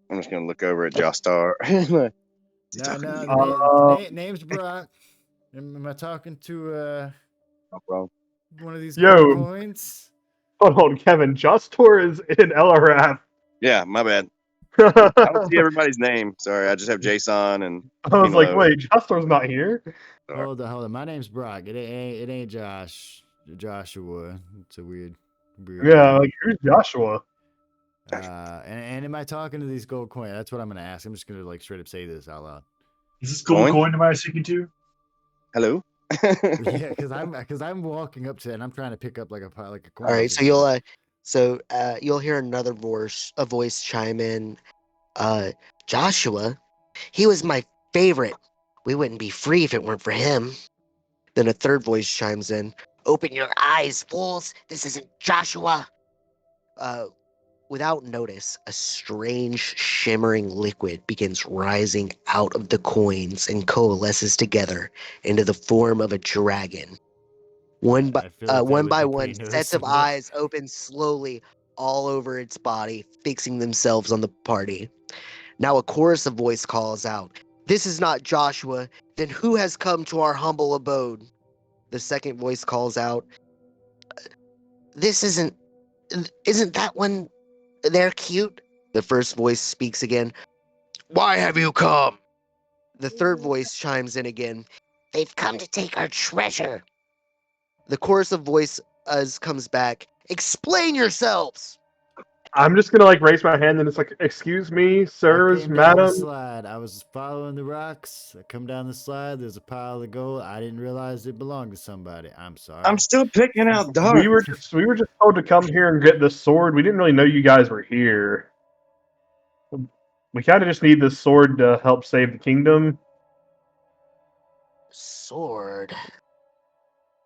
I'm just gonna look over at Jostar. Is he No, talking to no. me? Name's Brock. Am I talking to No, bro. one of these Yo. gold coins? Hold on, Kevin. Justor is in Elorath. Yeah, my bad. I I don't see everybody's name. Sorry, I just have Jayson and. was like, Kilo. wait, Justor's not here? Sorry. Hold on. My name's Brock. It ain't Joshua. It's a weird. Yeah, name. like, who's Joshua? And am I talking to these gold coins? That's what I'm gonna ask. I'm just gonna like straight up say this out loud. Is this gold Coin? coin am I speaking to? Hello. Yeah, because I'm walking up to it and I'm trying to pick up like a coin. All right. So you'll hear another voice chime in. Joshua, he was my favorite. We wouldn't be free if it weren't for him. Then a third voice chimes in. Open your eyes, fools! This isn't Joshua. Without notice, a strange shimmering liquid begins rising out of the coins and coalesces together into the form of a dragon. One by I feel like that one would by be one, pretty sets of noticeable. eyes open slowly all over its body, fixing themselves on the party. Now a chorus of voice calls out, "This is not Joshua, then who has come to our humble abode?" The second voice calls out, isn't that one there cute?" The first voice speaks again, "Why have you come?" The third voice chimes in again, "They've come to take our treasure." The chorus of voice comes back, "Explain yourselves!" I'm just gonna like raise my hand and it's like, excuse me, I sirs, came down the madam. slide. I was following the rocks. I come down the slide. There's a pile of gold. I didn't realize it belonged to somebody. I'm sorry. I'm still picking out darts. We were just told to come here and get this sword. We didn't really know you guys were here. We kind of just need this sword to help save the kingdom. Sword.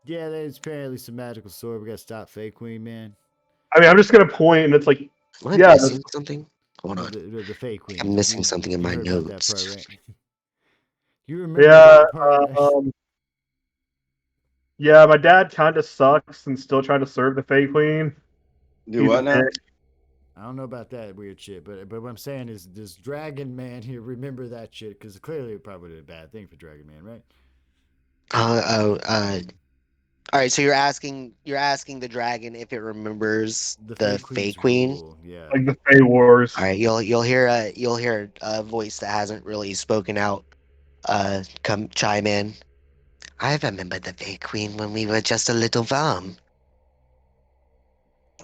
Yeah, there's apparently some magical sword. We gotta stop Fey Queen, man. I mean, I'm just gonna point and it's like, Am I Yeah, missing something? Hold No, on. the Fey Queen. I'm missing You- something in you my heard about that notes. part, right? You remember yeah, that part? Right? yeah. My dad kind of sucks and still trying to serve the Fey Queen. Do He's what a now? dick. I don't know about that weird shit, but what I'm saying is, does Dragon Man here remember that shit? Because clearly it probably did a bad thing for Dragon Man, right? All right. So you're asking the dragon if it remembers the Fey Queen's Queen. rule, yeah. Like the Fey Wars. All right. You'll hear a voice that hasn't really spoken out. Come chime in. I remember the Fey Queen when we were just a little farm.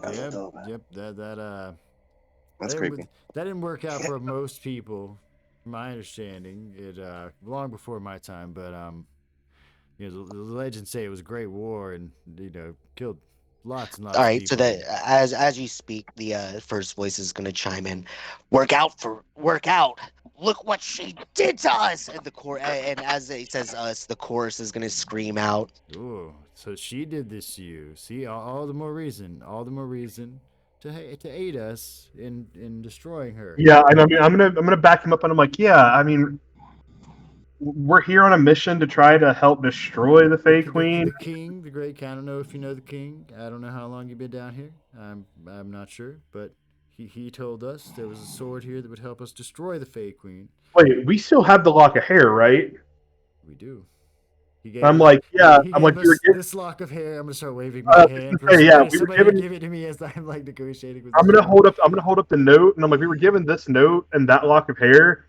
Yep. That That's that creepy. that didn't work out for most people, from my understanding. It long before my time, but you know, the legends say it was a great war and killed lots and lots All of right. people. So that as you speak, the first voice is gonna chime in. Work out. Look what she did to us. And and as it says us, the chorus is gonna scream out. Oh, so she did this to you. See, all the more reason to aid us in destroying her. Yeah, and I mean, I'm gonna back him up, and I'm like, yeah, I mean, we're here on a mission to try to help destroy the Fey Queen. The great king. I don't know if you know the king. I don't know how long you've been down here. I'm not sure, but He told us there was a sword here that would help us destroy the Fey Queen. Wait, we still have the lock of hair, right? We do. He gave I'm us, like, yeah. he I'm like, gave you were us given. this lock of hair. I'm gonna start waving my hand for Yeah, somebody, we were somebody to given. give it to me as I'm like negotiating with. I'm the gonna shop. hold up the note, and I'm like, we were given this note and that lock of hair,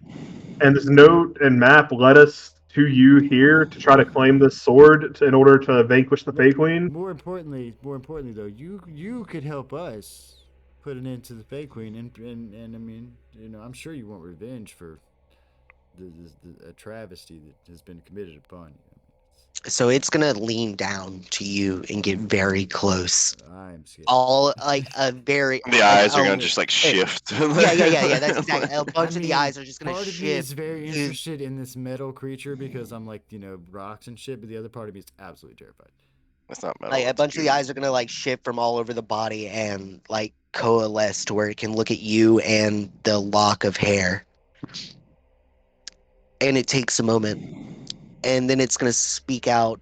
and this note and map led us to you here to try to claim this sword in order to vanquish the Fey Queen. More importantly though, you could help us put an end to the Fey Queen, and I mean, I'm sure you want revenge for a travesty that has been committed upon you. So it's gonna lean down to you and get very close. I'm scared. All like a very The eyes are gonna just like shift. Yeah. That's exactly. A bunch of the eyes are just gonna part of me is shift. very interested in this metal creature because I'm like, rocks and shit, but the other part of me is absolutely terrified. That's not metal. Like a that's bunch of the goo. eyes are gonna like shift from all over the body and like coalesce to where it can look at you and the lock of hair. And it takes a moment, and then it's gonna speak out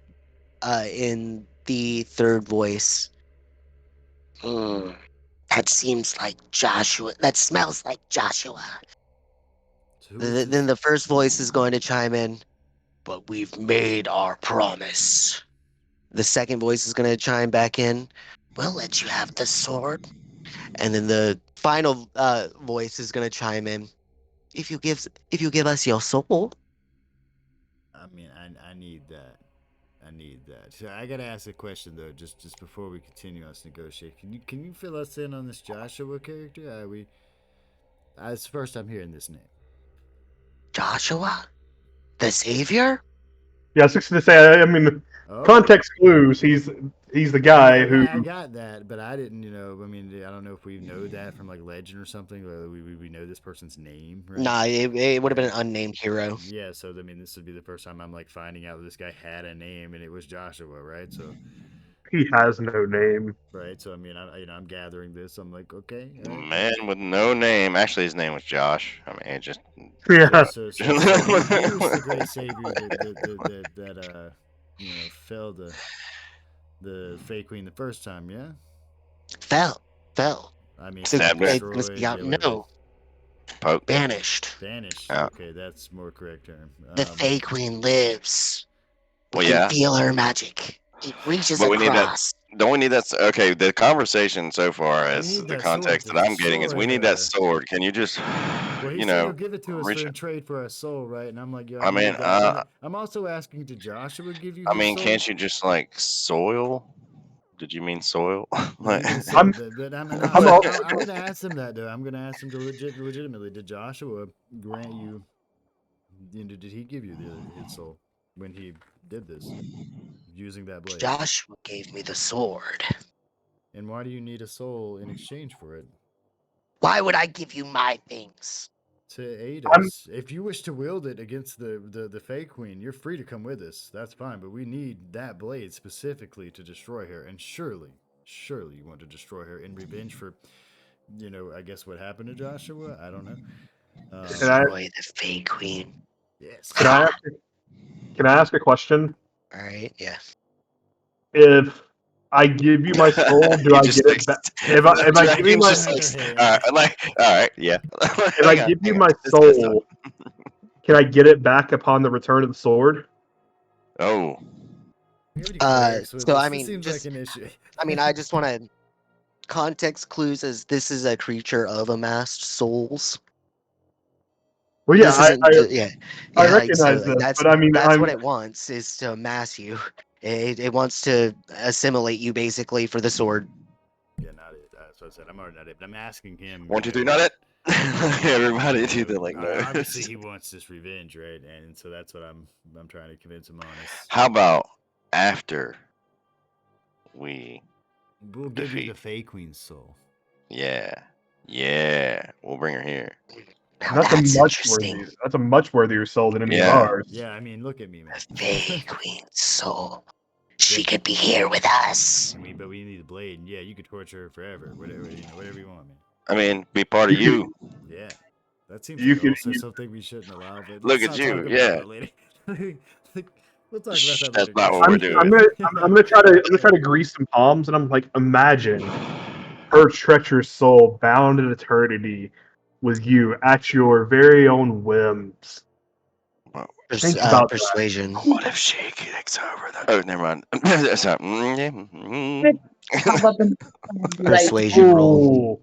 in the third voice. That seems like Joshua. That smells like Joshua. So Then the first voice is going to chime in. But we've made our promise. The second voice is going to chime back in. We'll let you have the sword. And then the final voice is going to chime in. If you give us your soul. I mean, I need that. I need that. So I gotta ask a question though, just before we continue on this negotiation. Can you fill us in on this Joshua character? It's the first time hearing this name. Joshua? The Savior? Yeah, I was just gonna say. I mean, context clues. He's the guy who. I got that, but I didn't. I mean, I don't know if we know that from like legend or something. Or we know this person's name. Right? Nah, it would have been an unnamed hero. Yeah, so I mean, this would be the first time I'm like finding out that this guy had a name and it was Joshua, right? So he has no name. Right. So I mean, I'm gathering this. I'm like, okay. Man with no name. Actually, his name was Josh. I mean, it just. Yeah. So he was the great savior that fell the Fey Queen the first time, yeah. Fell. I mean, Stabbed her. No. Poked. Banished. Banished. Yeah. Okay, that's more correct term. The Fey Queen lives. Well, We can yeah. feel her magic. It reaches But we need that. across. Don't we need that? Okay, the conversation so far, as need the that context sword that to I'm getting, is destroy we need that her. sword. Can you just, Well, he you said know, he'll give it to us reach for it? in trade for our soul, right? And I'm like, yo, I mean, need that. But I'm also asking, did Joshua give you I his mean, soul? can't you just like soil? Did you mean soil? No, he Like, means soul, but I'm gonna ask him that though. I'm gonna ask him to legitimately. Did Joshua grant you? Did he give you his soul when he did this using that blade? Joshua gave me the sword. And why do you need a soul in exchange for it? Why would I give you my things? To aid us. If you wish to wield it against the Fey Queen, you're free to come with us. That's fine, but we need that blade specifically to destroy her. And surely you want to destroy her in revenge for, I guess what happened to Joshua? I don't know. Destroy the Fey Queen. Yes. Can I ask a question? All right, yeah. If I give you my soul, do I get it back? If I give you my all right, yeah. If I give you my soul, can I get it back upon the return of the sword? Oh. So I mean, seems just like an issue. I mean, I just want to context clues as this is a creature of amassed souls. Well, yeah, I so recognize this, that's, but I mean, that's what it wants is to amass you. It wants to assimilate you basically for the sword. Yeah, not it. That's what I said. I'm already not it, but I'm asking him. 1, 2, 3, not it. Everybody do the like. Obviously, he wants this revenge, right? And so that's what I'm trying to convince him on. How about after we'll give you the Fey Queen's soul? Yeah, we'll bring her here. That's a much worthier soul than any of ours. Yeah, I mean, look at me, man. The Fey Queen's soul. She could be here with us. I mean, but we need a blade. And yeah, you could torture her forever. Whatever you want, man. I mean, be part of you. Yeah, that seems like also something we shouldn't allow. But look at you, yeah. We'll talk about that later. That's not what we're doing. I'm gonna try to grease some palms, and I'm like, imagine her treacherous soul bound in eternity with you at your very own whims. Think about that. Persuasion. What if she kicks over the? Oh, never mind. Sorry. How about the Persuasion roll.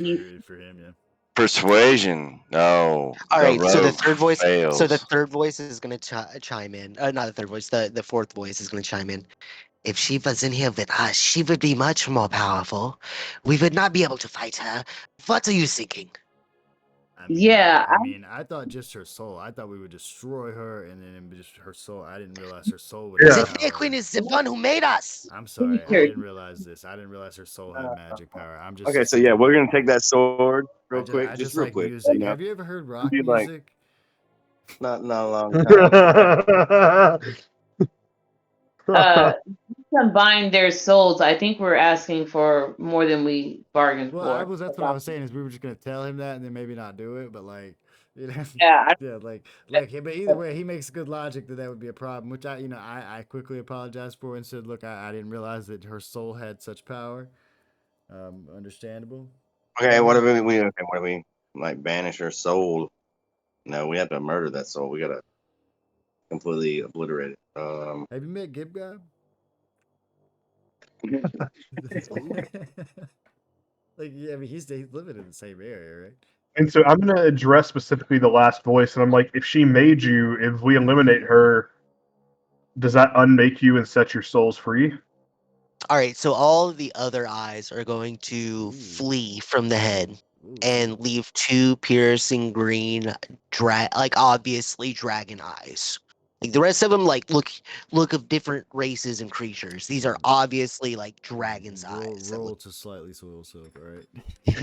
Ooh. For him, yeah. Persuasion. No. All right, so the rogue third voice. fails. So the third voice is gonna chime in. Not the third voice. The fourth voice is gonna chime in. If she wasn't here with us, she would be much more powerful. We would not be able to fight her. What are you thinking? Yeah, I mean, I thought just her soul. I thought we would destroy her, and then just her soul. I didn't realize her soul would. Yeah. The have Fey power. Queen is the one who made us. I'm sorry, I Sure. didn't realize this. I didn't realize her soul had magic power. I'm just Okay, so yeah, we're gonna take that sword real quick, I just just real like quick. music. You know, Have you ever heard rock Be like- music? not a long time. combine their souls. I think we're asking for more than we bargained Well, for. that's what I was saying. Is we were just gonna tell him that, and then maybe not do it, but like, you know, Yeah, yeah, like, but either way, he makes good logic that would be a problem, which I quickly apologized for and said, look, I didn't realize that her soul had such power. Understandable. Okay, what if we like banish her soul? No, we have to murder that soul. We gotta completely obliterate it. Have you met Gib Gob? Like, yeah, I mean, he's living in the same area, right? And so I'm going to address specifically the last voice, and I'm like, if she made you, if we eliminate her, does that unmake you and set your souls free? All right, so all the other eyes are going to flee from the head and leave two piercing green, obviously dragon eyes. Like the rest of them, look of different races and creatures. These are obviously like dragon's eyes. Roll to slightly soil self, all right?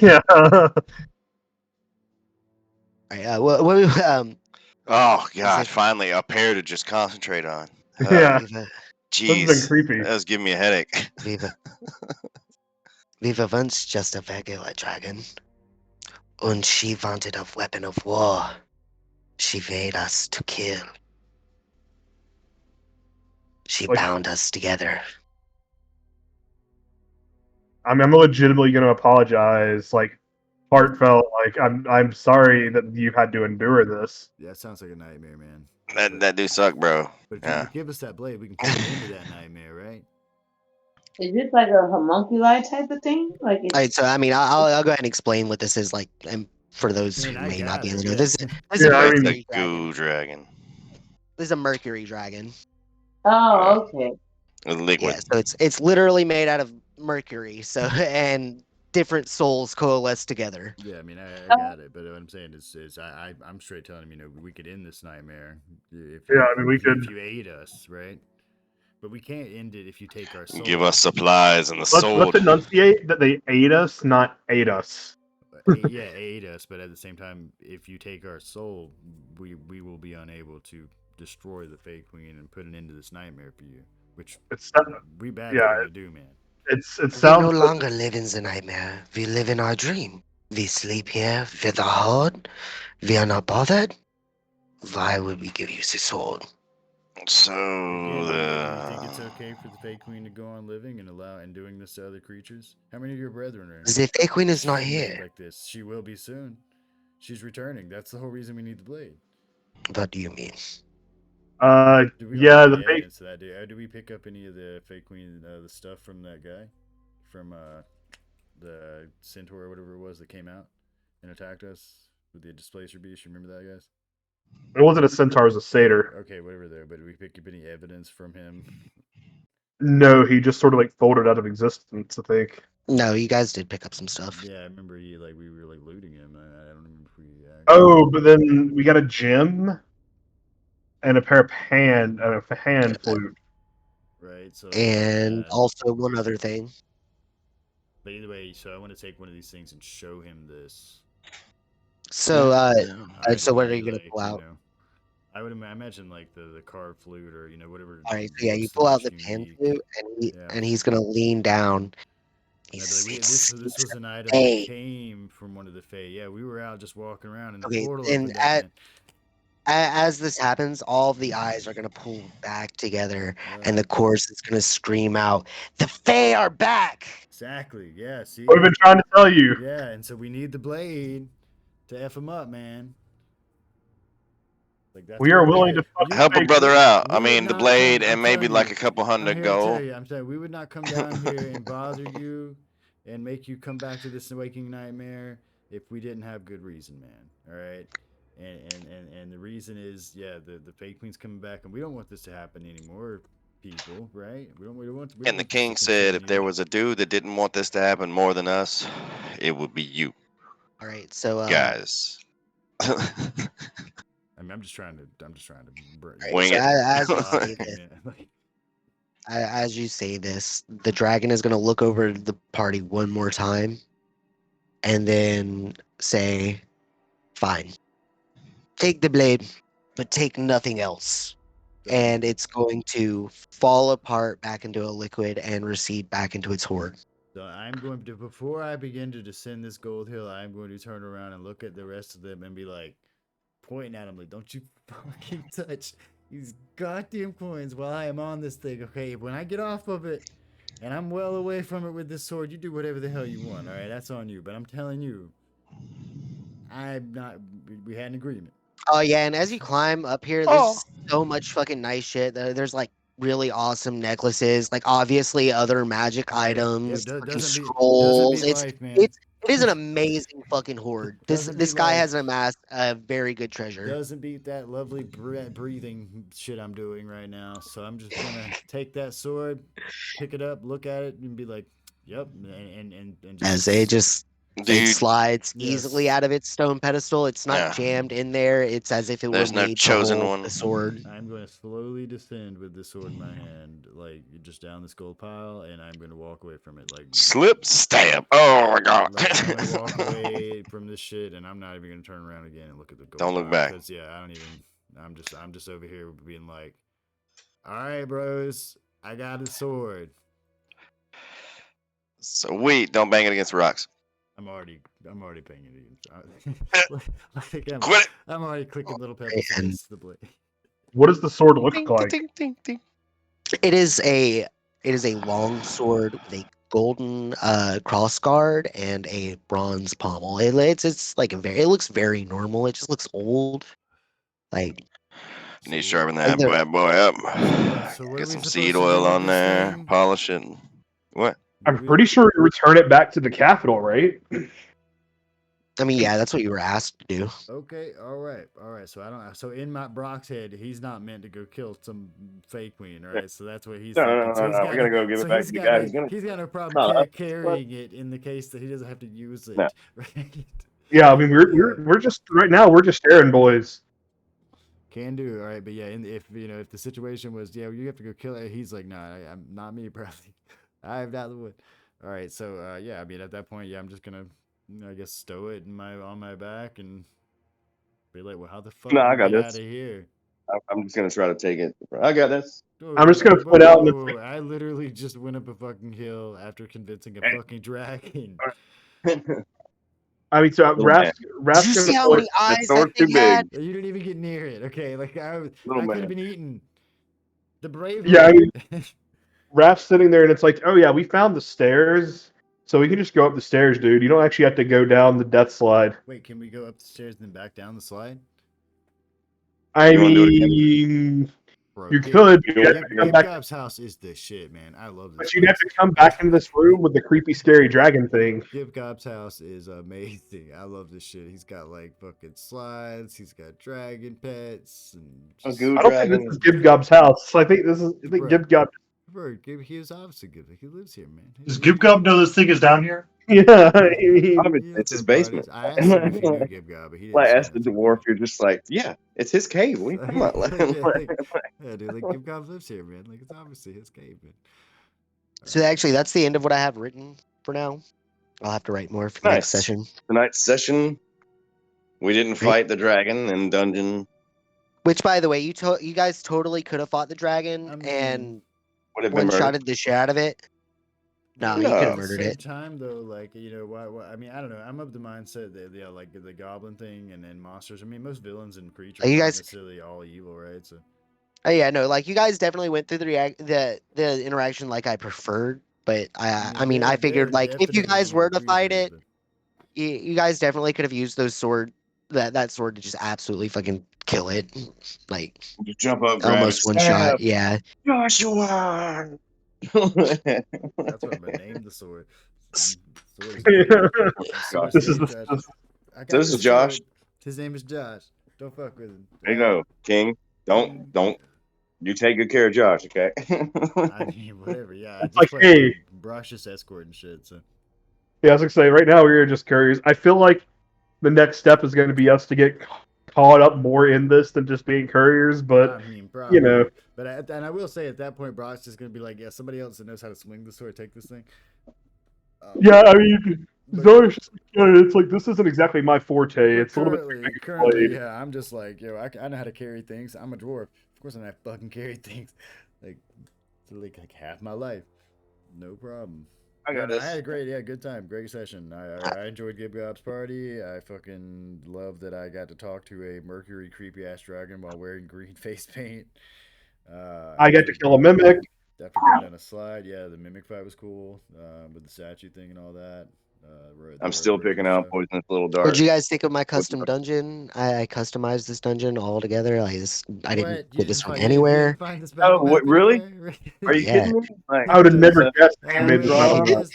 Yeah. All right, Oh Is God! it- Finally, a pair to just concentrate on. Yeah. Viva, This has been Jeez, creepy. that was giving me a headache. Viva once just a regular dragon, and she wanted a weapon of war. She made us to kill. She Like- bound us together. I'm legitimately going to apologize, like, heartfelt. Like, I'm sorry that you had to endure this. Yeah, it sounds like a nightmare, man. That do suck, bro. But if you Yeah. would give us that blade, we can put it into that nightmare, right? is this like a homunculi type of thing? Like, All right, so I mean, I'll go ahead and explain what this is like, and for those I mean, who I may not got be it, able to know, yeah. this is Yeah, a I That's mercury a dragon. goo dragon. This is a mercury dragon. oh, okay. With liquid. Yeah, so it's literally made out of mercury. So and different souls coalesce together. Yeah, I mean, I got it. But what I'm saying is I'm straight telling him, we could end this nightmare if Yeah, I mean, we could. if you ate us, right? But we can't end it if you take our soul. Give us supplies and the Let's sword. enunciate that they ate us, not ate us. Yeah, ate us, but at the same time, if you take our soul, we will be unable to destroy the Fey Queen and put an end to this nightmare for you, which It's we bad yeah, going to do, man. it We sounds no longer live in the nightmare. We live in our dream. We sleep here with our heart. We are not bothered. Why would we give you the sword? So Again, do you think it's okay for the Fey Queen to go on living and doing this to other creatures? How many of your brethren are The Fey Queen is not made here. like this? She will be soon. She's returning. That's the whole reason we need the blade. What do you mean? Do we yeah, have the any Fey evidence of that? Do we pick up any of the Fey Queen, the stuff from that guy, from the centaur or whatever it was that came out and attacked us with the displacer beast? You remember that, guys? It wasn't a centaur, it was a satyr. Okay, whatever there. But do we pick up any evidence from him? No, he just sort of like folded out of existence, I think. No, you guys did pick up some stuff. Yeah, I remember we were like looting him. I don't remember if we. Oh, but then we got a gem and a pair of hand flute. Right. So. And also one other thing. But either way, so I want to take one of these things and show him this. So, so what are i.e., you gonna like, pull out? I would imagine like the carved flute or whatever. All right, so yeah, you pull out the pan flute, and he's gonna lean down. This was an item that came from one of the Fey. Yeah, we were out just walking around, and the portal opened up. as this happens, all of the eyes are gonna pull back together, and the chorus is gonna scream out, "The Fae are back!" Exactly. Yeah. See. What I've been trying to tell you. Yeah, and so we need the blade to f him up, man. Like that's We are where willing had- to fuck you- Help a Hey, brother out. I we would mean, the not blade come- I'm and maybe telling like you, a couple I'm hundred here to tell gold. you, I'm saying we would not come down here and bother you and make you come back to this waking nightmare if we didn't have good reason, man. All right. And the reason is, yeah, the fake queen's coming back, and we don't want this to happen anymore, people, right? We don't want. We don't And the want this to king said if there continue. was a dude that didn't want this to happen more than us, it would be you All right, so guys. I mean, I'm just trying to Wing so it. as you say logic, this, man. Like, as you say this, the dragon is gonna look over the party one more time, and then say, "Fine, take the blade, but take nothing else." And it's going to fall apart back into a liquid and recede back into its hoard. So I'm going to, before I begin to descend this gold hill, I'm going to turn around and look at the rest of them and be like, pointing at them, like, don't you fucking touch these goddamn coins while I am on this thing, okay? When I get off of it and I'm well away from it with this sword, you do whatever the hell you want, all right? That's on you. But I'm telling you, I'm not, we had an agreement. Oh yeah, and as you climb up here, there's so much fucking nice shit. There's like really awesome necklaces, like obviously other magic items, Yeah, fucking doesn't be scrolls. life, man. It is an amazing fucking hoard. Doesn't This beat guy life. has amassed a very good treasure. Doesn't beat that lovely breathing shit I'm doing right now. So I'm just gonna take that sword, pick it up, look at it, and be like, "Yep," and As it just it Dude, slides easily Yes. out of its stone pedestal. It's not Yeah. jammed in there. It's as if it There's were no made chosen to hold one. the sword. I'm going to slowly descend with the sword in my hand, like just down this gold pile, and I'm going to walk away from it, like Slip, stab. Oh my god. like I'm going to walk away from this shit, and I'm not even going to turn around again and look at the gold. Don't look pile, back. because yeah, I don't even. I'm just over here being like, all right, bros, I got a sword. Sweet. Don't bang it against the rocks. I'm already paying it. Like Quit it. I'm already clicking little pebbles And- against the blade. What does the sword look Ding, like? ding, ding, ding. It is a long sword with a golden cross guard and a bronze pommel. It's like it looks very normal. It just looks old. Like You need to So sharpen Like that the- bad boy up. So what are Get we some supposed seed to do oil with on this there. thing? Polish it. What? I'm pretty sure we return it back to the capital, right? I mean, yeah, that's what you were asked to do. Okay, all right. So I don't. So in my Brock's head, he's not meant to go kill some fake queen, right? So that's what he's No, thinking. no, So no, he's no. got We're gonna go give it back to the guy who's gonna. He's got no No, problem that's- carrying it in the case that he doesn't have to use it, No. right? Yeah, I mean we're just right now we're just errand boys. Can do, all right. But yeah, if the situation was, yeah, you have to go kill it, he's like, no, I'm not me, bro. I'm not the one. All right, so yeah, I mean at that point, yeah, I'm just gonna, I guess, stow it on my back and be like, well, how the fuck No, do I we got get this. out of here? I'm just gonna try to take it. I got this. I'm just gonna put out in the- I literally just went up a fucking hill after convincing a Hey. fucking dragon. I mean, so Little man. Raph's Did you see gonna how put- many eyes that sword's too thing had? You didn't even get near it, okay? Like I Little could have man. been eaten. The bravery. Yeah, I mean- Raph's sitting there and it's like, oh yeah, we found the stairs, so we can just go up the stairs, dude. You don't actually have to go down the death slide. Wait, can we go up the stairs and then back down the slide? I You wanna do it mean, Bro, you could, but you you'd have to come back. Gab's house is the shit, man. I love this. But you'd have to come back into this room with the creepy, scary dragon thing. Gib Gob's house is amazing. I love this shit. He's got like fucking slides. He's got dragon pets and A just, goo I don't think dragon. this is Gib Gob's house. I think Bruh. Gib Gob. bro. He was obviously good. He lives here, man. Does Gib Gob know this thing is down here? Yeah, I mean, Obviously, it's his basement. I asked him if he knew Gib Gob, but he didn't. Like, say ask the nothing. dwarf. You're just like, yeah, it's his cave. What are you talking about? Yeah, dude, like Gib Gob lives here, man. Like it's obviously his cave, man. So actually, that's the end of what I have written for now. I'll have to write more for the next Nice. session. Tonight's session, we didn't fight the dragon in dungeon. Which, by the way, you guys totally could have fought the dragon I mean- and Would have been murdered. one-shotted the shit out of it. No, No. you could At have the murdered same it. time, though, like why? I mean, I don't know. I'm of the mindset that like the goblin thing and then monsters. I mean, most villains and creatures You aren't guys- necessarily all evil, right? So Oh yeah, no, like you guys definitely went through the interaction like I preferred, but I mean I they're figured like if you definitely guys evil were to fight creatures, it, you guys definitely could have used that sword to just absolutely fucking kill it, like Just jump up, grab almost it, one stab. shot. Yeah. Joshua. that's what I'm gonna name the sword. Sword is great. Sword This is great, the Josh. I got This is Josh. sword. His name is Josh. Don't fuck with him. There you go, King. Don't. You take good care of Josh, okay? I mean, whatever. Yeah, I It's just like, played hey. Brosh just escort and shit. So Yeah, I was gonna say right now we're just curious. I feel like the next step is going to be us to get caught up more in this than just being couriers. But I mean, probably. you know, But and I will say at that point, Brock's just gonna be like, yeah, somebody else that knows how to swing the sword, take this thing. yeah, I mean, But- Zoe's just, it's like this isn't exactly my forte. It's a little bit currently, yeah, I'm just like, yo, I know how to carry things. I'm a dwarf. Of course, I know how to fucking carry things. Like, for like half my life, no problem. I got I this. had a good time, great session. I enjoyed Gib Gob's party. I fucking love that I got to talk to a Mercury creepy ass dragon while wearing green face paint. I get to kill a mimic. After going down a slide, yeah, the mimic fight was cool with the statue thing and all that. I'm still picking out poisonous little dart. What'd you guys think of my custom dungeon? I customized this dungeon all together. Like this, I didn't get this from anywhere. Oh, what, really? Are you Yeah. kidding me? Like, I would have never guessed I you made this wrong. up.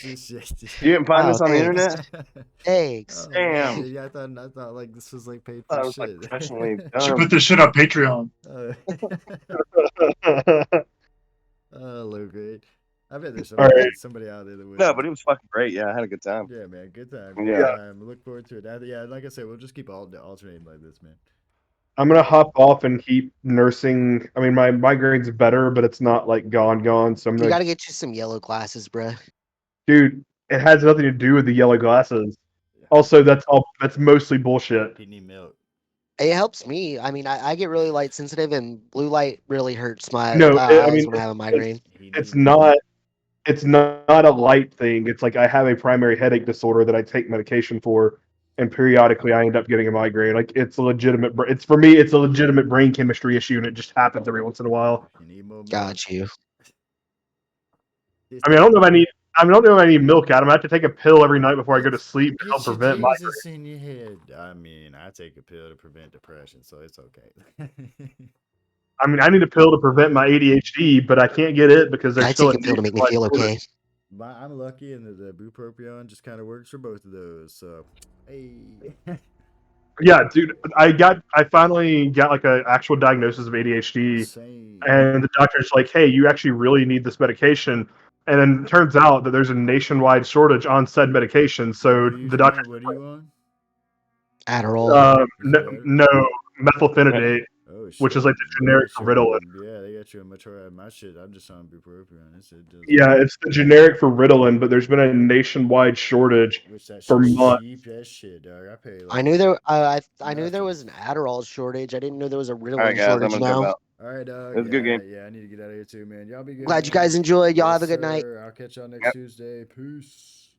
You didn't find Wow, this on the thanks. internet? Thanks. Oh, Damn. man, yeah, I thought like this was like paid I for was like shit. professionally Should done. put this shit on Patreon. Low grade. I bet there's All right. somebody out there that would. No, but it was fucking great. Yeah, I had a good time. Yeah, man, good time. Yeah. Good time. Look forward to it. Yeah, like I said, we'll just keep alternating like this, man. I'm gonna hop off and keep nursing. I mean, my migraine's better, but it's not like gone. So I'm You gonna, gotta get you some yellow glasses, bruh. dude. It has nothing to do with the yellow glasses. Also, that's mostly bullshit. You need milk. It helps me. I mean, I get really light sensitive, and blue light really hurts my No, I eyes mean, when I have a migraine. It's not a light thing. It's like I have a primary headache disorder that I take medication for, and periodically I end up getting a migraine. Like it's a legitimate. It's for me. It's a legitimate brain chemistry issue, and it just happens every once in a while. You need more milk. Got you. I mean, I don't know if I need. I don't know if I need milk, Adam. I have to take a pill every night before I go to sleep to help Get your prevent migraine. Jesus in your head. I mean, I take a pill to prevent depression, so it's okay. I mean, I need a pill to prevent my ADHD, but I can't get it because there's I still take a pill to make me nationwide feel shortage. okay. I'm lucky, and the bupropion just kind of works for both of those. So, hey. Yeah, dude, I finally got like an actual diagnosis of ADHD, Same. and the doctor's like, "Hey, you actually really need this medication." And then it turns out that there's a nationwide shortage on said medication. So What are you the doctor, on? What are you on? Adderall. no methylphenidate, Oh shit. which is like the They generic got for you Ritalin. on- Yeah, they got you on much higher. My shit, I'm just on bupropion. It does Yeah, it's the generic for Ritalin, but there's been a nationwide shortage which that for shit's months. cheap as shit, dog. I pay like. I knew there. I knew there nothing. was an Adderall shortage. I didn't know there was a All Ritalin right, guys, I'm shortage. gonna jump Now, out. All right, dog. It was a good game. Yeah, I need to get out of here too, man. Y'all be good. glad you man. guys enjoyed. Y'all Yes, have a good night. sir. I'll catch y'all next Yep. Tuesday. Peace.